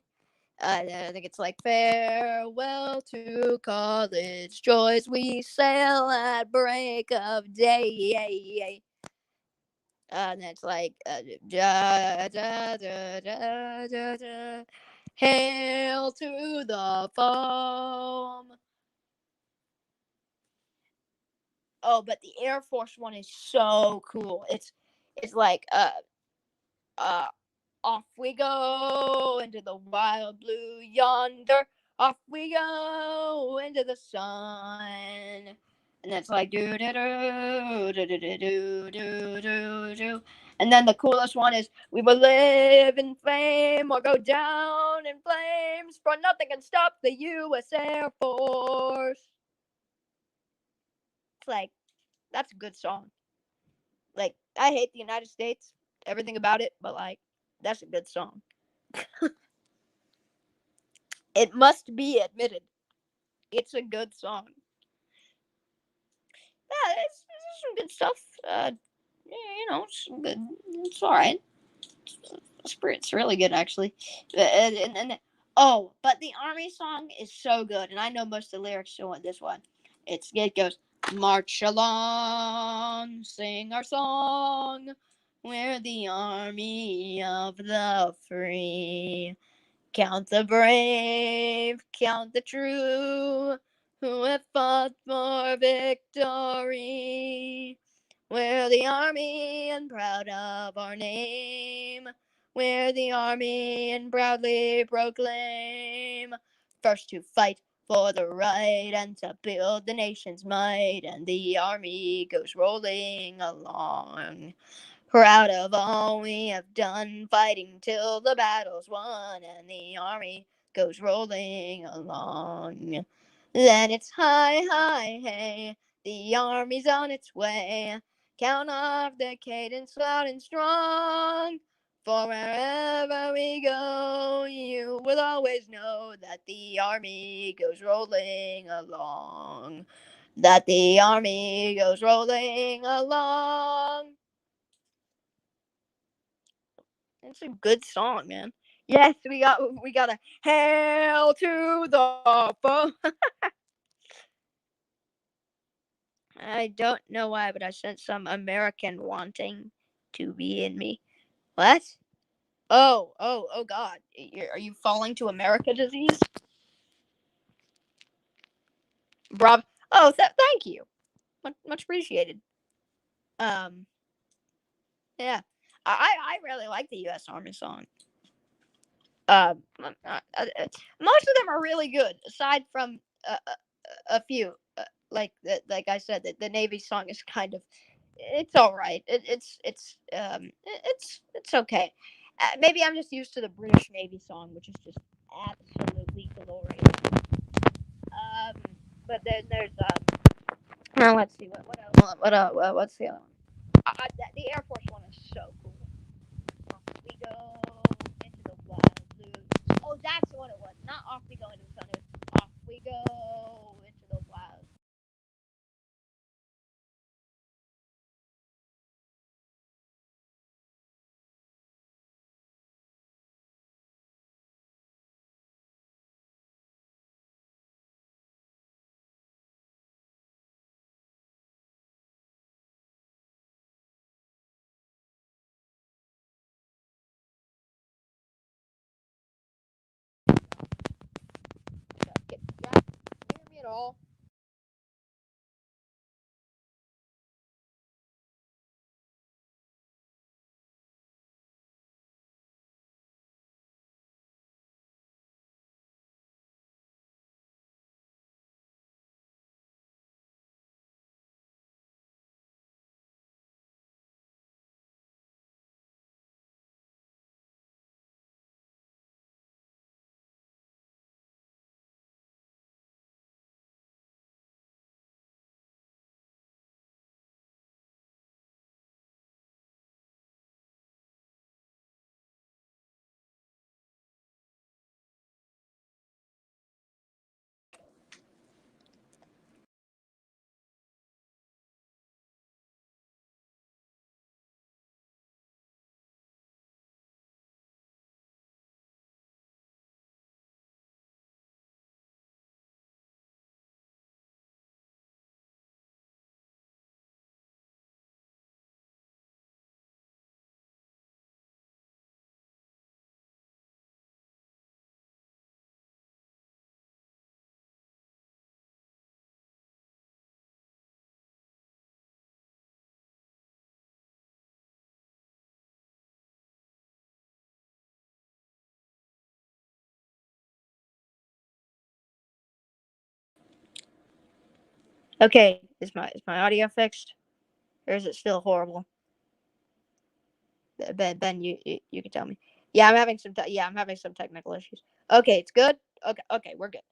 I think it's like farewell to college joys. We sail at break of day. And it's like da, da, da, da, da, da. Hail to the foam. Oh, but the Air Force one is so cool. It's like off we go into the wild blue yonder. Off we go into the sun. And that's like do do do do do do do do do. And then the coolest one is we will live in fame or go down in flames, for nothing can stop the U.S. Air Force. It's like, that's a good song. Like, I hate the United States, everything about it, but like, that's a good song. It must be admitted. It's a good song. Yeah, it's some good stuff. It's good. It's all right. It's really good, actually. But the Army song is so good, and I know most of the lyrics to this one. It goes, march along, sing our song. We're the army of the free. Count the brave, count the true, who have fought for victory. We're the army and proud of our name. We're the army and proudly proclaim. First to fight for the right and to build the nation's might. And the army goes rolling along. Proud of all we have done, fighting till the battle's won, and the army goes rolling along. Then it's hi, hi, hey, the army's on its way. Count off the cadence loud and strong. For wherever we go, you will always know that the army goes rolling along. That the army goes rolling along. It's a good song, man. Yes, we got a hail to the foam. I don't know why, but I sent some American wanting to be in me. What? Oh God! Are you falling to America disease? Rob. Oh, thank you. Much appreciated. Yeah. I really like the U.S. Army song. Most of them are really good, aside from a few. Like I said, the Navy song is kind of, it's all right. It's okay. Maybe I'm just used to the British Navy song, which is just absolutely glorious. But then there's now let's see what else, what's the other one? The Air Force one is so cool. Off we go into the wild blue. Oh, that's what it was. Not off we go into the sun. It was off we go into the wild. Yeah, can you hear me at all? Okay, is my audio fixed, or is it still horrible? Ben, you can tell me. Yeah, I'm having some technical issues. Okay, it's good. Okay, we're good.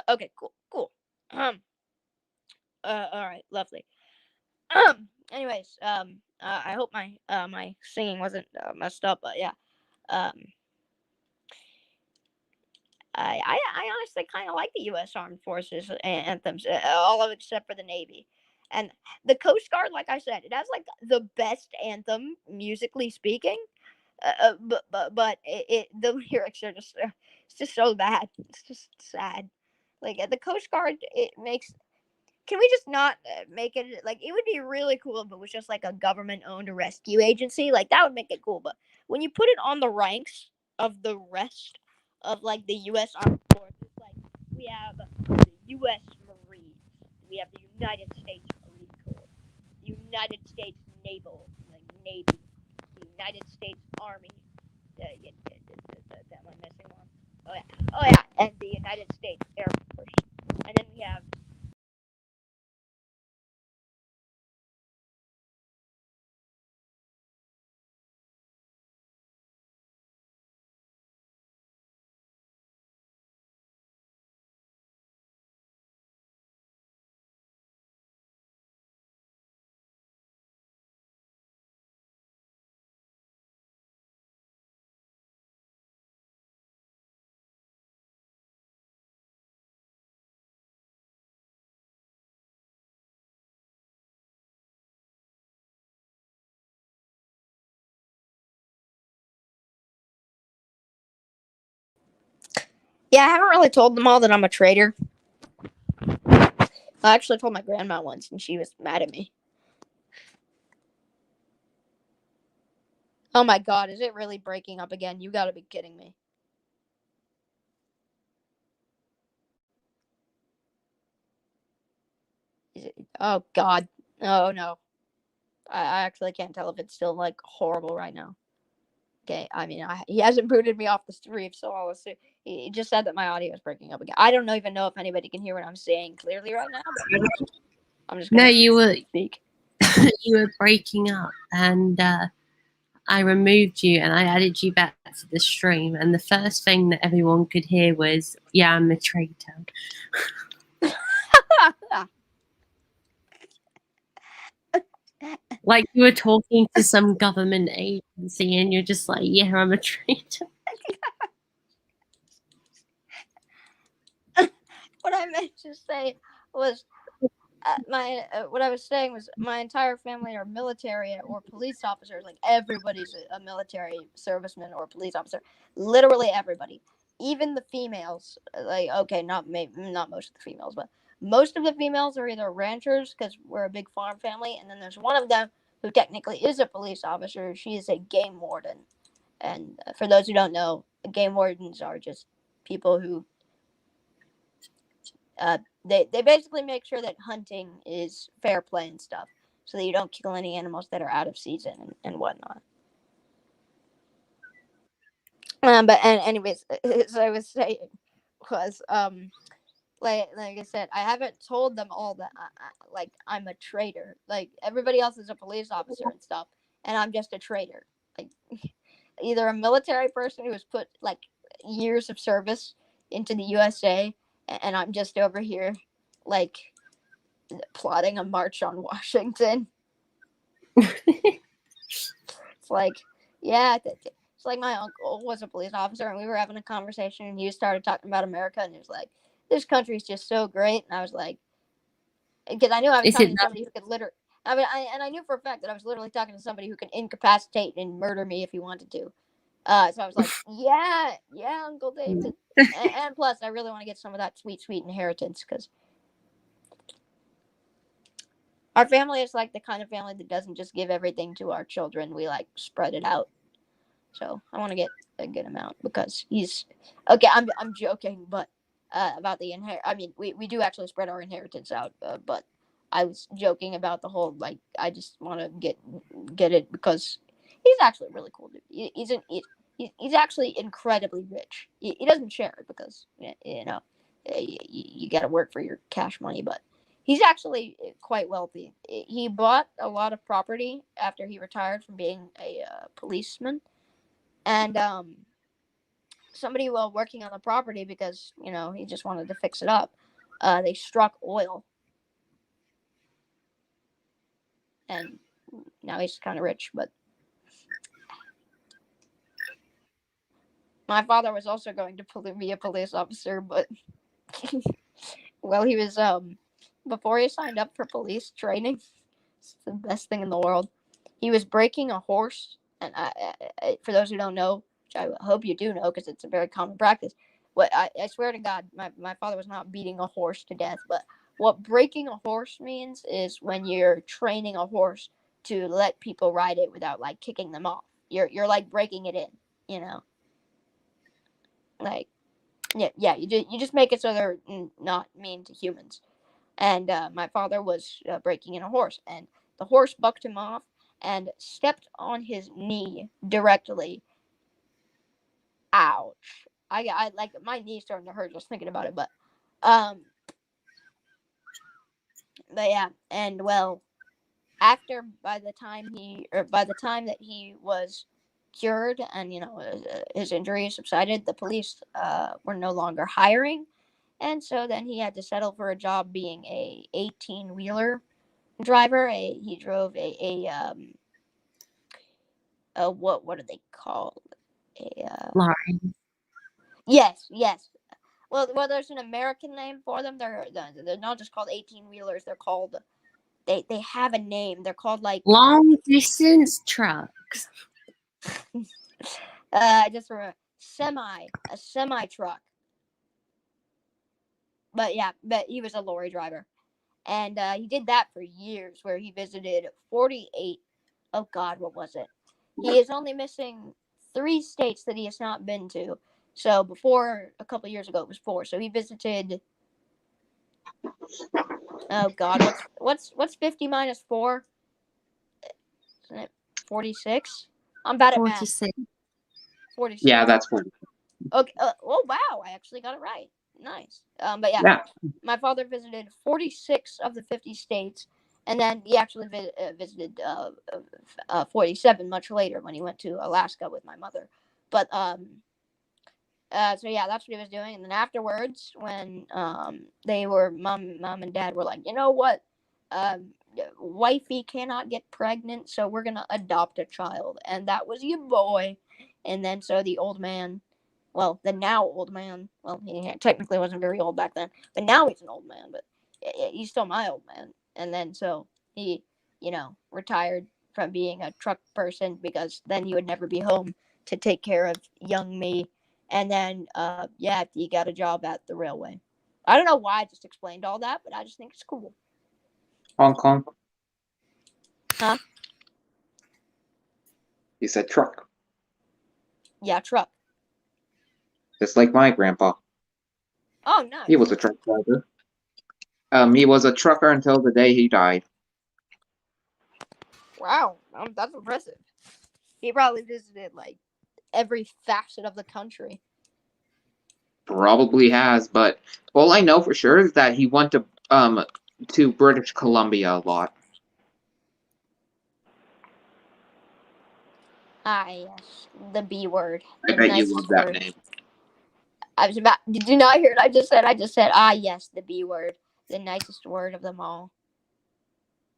Okay, cool. Um, all right, lovely. Anyways, I hope my singing wasn't messed up, but yeah. Um, I honestly kind of like the U.S. Armed Forces anthems, all of except for the Navy, and the Coast Guard. Like I said, it has like the best anthem musically speaking. But the lyrics are just it's just so bad. It's just sad. Like the Coast Guard, it makes. Can we just not make it like it would be really cool if it was just like a government-owned rescue agency? Like that would make it cool. But when you put it on the ranks of the rest of like the U.S. Armed Forces, like we have the U.S. Marines, we have the United States Marine Corps, United States Naval, like Navy, the United States Army. Am I missing one? Oh yeah, and the United States Air Force, and then we have. Yeah, I haven't really told them all that I'm a traitor. I actually told my grandma once, and she was mad at me. Oh my god, is it really breaking up again? You gotta be kidding me. Is it? Oh god. Oh no. I actually can't tell if it's still like horrible right now. Okay, I mean, he hasn't booted me off the stream, so I'll assume he just said that my audio is breaking up again. I don't even know if anybody can hear what I'm saying clearly right now, but I'm just No, gonna you were speak. you were breaking up, and I removed you and I added you back to the stream. And the first thing that everyone could hear was, "Yeah, I'm a traitor." Like you were talking to some government agency, and you're just like, "Yeah, I'm a traitor." What I meant to say was what I was saying was my entire family are military or police officers. Like everybody's a military serviceman or police officer. Literally everybody, even the females. Like okay, not most of the females, but most of the females are either ranchers because we're a big farm family, and then there's one of them who technically is a police officer. She is a game warden, and for those who don't know, game wardens are just people who they basically make sure that hunting is fair play and stuff, so that you don't kill any animals that are out of season and whatnot. But anyways, as I was saying was like I said, I haven't told them all that like I'm a traitor. Like everybody else is a police officer and stuff, and I'm just a traitor. Like either a military person who has put like years of service into the USA, and I'm just over here like plotting a march on Washington. It's like, yeah, it's like my uncle was a police officer, and we were having a conversation, and he started talking about America, and he was like, "This country is just so great," and I was like, because I knew I was Is talking it to somebody who could literally. I mean, I knew for a fact that I was literally talking to somebody who could incapacitate and murder me if he wanted to. So I was like, yeah, Uncle David. And plus, I really want to get some of that sweet inheritance because our family is like the kind of family that doesn't just give everything to our children. We like spread it out. So I want to get a good amount because he's okay. I'm joking, but about the I mean, we do actually spread our inheritance out, but I was joking about the whole like I just want to get it because he's actually really cool dude. He's actually incredibly rich. He doesn't share it because you got to work for your cash money, but he's actually quite wealthy. He bought a lot of property after he retired from being a policeman, and somebody while working on the property because he just wanted to fix it up. They struck oil, and now he's kind of rich. But my father was also going to be a police officer, but well, he was before he signed up for police training. It's the best thing in the world. He was breaking a horse, and for those who don't know, which I hope you do know because it's a very common practice. I swear to God, my father was not beating a horse to death, but what breaking a horse means is when you're training a horse to let people ride it without like kicking them off. You're like breaking it in, like yeah. You just make it so they're not mean to humans. And my father was breaking in a horse, and the horse bucked him off and stepped on his knee directly. Ouch! I like my knee's starting to hurt just thinking about it, but yeah, and well, by the time that he was cured and his injuries subsided, the police were no longer hiring, and so then he had to settle for a job being a 18-wheeler driver. He drove what are they called? Line. Yes. Well, there's an American name for them. They're not just called 18-wheelers. They're called they have a name. They're called like Long distance trucks. just for a semi truck. But yeah, but he was a lorry driver, and he did that for years, where he visited 48. Oh God, what was it? He is only missing 3 states that he has not been to. So before a couple years ago, it was 4. So he visited. Oh God, what's 50 minus 4? Isn't it 46? I'm bad at math. 46. 46. Yeah, that's what. Okay. Oh wow, I actually got it right. Nice. But yeah, Yeah. my father visited 46 of the 50 states, and then he actually visited 47 much later when he went to Alaska with my mother. But so yeah, that's what he was doing. And then afterwards, when they were mom and dad were like, you know what, wifey cannot get pregnant, so we're gonna adopt a child, and that was your boy. And then so the old man, well, the now old man, well, he technically wasn't very old back then, but now he's an old man, but he's still my old man. And then so he, retired from being a truck person because then he would never be home to take care of young me. And then, yeah, he got a job at the railway. I don't know why I just explained all that, but I just think it's cool. Hong Kong. Huh? You said truck, Yeah, truck. just like my grandpa. Oh, nice. He was a truck driver. He was a trucker until the day he died. Wow, that's impressive. He probably visited, like, every facet of the country. Probably has, but all I know for sure is that he went to British Columbia a lot. Ah, yes, the B word. I The bet you nicest love that word. name. I was about. Did you not hear what I just said? I just said, ah, yes, the B word, the nicest word of them all.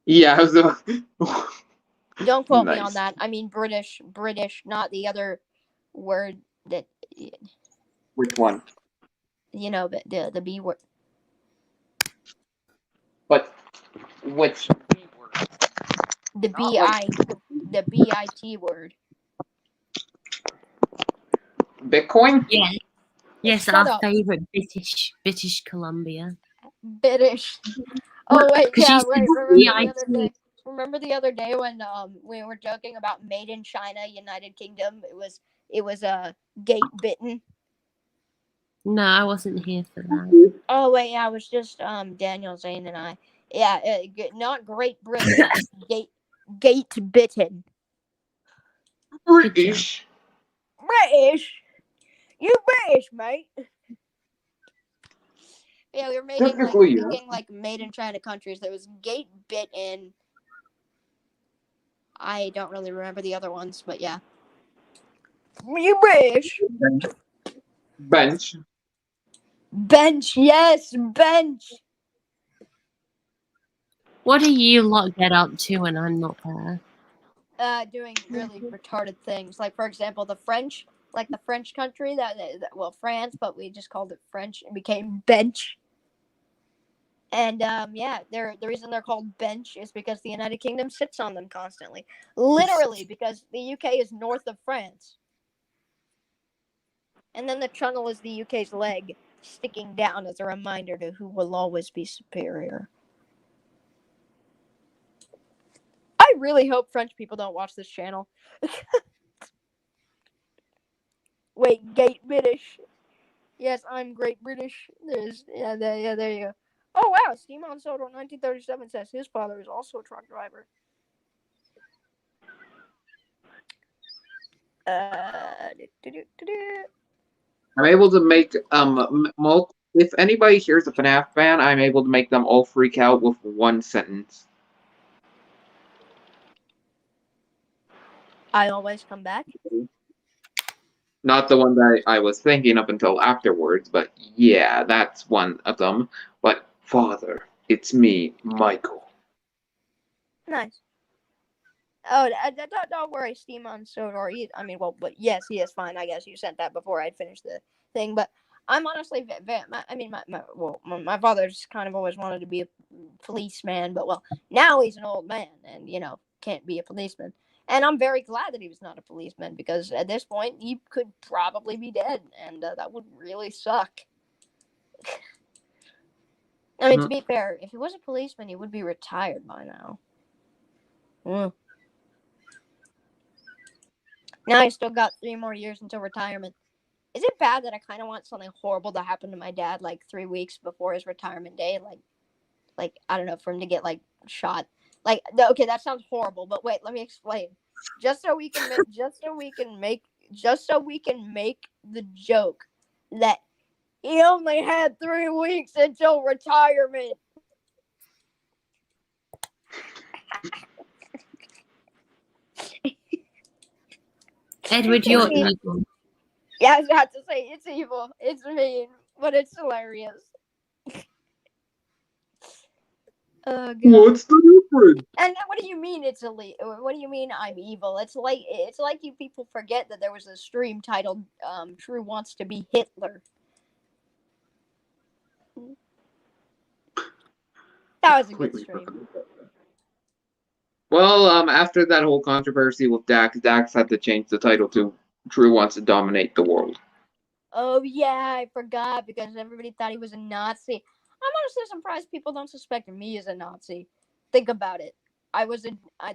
Yeah, Don't quote me on nice. that. I mean British, not the other word that, Which one? but the B word. But which B word? The Not B like I, the BIT word. Bitcoin? Yeah. Yes, Shut our up. favourite British Columbia. British. Oh wait, 'Cause yeah, you wait. said BIT. Remember the other day when we were joking about made in China, United Kingdom. It was gate bitten. No, I wasn't here for that. Oh wait, yeah, it was just Daniel, Zane, and I. Yeah, not Great Britain, just gate bitten. British. British, you British, mate. Yeah, we were Technically, yes. making like made in China countries. There was gate bitten. I don't really remember the other ones, but yeah. You British. Bench. Bench, yes, bench. What do you lot get up to when I'm not there? Doing really retarded things. Like, for example, the French, like the French country, well, France, but we just called it French and became bench. And yeah, the reason they're called bench is because the United Kingdom sits on them constantly. Literally, because the UK is north of France. And then the channel is the UK's leg sticking down as a reminder to who will always be superior. I really hope French people don't watch this channel. Wait, Gate British. Yes, I'm Great British. There you go. Oh wow, Steamon Soto 1937 says his father is also a truck driver. I'm able to make if anybody here's a FNAF fan, I'm able to make them all freak out with one sentence. I always come back. Not the one that I was thinking up until afterwards, but yeah, that's one of them. But father, it's me, Michael. Nice. Oh, don't worry, Steamon Soto. I mean, well, but yes, he is fine. I guess you sent that before I'd finished the thing, but I'm honestly, my father's kind of always wanted to be a policeman, but well, now he's an old man and can't be a policeman. And I'm very glad that he was not a policeman because at this point he could probably be dead, and that would really suck. I mean, to be fair, if he was a policeman, he would be retired by now. Now I still got 3 more years until retirement. Is it bad that I kind of want something horrible to happen to my dad like 3 weeks before his retirement day? Like I don't know, for him to get like shot. Like, no, okay, that sounds horrible, but wait, let me explain. Just so we can make the joke that he only had 3 weeks until retirement. Edward, you're See, evil. yeah, I was about to say it's evil, it's mean, but it's hilarious. Oh god. What's the difference? And what do you mean it's elite? What do you mean I'm evil? It's like you people forget that there was a stream titled "True Wants to Be Hitler." That was a good stream. Well, after that whole controversy with Dax had to change the title to "True Wants to Dominate the World." Oh yeah, I forgot because everybody thought he was a Nazi. I'm honestly surprised people don't suspect me as a Nazi. Think about it. I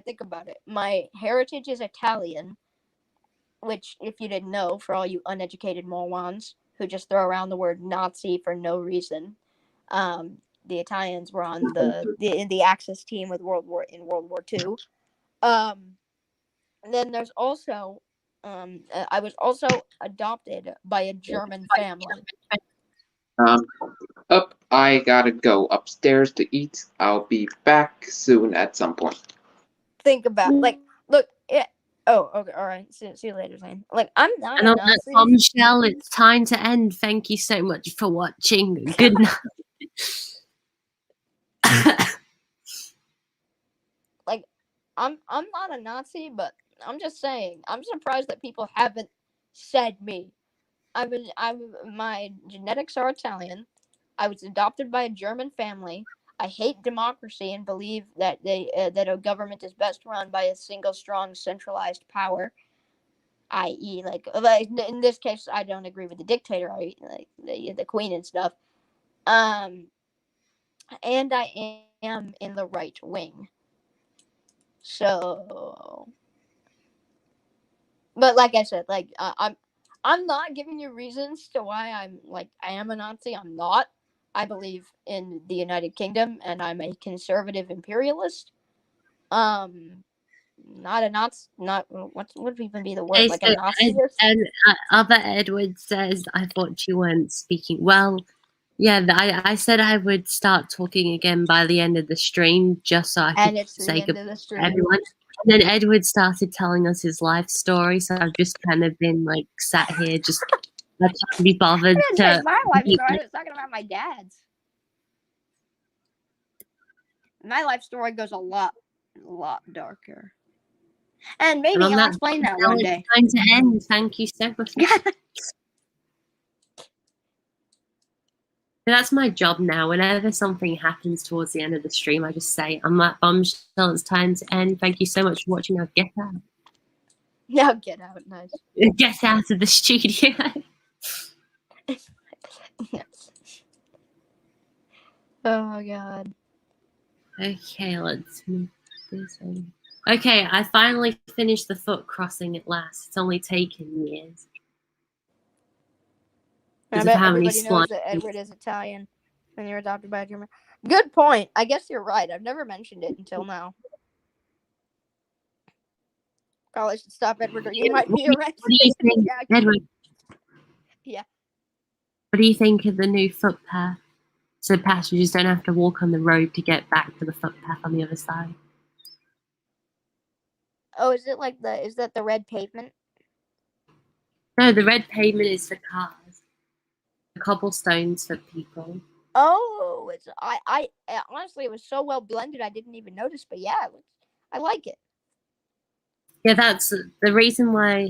think about it. My heritage is Italian, which, if you didn't know, for all you uneducated morons who just throw around the word Nazi for no reason, the Italians were on the Axis team with World War II. Then there's also, I was also adopted by a German family. Up, I gotta go upstairs to eat. I'll be back soon at some point. Think about look. Yeah. Oh, okay, all right. See you later, Zane. Like, I'm not And a on that Nazi. bombshell, it's time to end. Thank you so much for watching. Good night. Like, I'm not a Nazi, but I'm just saying. I'm surprised that people haven't said me. My genetics are Italian. I was adopted by a German family. I hate democracy and believe that that a government is best run by a single strong centralized power, i.e., like in this case, I don't agree with the dictator, like the queen and stuff. And I am in the right wing. So, but like I said, like I'm not giving you reasons to why I am a Nazi. I'm not. I believe in the United Kingdom, and I'm a conservative imperialist. Not a Nazi. Not what would even be the word? Like a Nazi. And other Edward says, I thought you weren't speaking. Well, yeah, I said I would start talking again by the end of the stream, just so I And could it's the say end goodbye of the to stream. everyone. And then Edward started telling us his life story, so I've just kind of been like sat here, just not to be bothered I didn't say to. my life story. I was talking about my dad's. My life story goes a lot darker. And maybe And on I'll that, explain that now one it's day. time to end. Thank you so much. That's my job now. Whenever something happens towards the end of the stream, I just say, on that bombshell, it's time to end. Thank you so much for watching. Now get out. Now get out, nice. Get out of the studio. Oh god. Okay, let's move this on. Okay, I finally finished the foot crossing at last. It's only taken years. I bet everybody knows that Edward is Italian and you're adopted by a German. Good point. I guess you're right. I've never mentioned it until now. Probably should stop Edward or you might be arrested. What do you think, Edward? Yeah. What do you think of the new footpath? So passengers don't have to walk on the road to get back to the footpath on the other side. Oh, is that the red pavement? No, the red pavement is for cars. The cobblestones for people. Oh, I honestly, it was so well blended I didn't even notice, but yeah, I like it. Yeah, that's the reason why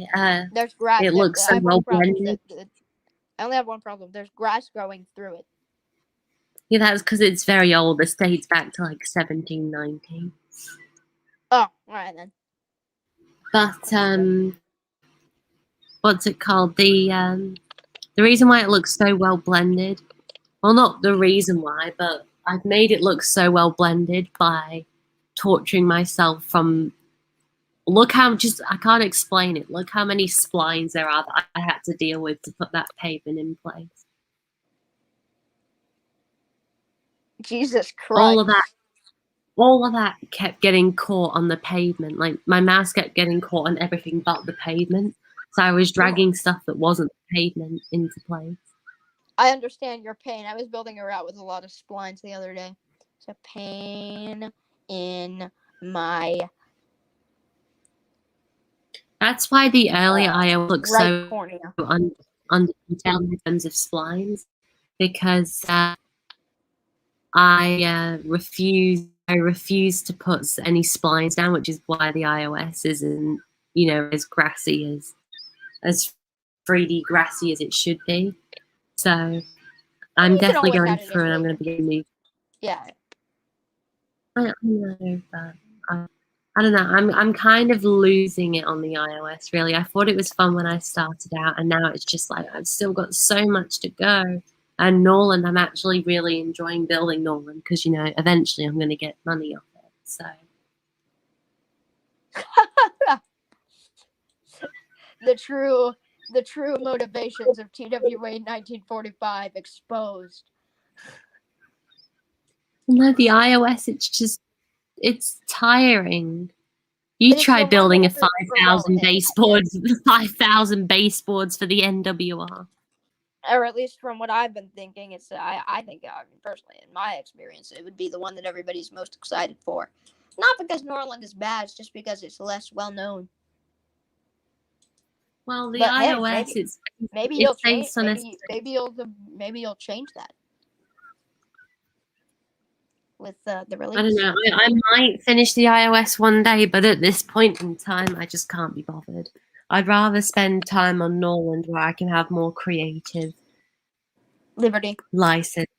there's grass. It looks so well blended. I only have one problem. There's grass growing through it. Yeah, that's because it's very old. This dates back to like 1790. Oh, all right then. But what's it called? The reason why it looks so well blended. Well, not the reason why, but I've made it look so well blended by torturing myself from. Look how I can't explain it. Look how many splines there are that I had to deal with to put that pavement in place. Jesus Christ. All of that. all of that kept getting caught on the pavement. Like my mouse kept getting caught on everything but the pavement. So I was dragging stuff that wasn't the pavement into place. I understand your pain. I was building a route with a lot of splines the other day. It's a pain in my That's why the early IO looks right so cornea. under detailed in terms of splines, because I refuse to put any splines down, which is why the iOS isn't, as grassy as 3D grassy as it should be. So I'm You can definitely always going add it in through and I'm later. going to be new. Yeah. I know, but I don't know. I'm kind of losing it on the iOS. Really, I thought it was fun when I started out, and now it's just like I've still got so much to go. And Norland, I'm actually really enjoying building Norland because eventually I'm going to get money off it. So the true motivations of TWA 1945 exposed. no, the iOS, it's tiring. You It's try the one building they a have to 5,000 promote. baseboards, 5,000 baseboards for the NWR. Or at least from what I've been thinking, it's I think personally, in my experience, it would be the one that everybody's most excited for. Not because Norland is bad, it's just because it's less well known. Well, the But hey, iOS, maybe you'll it's change. based on a Maybe you'll change that with the release. I don't know. I might finish the iOS one day, but at this point in time, I just can't be bothered. I'd rather spend time on Norland where I can have more creative Liberty. license.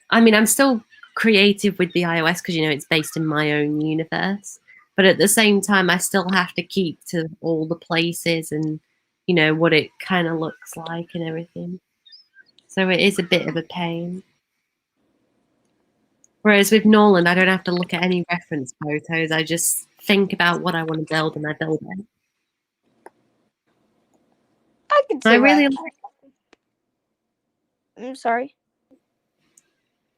I mean, I'm still creative with the iOS because it's based in my own universe. But at the same time, I still have to keep to all the places and what it kind of looks like and everything. So it is a bit of a pain. Whereas with Norland, I don't have to look at any reference photos. I just think about what I want to build and I build it. I can see I really that. I'm sorry.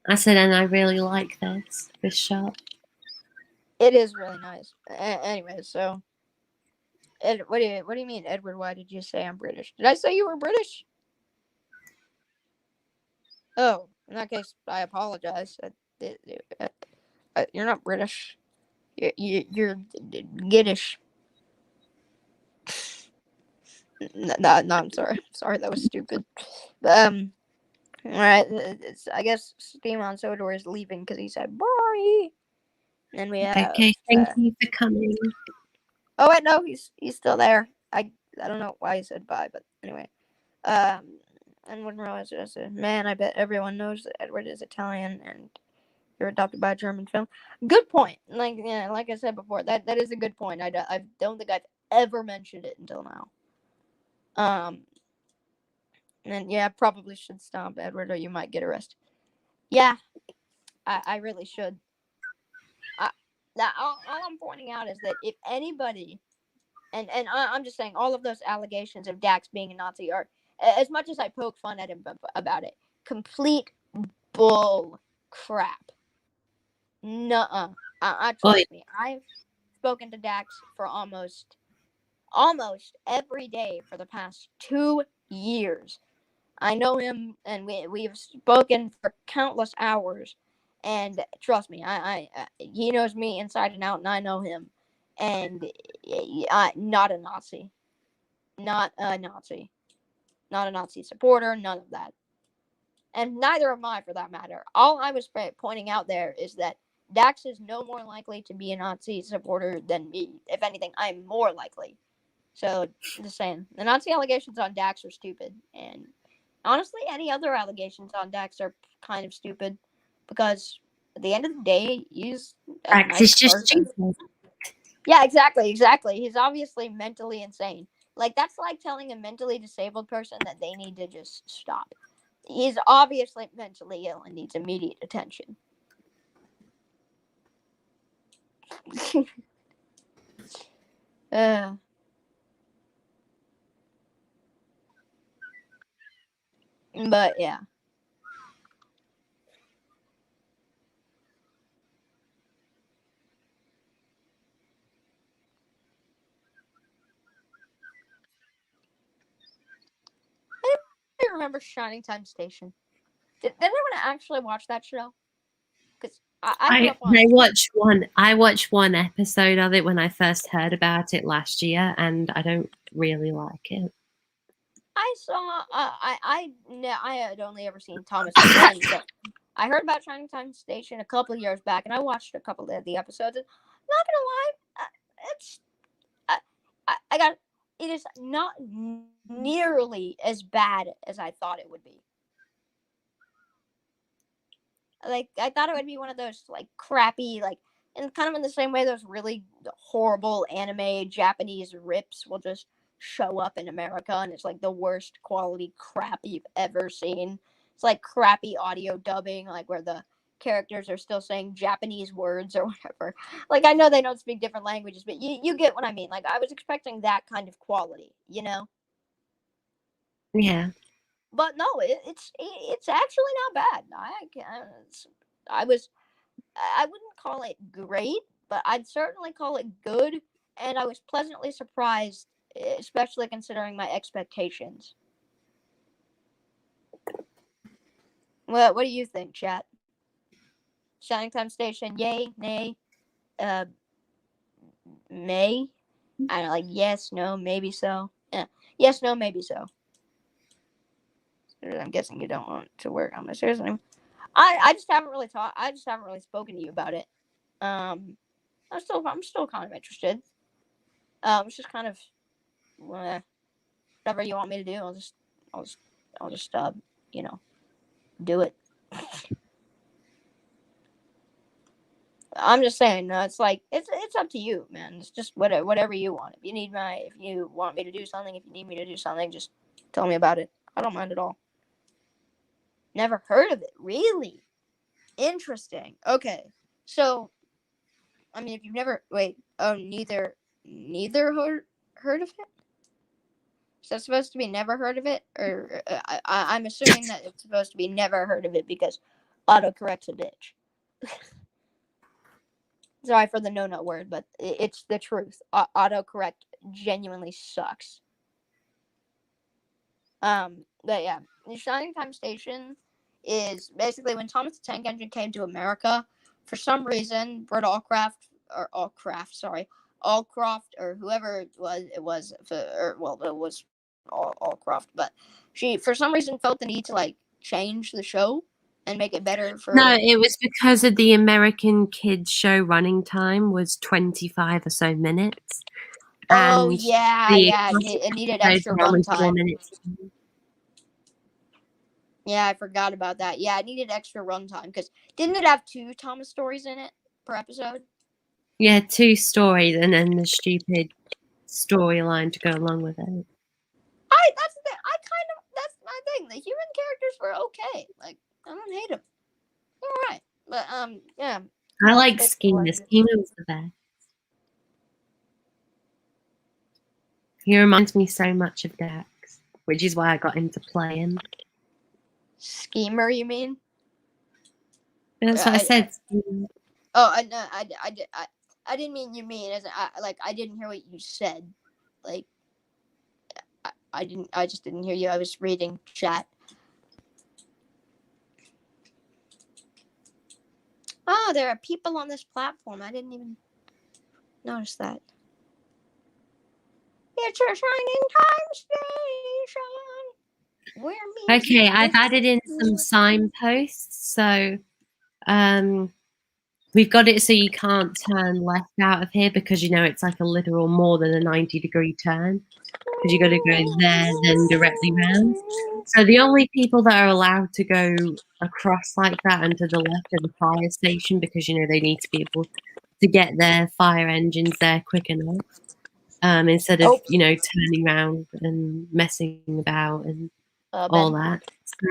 I said, and I really like this shop. It is really nice. Anyway, so Ed, what do you mean, Edward? Why did you say I'm British? Did I say you were British? Oh, in that case, I apologize. You're not British. You're Giddish. No, I'm sorry. Sorry, that was stupid. All right. I guess Steam on Sodor is leaving because he said bye. And we have. Okay, thank you for coming. Oh wait, no, he's still there. I don't know why he said bye, but anyway. And when Rose said, "Man, I bet everyone knows that Edward is Italian and you're adopted by a German film." Good point. Like I said before, that is a good point. I don't think I've ever mentioned it until now. And yeah, I probably should stop Edward, or you might get arrested. Yeah, I really should. All I'm pointing out is that if anybody, and I'm just saying, all of those allegations of Dax being a Nazi are, as much as I poke fun at him about it, complete bull crap. Nuh-uh. Trust me. I've spoken to Dax for almost every day for the past 2 years. I know him, and we've spoken for countless hours. And trust me, he knows me inside and out, and I know him. And not a Nazi, not a Nazi, not a Nazi supporter, none of that. And neither am I, for that matter. All I was pointing out there is that Dax is no more likely to be a Nazi supporter than me. If anything, I'm more likely. So, just saying, the Nazi allegations on Dax are stupid, and honestly, any other allegations on Dax are kind of stupid, because at the end of the day, he's a Dax nice is just person. stupid. Yeah, exactly. He's obviously mentally insane. Like, that's like telling a mentally disabled person that they need to just stop. He's obviously mentally ill and needs immediate attention. But yeah. anybody remember Shining Time Station? Did anyone actually watch that show? Because I grew up on. I watched one episode of it when I first heard about it last year, and I don't really like it. I saw. I had only ever seen Thomas and Friends, but I heard about Shining Time Station a couple of years back, and I watched a couple of the episodes. And not gonna lie, it's I got it is not nearly as bad as I thought it would be. Like I thought it would be one of those like crappy like and kind of in the same way those really horrible anime Japanese rips will just show up in America and it's like the worst quality crap you've ever seen. It's like crappy audio dubbing, like where the characters are still saying Japanese words or whatever. Like I know they don't speak different languages, but you get what I mean. Like I was expecting that kind of quality, you know? Yeah. But no, it's actually not bad. I wouldn't call it great, but I'd certainly call it good, and I was pleasantly surprised, especially considering my expectations. What do you think, chat? Shining Time Station, yay, nay, may? I don't know, like yes, no, maybe so. Yeah. Yes, no, maybe so. I'm guessing you don't want to work on this. Seriously. I just haven't really I just haven't really spoken to you about it. I'm still kind of interested. It's just kind of whatever you want me to do. I'll just do it. I'm just saying, it's like it's up to you, man. It's just whatever you want. If you want me to do something, if you need me to do something, just tell me about it. I don't mind at all. Never heard of it, really? Interesting. Okay, so I mean, if you've never neither heard of it. Is that supposed to be never heard of it, or I'm assuming that it's supposed to be never heard of it because autocorrect's a bitch. Sorry for the no word, but it's the truth. Autocorrect genuinely sucks. But yeah, the Shining Time Station is basically when Thomas the Tank Engine came to America. For some reason, Brett Allcroft, or whoever it was Allcroft, but she for some reason felt the need to like change the show and make it better for. No, it was because of the American kids show running time was 25 or so minutes. Oh and yeah, it needed extra runtime. Yeah, I forgot about that. Yeah, it needed extra runtime because didn't it have 2 Thomas stories in it per episode? Yeah, 2 stories and then the stupid storyline to go along with it. That's the thing. That's my thing. The human characters were okay. Like I don't hate them. They're alright. But yeah. I like Schema. Schema was the best. He reminds me so much of Dax, which is why I got into playing. Schemer, you mean? That's what I said. I didn't mean you mean as I didn't hear what you said. Like I just didn't hear you. I was reading chat. Oh, there are people on this platform. I didn't even notice that. It's a Shining Time Station. Okay, I've added in some signposts. So we've got it so you can't turn left out of here because it's like a literal more than a 90-degree turn. Because you got to go there, then directly round. So the only people that are allowed to go across like that and to the left of the fire station because they need to be able to get their fire engines there quick enough. Instead of turning around and messing about and all that. So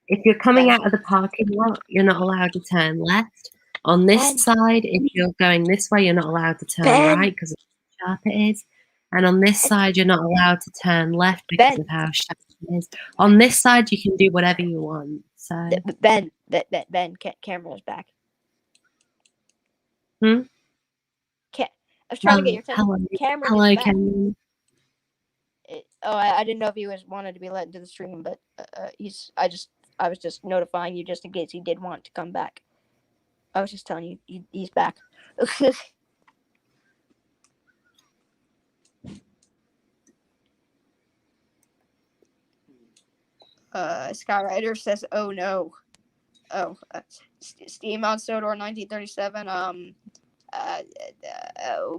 if you're coming out of the parking lot, you're not allowed to turn left. On this side, if you're going this way, you're not allowed to turn right because of how sharp it is. And on this side, you're not allowed to turn left because of how sharp it is. On this side, you can do whatever you want. So Ben, camera's back. I was trying to get your attention. Camera hello, back. Cameron. Oh, I didn't know if he was wanted to be let into the stream, but I was just notifying you just in case he did want to come back. I was just telling you he's back. Skyrider says, "Oh no, oh, Steam on Sodor 1937.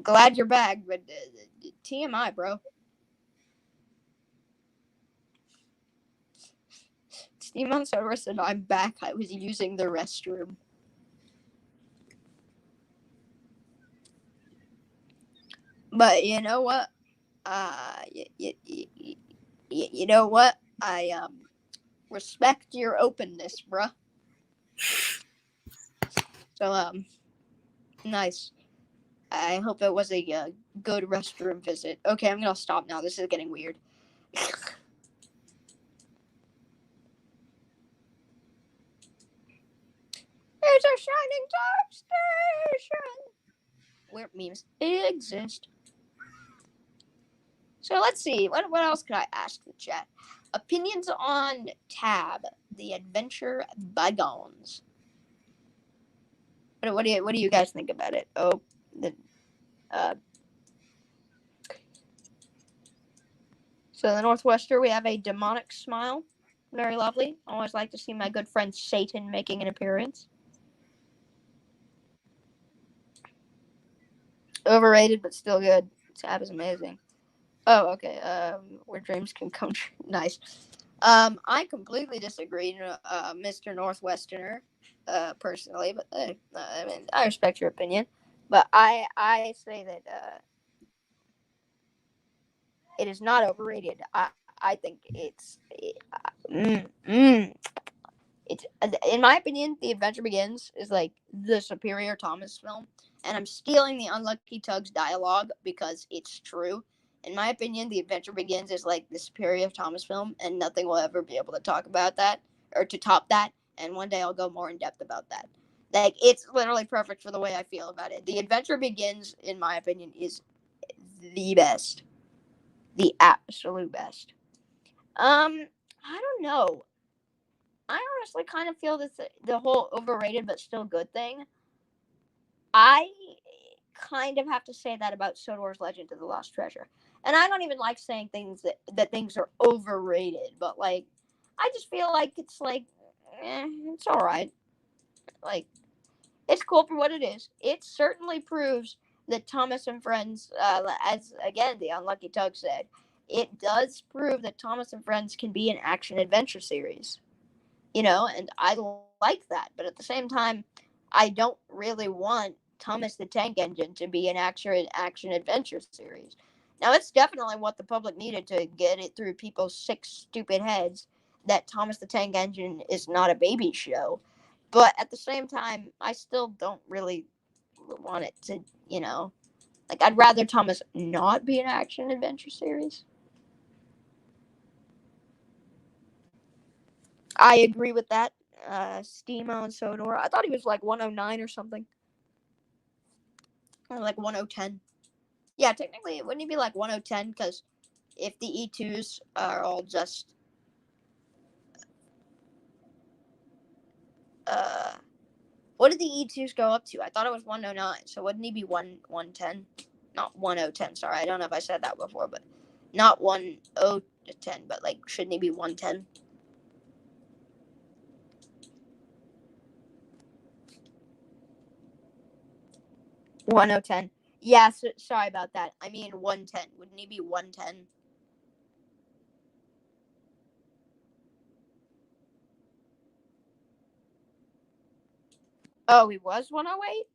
Glad you're back, but TMI, bro. Steam on Sodor said, I'm back. I was using the restroom. But you know what? You know what? I respect your openness, bruh. So nice. I hope it was a good restroom visit. Okay, I'm gonna stop now. This is getting weird. It's a shining top station where memes exist. So let's see. What else could I ask the chat? Opinions on Tab, the Adventure Bygones. What do you guys think about it? Oh, so the Northwester, we have a demonic smile. Very lovely. Always like to see my good friend Satan making an appearance. Overrated, but still good. Tab is amazing. Oh, okay. Where dreams can come true. Nice. I completely disagree, Mr. Northwesterner, personally, but I mean, I respect your opinion. But I say that it is not overrated. I think it's it's in my opinion, The Adventure Begins is like the superior Thomas film, and I'm stealing the Unlucky Tug's dialogue because it's true. In my opinion, The Adventure Begins is like the superior Thomas film, and nothing will ever be able to talk about that or to top that. And one day I'll go more in depth about that. Like, it's literally perfect for the way I feel about it. The Adventure Begins, in my opinion, is the best, the absolute best. I don't know. I honestly kind of feel this the whole overrated but still good thing. I kind of have to say that about Sodor's Legend of the Lost Treasure. And I don't even like saying things that things are overrated, but like I just feel like it's like it's all right. Like it's cool for what it is. It certainly proves that Thomas and Friends, as again the Unlucky Tug said, it does prove that Thomas and Friends can be an action adventure series. And I like that. But at the same time, I don't really want Thomas the Tank Engine to be an action adventure series. Now, it's definitely what the public needed to get it through people's sick, stupid heads that Thomas the Tank Engine is not a baby show. But at the same time, I still don't really want it to, like, I'd rather Thomas not be an action adventure series. I agree with that. Steamo and Sodor. I thought he was like 109 or something. Or like 1010. Yeah, technically, wouldn't he be like 1010? Because if the E2s are all just. What did the E2s go up to? I thought it was 109. So wouldn't he be 110? Not 1010. Sorry, I don't know if I said that before, but not 1010. But like, shouldn't he be 110? Yeah, sorry about that. I mean 110. Wouldn't he be 110? Oh, he was 108?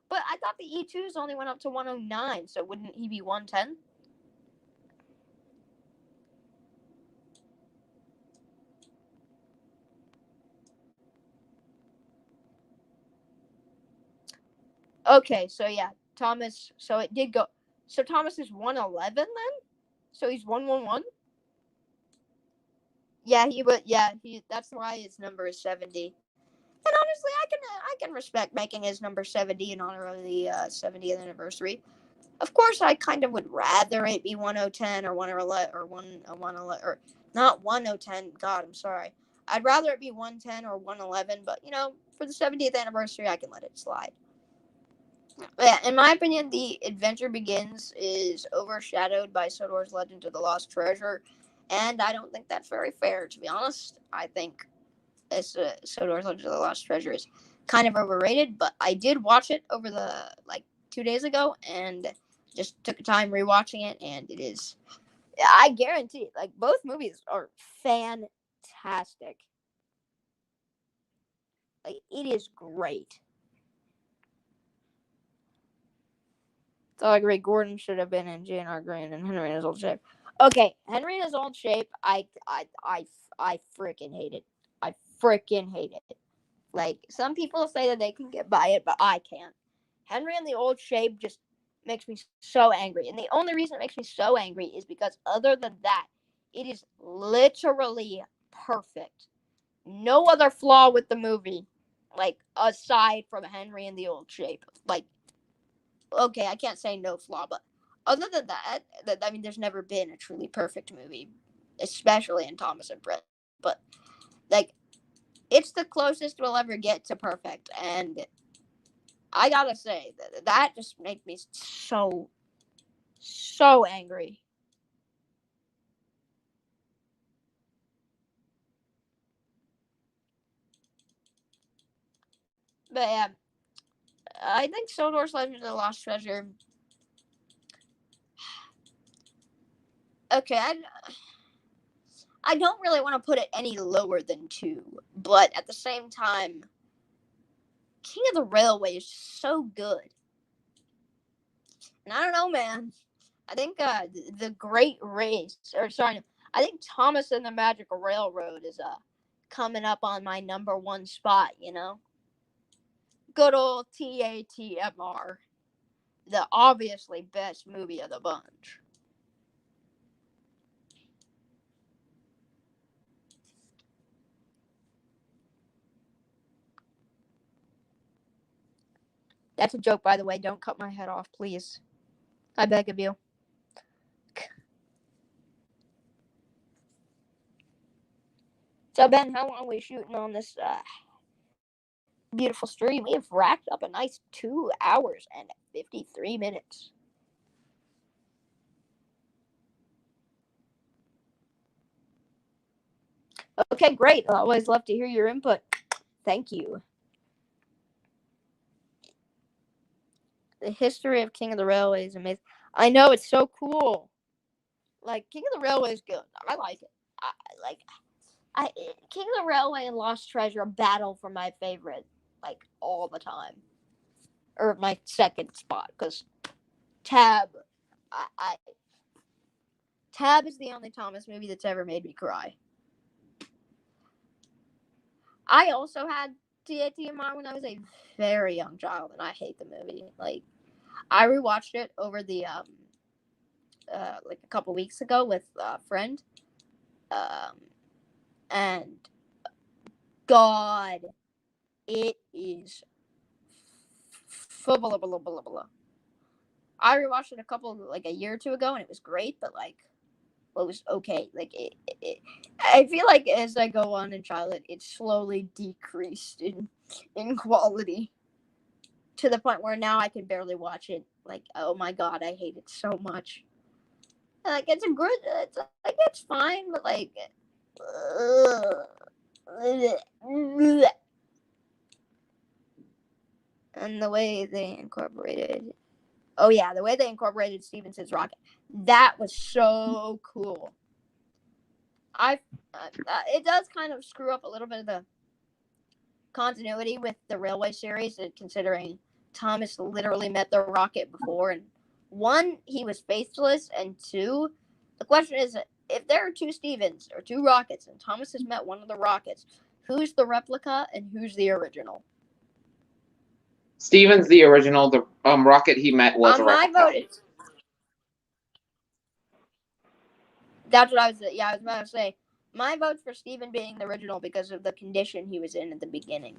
But I thought the E2s only went up to 109, so wouldn't he be 110? Okay, so yeah, Thomas. So it did go. So Thomas is 111 then. So he's 111. Yeah, he would. Yeah, he. That's why his number is 70. And honestly, I can respect making his number 70 in honor of the 70th anniversary. Of course, I kind of would rather it be 1010 or 111 or 111 or not 1010. God, I'm sorry. I'd rather it be 110 or 111, but for the 70th anniversary, I can let it slide. Yeah, in my opinion, The Adventure Begins is overshadowed by Sodor's Legend of the Lost Treasure, and I don't think that's very fair, to be honest. I think Sodor's Legend of the Lost Treasure is kind of overrated, but I did watch it over the 2 days ago, and just took time rewatching it, and it is. I guarantee, both movies are fantastic. It is great. So I agree. Gordon should have been in J.N.R. Green and Henry in his old shape. Okay, Henry in his old shape. I freaking hate it. I freaking hate it. Some people say that they can get by it, but I can't. Henry in the old shape just makes me so angry, and the only reason it makes me so angry is because other than that, it is literally perfect. No other flaw with the movie, aside from Henry in the old shape. Okay, I can't say no flaw, but other than that, there's never been a truly perfect movie, especially in Thomas and Friends. But it's the closest we'll ever get to perfect, and I gotta say that just makes me so angry. But yeah, I think Sodor's Legend of the Lost Treasure. Okay, I don't really want to put it any lower than 2, but at the same time, King of the Railway is so good. And I don't know, man. I think the Great Race, or sorry, I think Thomas and the Magic Railroad is coming up on my number 1 spot. Good old TATMR, the obviously best movie of the bunch. That's a joke, by the way. Don't cut my head off, please. I beg of you. So, Ben, how long are we shooting on this beautiful stream? We have racked up a nice 2 hours and 53 minutes. Okay, great. I always love to hear your input. Thank you. The history of King of the Railway is amazing. I know, it's so cool. King of the Railway is good. I like it. King of the Railway and Lost Treasure battle for my favorite, all the time, or my second spot, because Tab, Tab is the only Thomas movie that's ever made me cry. I also had TATMR when I was a very young child, and I hate the movie. I rewatched it over the a couple weeks ago with a friend, and God, it is blah, blah, blah, blah, blah. I rewatched it a year or 2 ago, and it was great, but it was okay. I feel like as I go on in childhood, it slowly decreased in quality to the point where now I can barely watch it. Oh my God, I hate it so much. It's a good, it's fine, but and the way they incorporated, the way they incorporated Stevenson's rocket, that was so cool. It does kind of screw up a little bit of the continuity with the Railway series, considering Thomas literally met the rocket before, and 1, he was faithless, and 2, the question is, if there are 2 Stevens or 2 rockets, and Thomas has met one of the rockets, who's the replica and who's the original? Steven's the original. The rocket he met was a replica. My vote is. That's what I was. Yeah, I was about to say. My vote's for Steven being the original because of the condition he was in at the beginning.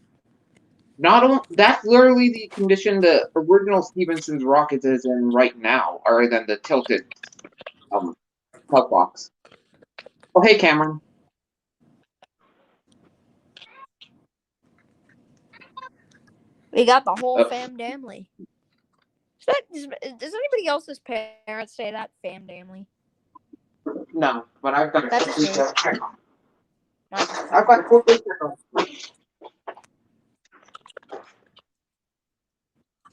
That's literally the condition the original Stevenson's rocket is in right now, other than the tilted tug box. Oh, hey, Cameron. We got the whole family. Does anybody else's parents say that family? No, but I've got That's a just me. check on. Not just I've got a quick check on.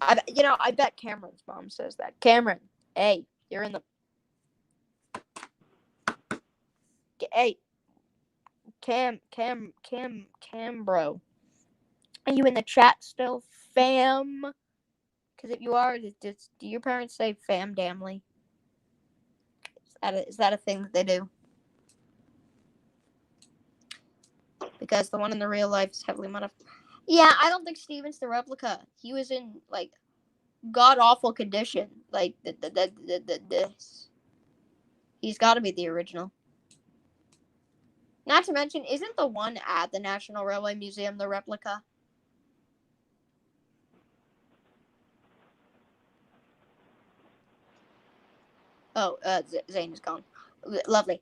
I bet Cameron's mom says that. Cameron, hey, you're in the. Hey, Cam, bro. Are you in the chat still, fam? Because if you are, do your parents say fam damnly? Is that a thing that they do? Because the one in the real life is heavily modified. Yeah, I don't think Steven's the replica. He was in like god awful condition. Like this. He's got to be the original. Not to mention, isn't the one at the National Railway Museum the replica? Oh, Zane is gone. Lovely.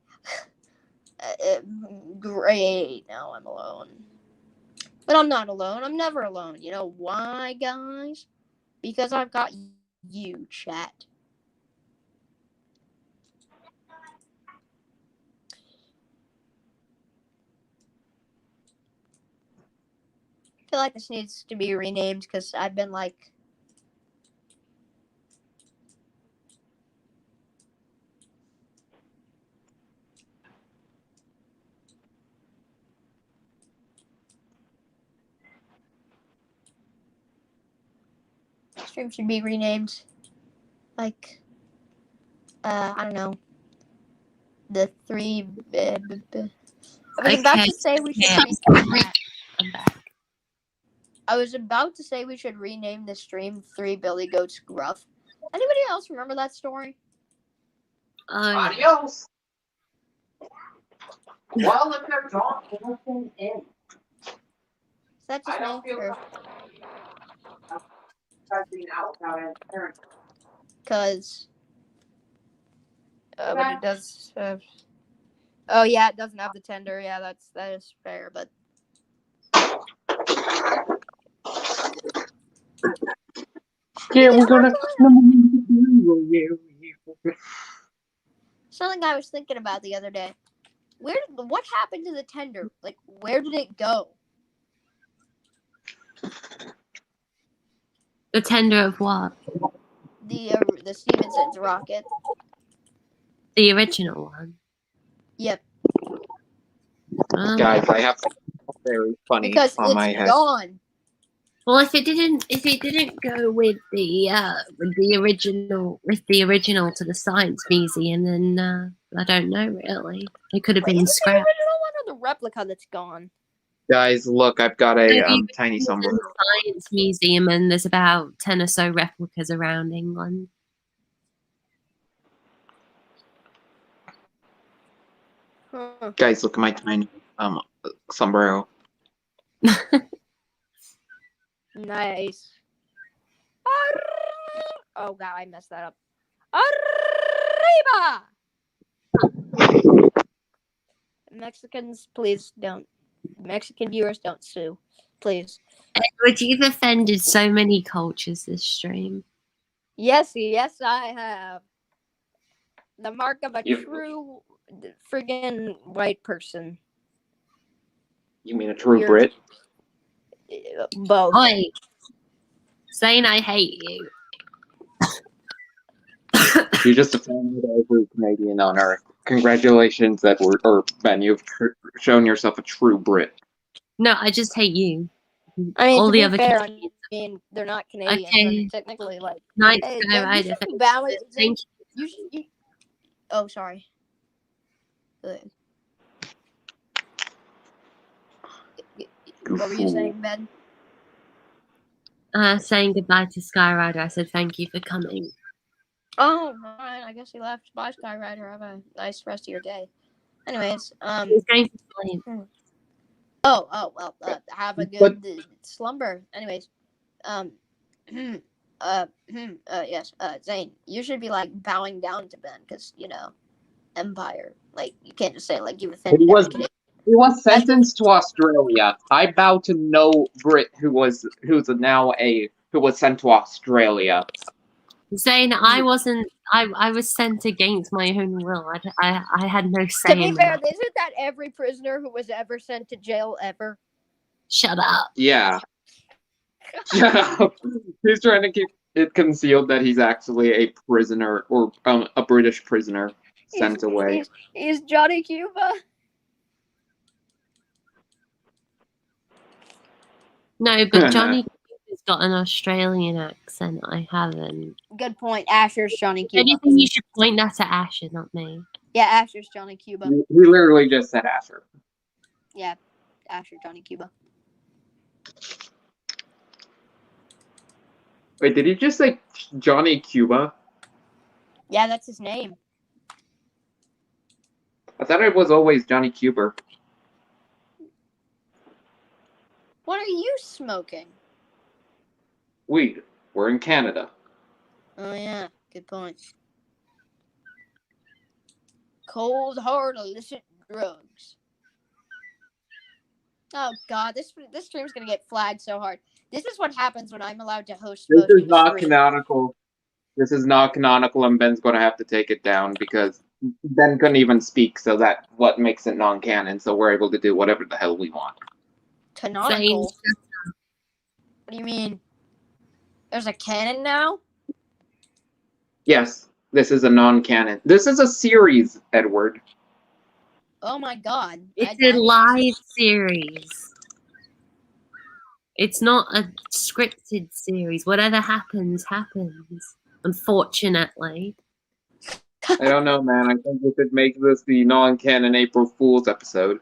Great. Now I'm alone. But I'm not alone. I'm never alone. You know why, guys? Because I've got you, chat. I feel like this needs to be renamed because I've been like... Stream should be renamed like I don't know, the three. I was about to say we should. I'm back. I was about to say we should rename the stream "Three Billy Goats Gruff." Anybody else remember that story? Adios. Well, if they're not looking in, Is that just I don't me? feel touching out without any parents. Because, but it does. Oh yeah, it doesn't have the tender. Yeah, that is fair. But yeah, we're gonna. Something I was thinking about the other day. What happened to the tender? Like, where did it go? The tender of what? The Stevenson's rocket. The original one. Yep. Guys, I have something very funny Because on my it's head. gone. Well, if it didn't go with the original to the Science Museum, then I don't know really. It could have Wait, been is it the scrapped. original one or the replica that's gone? Guys, look, I've got a tiny It's in somewhere. the Science Museum, and there's about 10 or so replicas around England. Huh. Guys, look at my tiny sombrero. Nice. Oh god, I messed that up. Arriba! Mexicans, please don't. Mexican viewers, don't sue. Please. Edward, you've offended so many cultures this stream. Yes, I have. The mark of a true friggin' white person. You mean a true Brit? Both. Oi! Saying I hate you. You just offended every Canadian on Earth. Congratulations, Edward, or Ben, you've shown yourself a true Brit. No, I just hate you. I mean, all to the be other fair, Canadians. I mean, they're not Canadians. Okay. They're technically like. Nice Hey, go, Ben, Ryder. Thank you. Oh, sorry. What were you saying, Ben? Saying goodbye to Skyrider. I said thank you for coming. Oh, alright. I guess he left. Bye, Skyrider. Have a nice rest of your day. Anyways, He's going to sleep. Oh, well, have a good slumber. Anyways, yes, Zane, you should be like bowing down to Ben because Empire. Like you can't just say like you've offended every kid. He was sentenced to Australia. I bow to no Brit who was sent to Australia. Zane, I wasn't. I was sent against my own will. I had no say To be in fair, that. isn't that every prisoner who was ever sent to jail ever? Shut up. Yeah. Shut up. He's trying to keep it concealed that he's actually a prisoner or a British prisoner sent away. He's Johnny Cuba. No, but Johnny has got an Australian accent. I haven't. Good point. Asher's Johnny Cuba. Anything you should point that to Asher, not me. Yeah, Asher's Johnny Cuba. He literally just said Asher. Yeah, Asher Johnny Cuba. Wait, did he just say Johnny Cuba? Yeah, that's his name. I thought it was always Johnny Cuber. What are you smoking? Weed. We're in Canada. Oh yeah, good point. Cold hard illicit drugs. Oh god, this stream's gonna get flagged so hard. This is what happens when I'm allowed to host. This most is of the not stream. canonical. This is not canonical, and Ben's going to have to take it down because Ben couldn't even speak, so that what makes it non-canon. So we're able to do whatever the hell we want. Canonical. What do you mean? There's a canon now? Yes, this is a non-canon. This is a series, Edward. Oh my god. It's a live series. It's not a scripted series. Whatever happens, happens. Unfortunately. I don't know, man. I think we could make this the non-canon April Fool's episode.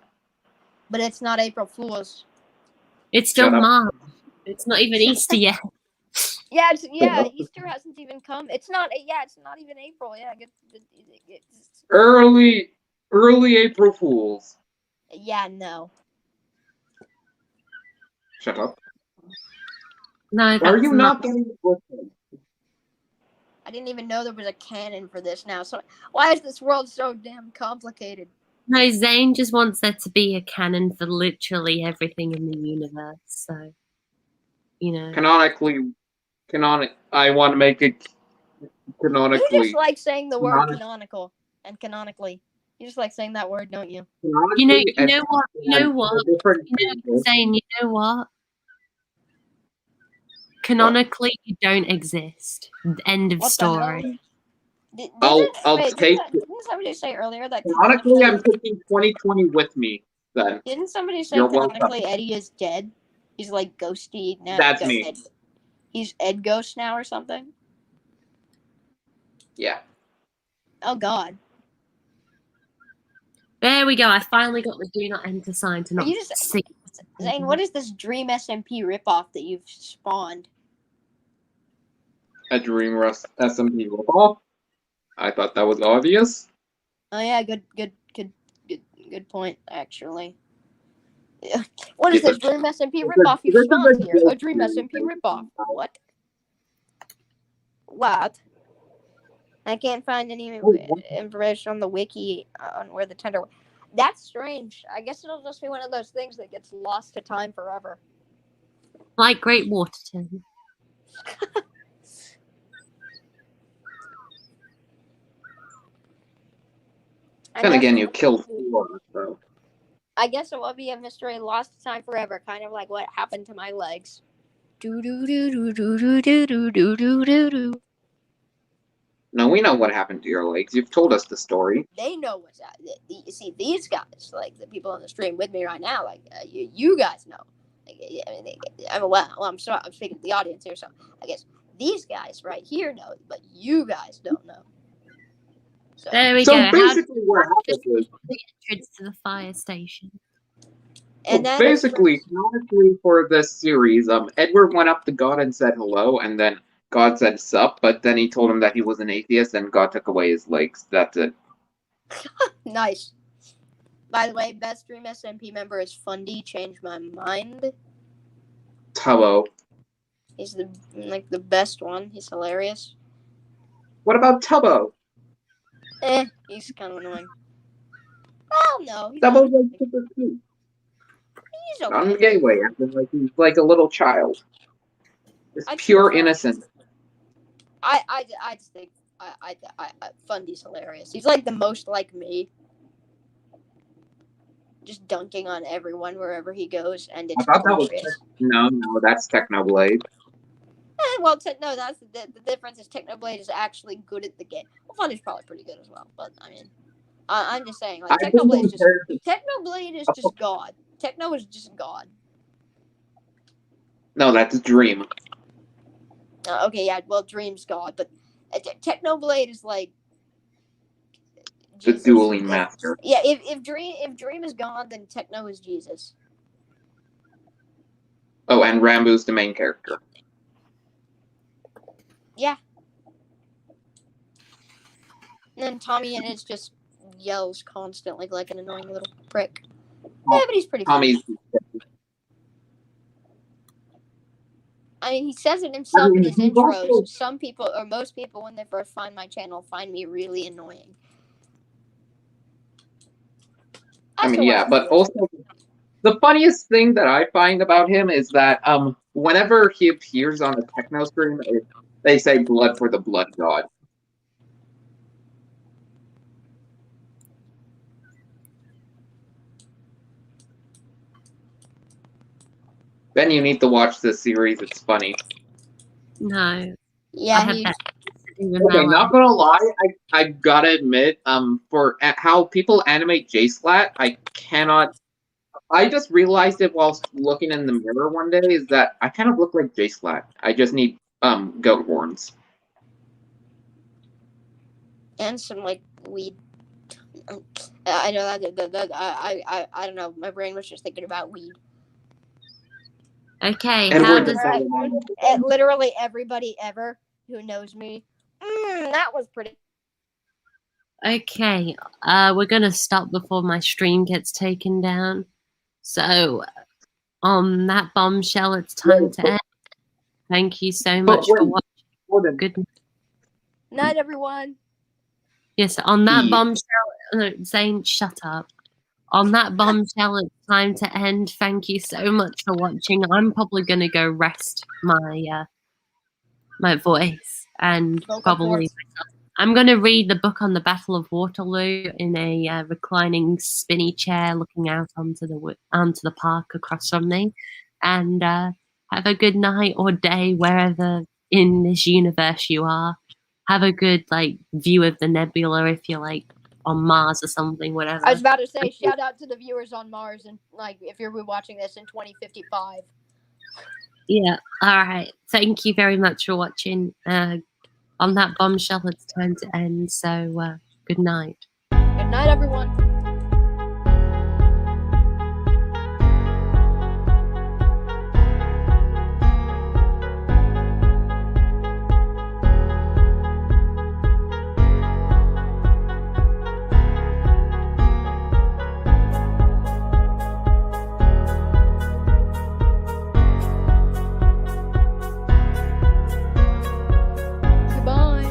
But it's not April Fool's. It's still Shut up. March. It's not even Easter yet. Yeah, Easter hasn't even come. It's not even April. Yeah, it's Early April Fools. yeah, no. Shut up. No, Why are that's you not getting the book? I didn't even know there was a canon for this now. So why is this world so damn complicated? No, Zane just wants there to be a canon for literally everything in the universe. So, Canonically, I want to make it canonically. You just like saying the word canonical and canonically. You just like saying that word, don't you? You know what? Zane, you know what? Canonically, you don't exist. End of story. I'll take. Didn't somebody say earlier that Canonically, I'm taking 2020 with me. Then didn't somebody say You're canonically welcome. Eddie is dead? He's like ghosty now. That's me. He's Ed Ghost now or something. Yeah. Oh God. There we go. I finally got the do not enter sign to not You just- see. Zane, what is this Dream SMP ripoff that you've spawned? A Dream Rust SMP ripoff. I thought that was obvious. Oh yeah, good point actually. What is this Dream SMP ripoff you've spawned here? A Dream SMP ripoff. What? What? I can't find any information on the wiki on where the tender. That's strange. I guess it'll just be one of those things that gets lost to time forever. Like Great Waterton. Then again, you killed 4, so. I guess it will be a mystery lost to time forever, kind of like what happened to my legs. Do do do do do do do do do do do do. No, we know what happened to your legs. You've told us the story. They know what's that. You see, these guys, like the people on the stream with me right now, like you guys know. I'm sorry, I'm speaking to the audience here, so I guess these guys right here know, but you guys don't know. So There we So go. basically, what happened is, The entrance to the fire station. and so that basically, canonically for this series, Edward went up to God and said hello, and then God said sup, but then he told him that he was an atheist, and God took away his legs. That's it. nice. By the way, best Dream SMP member is Fundy. Changed my mind. Tubbo. He's the best one. He's hilarious. What about Tubbo? He's kind of annoying. Well, no, he's Tubbo's not. like super cute. He's okay. On the gateway, acting like he's like a little child. It's pure innocence. I just think Fundy's hilarious. He's like the most like me. Just dunking on everyone wherever he goes, and it's I thought that was glorious. no, that's Technoblade. Well, no, that's the difference. Is Technoblade is actually good at the game. Well, Fundy's probably pretty good as well, but I mean, I'm just saying, like Technoblade is just God. Techno is just God. No, that's Dream. Okay, yeah, well, Dream's God, but Technoblade is like The Jesus. dueling master. Yeah, if Dream is God, then Techno is Jesus. Oh, and Rambo's the main character. Yeah. And then Tommy in it just yells constantly like an annoying little prick. Yeah, but he's pretty funny. Tommy's. I mean, he says it himself in his he's intros. also- Some people, or most people, when they first find my channel, find me really annoying. I mean, yeah, but also the funniest thing that I find about him is that whenever he appears on a techno stream, they say "blood for the blood god." Then you need to watch this series. It's funny. No. Yeah, I have he, that to do with Okay, my not life. gonna lie, I gotta admit, for how people animate J-Slat, I cannot. I just realized it while looking in the mirror one day is that I kind of look like J-Slat. I just need goat horns. and some like weed. I know that I don't know. My brain was just thinking about weed. Okay, And how we're does just Literally everybody ever who knows me. That was pretty. Okay, we're gonna stop before my stream gets taken down. So, on that bombshell, it's time to end. Thank you so much for watching. Good Night, everyone. Yes, on that Yeah. bombshell, Zane, shut up. On that bombshell, it's time to end. Thank you so much for watching. I'm probably gonna go rest my my voice and Vocal probably cords. I'm going to read the book on the Battle of Waterloo in a reclining spinny chair looking out onto the park across from me. And have a good night or day wherever in this universe you are. Have a good view of the nebula if you're on Mars or something, whatever. I was about to say, shout out to the viewers on Mars, and if you're watching this in 2055. Yeah. All right. Thank you very much for watching. On that bombshell, it's time to end. So good night. Good night, everyone.